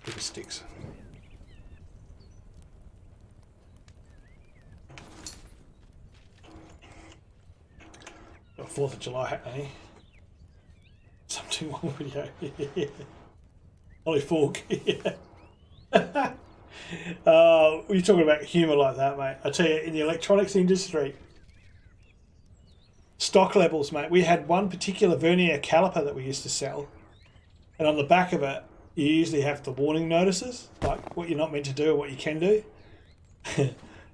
Bit of sticks. Got a 4th of July hat, eh? Something on video. Ollie Fork. Yeah. You're talking about humour like that, mate. I tell you, in the electronics industry, stock levels, mate. We had one particular vernier caliper that we used to sell, and on the back of it, you usually have the warning notices, like what you're not meant to do or what you can do.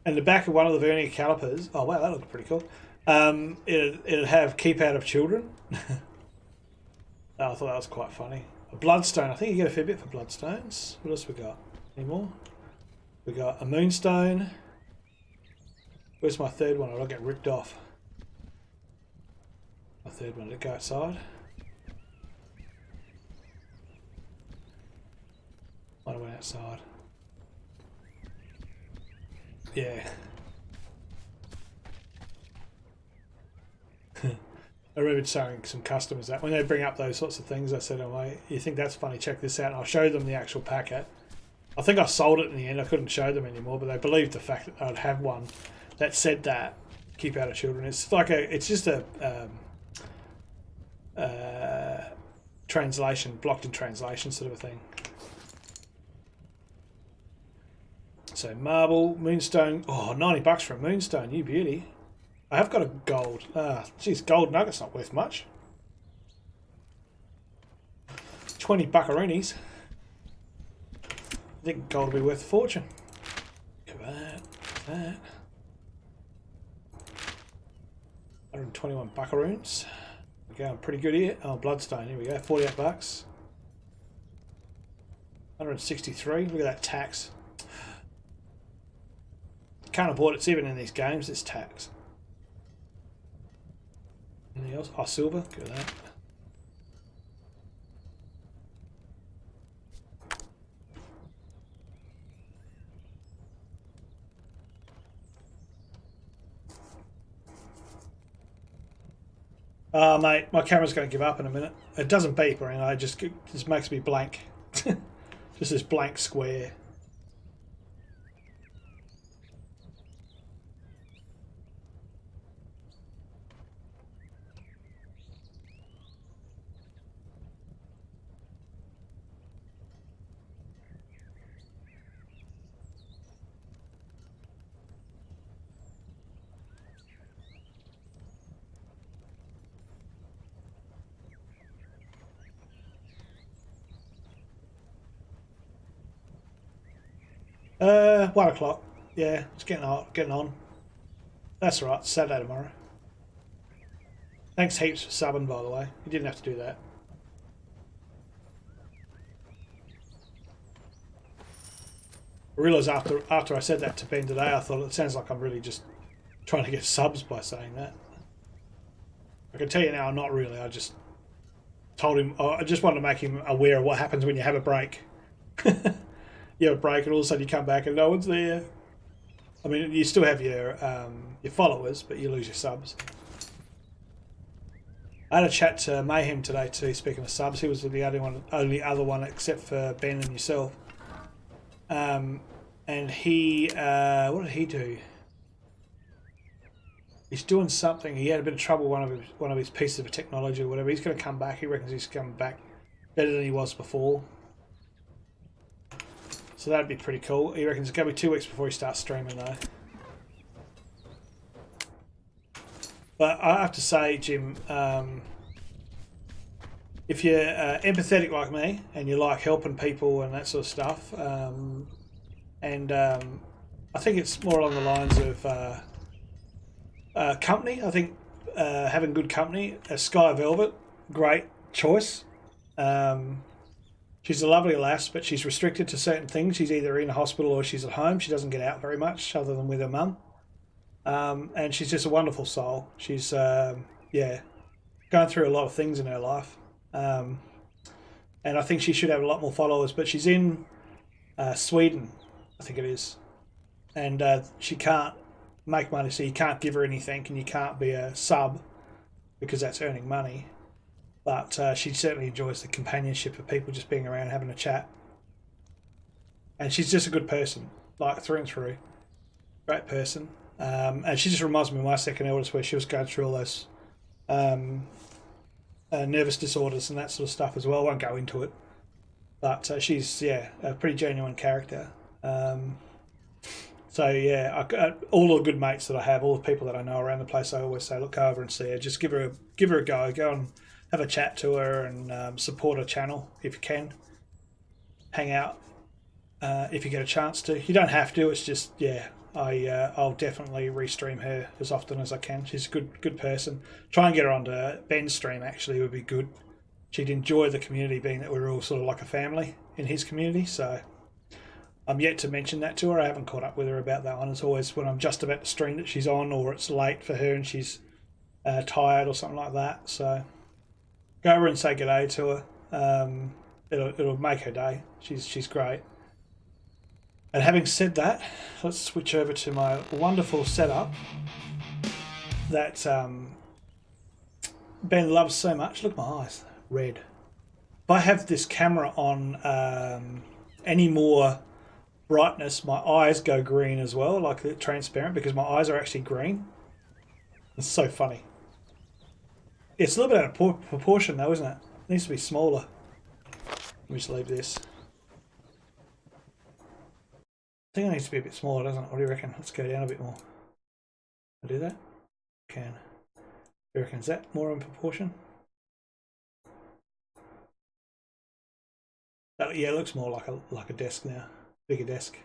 And the back of one of the vernier calipers, oh wow, that looked pretty cool. It'd have keep out of children. I thought that was quite funny. A bloodstone. I think you get a fair bit for bloodstones. What else we got? Any more? We got a moonstone. Where's my third one? I'll get ripped off. My third one. Did it go outside? Might have went outside. Yeah. I remember showing some customers that when they bring up those sorts of things, I said, "Oh, mate, you think that's funny? Check this out." And I'll show them the actual packet. I think I sold it in the end. I couldn't show them anymore, but they believed the fact that I'd have one that said that keep out of children. It's like it's just a translation, blocked in translation sort of a thing. So marble, moonstone. Oh, 90 bucks for a moonstone, you beauty. I have got a gold. Geez, gold nugget's not worth much. 20 buckaroonies. I think gold will be worth a fortune. Look at that. Look at that. 121 buckaroons. We're going pretty good here. Oh, bloodstone. Here we go. 48 bucks. 163. Look at that tax. Can't afford it. It's even in these games. It's tax. Anything else? Oh, silver. Good at that. Oh, mate, my camera's going to give up in a minute. It doesn't beep or anything. It just makes me blank. Just this blank square. Uh, 1 o'clock. Yeah, it's getting on. That's all right. Saturday tomorrow. Thanks heaps for subbing, by the way. You didn't have to do that. I realised after I said that to Ben today, I thought it sounds like I'm really just trying to get subs by saying that. I can tell you now, I'm not really. I just told him. I just wanted to make him aware of what happens when you have a break. You have a break, and all of a sudden you come back and no one's there. I mean, you still have your followers, but you lose your subs. I had a chat to Mayhem today too. Speaking of subs, he was the only other one except for Ben and yourself. And he, what did he do? He's doing something. He had a bit of trouble with one of his pieces of technology or whatever. He's going to come back. He reckons he's coming back better than he was before. So that'd be pretty cool. He reckons it's going to be 2 weeks before he starts streaming though. But I have to say, Jim, if you're empathetic like me and you like helping people and that sort of stuff, I think it's more along the lines of company. I think having good company, Sky Velvet, great choice. She's a lovely lass, but she's restricted to certain things. She's either in a hospital or she's at home. She doesn't get out very much other than with her mum. And she's just a wonderful soul. She's, yeah, going through a lot of things in her life. And I think she should have a lot more followers, but she's in Sweden, I think it is. And she can't make money, so you can't give her anything and you can't be a sub because that's earning money. But she certainly enjoys the companionship of people just being around having a chat. And she's just a good person, like through and through. Great person. And she just reminds me of my second eldest where she was going through all those nervous disorders and that sort of stuff as well. I won't go into it. But she's, yeah, a pretty genuine character. So, yeah, all the good mates that I have, all the people that I know around the place, I always say, look, go over and see her. Just give her a go. Go and have a chat to her and support her channel if you can. Hang out if you get a chance to. You don't have to. It's just, yeah, I'll definitely restream her as often as I can. She's a good person. Try and get her onto Ben's stream, actually, would be good. She'd enjoy the community, being that we're all sort of like a family in his community. So I'm yet to mention that to her. I haven't caught up with her about that one. It's always when I'm just about to stream that she's on, or it's late for her and she's tired or something like that. So go over and say g'day to her. It'll make her day. She's great. And having said that, let's switch over to my wonderful setup that Ben loves so much. Look at my eyes, red. If I have this camera on any more brightness, my eyes go green as well, like transparent, because my eyes are actually green. It's so funny. It's a little bit out of proportion though, isn't it? It needs to be smaller. Let me just leave this. I think it needs to be a bit smaller, doesn't it? What do you reckon? Let's go down a bit more. I do that? Can. You reckon is that more in proportion? Yeah, it looks more like a desk now. Bigger desk.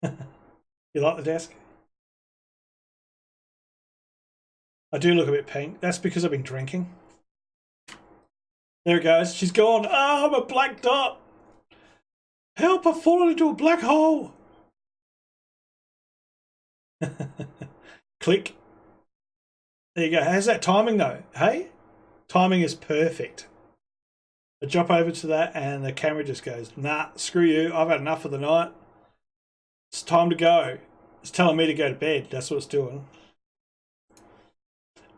You like the desk? I do look a bit pink. That's because I've been drinking. There it goes. She's gone. Oh, I'm a black dot. Help, I've fallen into a black hole. Click. There you go. How's that timing though? Hey? Timing is perfect. I drop over to that and the camera just goes, nah, screw you. I've had enough for the night. It's time to go. It's telling me to go to bed. That's what it's doing.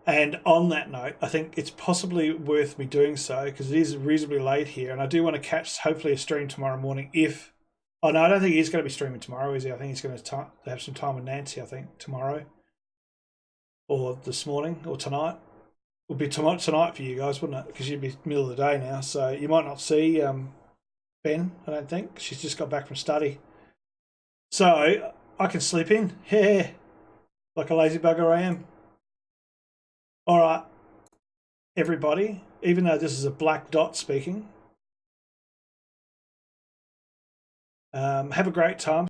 And on that note, I think it's possibly worth me doing so because it is reasonably late here, and I do want to catch hopefully a stream tomorrow morning. Oh no, I don't think he's going to be streaming tomorrow, is he? I think he's going to have some time with Nancy. I think tomorrow, or this morning, or tonight. It'll be tonight for you guys, wouldn't it? Because you'd be middle of the day now, so you might not see Ben. I don't think she's just got back from study, so I can slip in. Yeah, like a lazy bugger I am. All right, everybody, even though this is a black dot speaking, have a great time.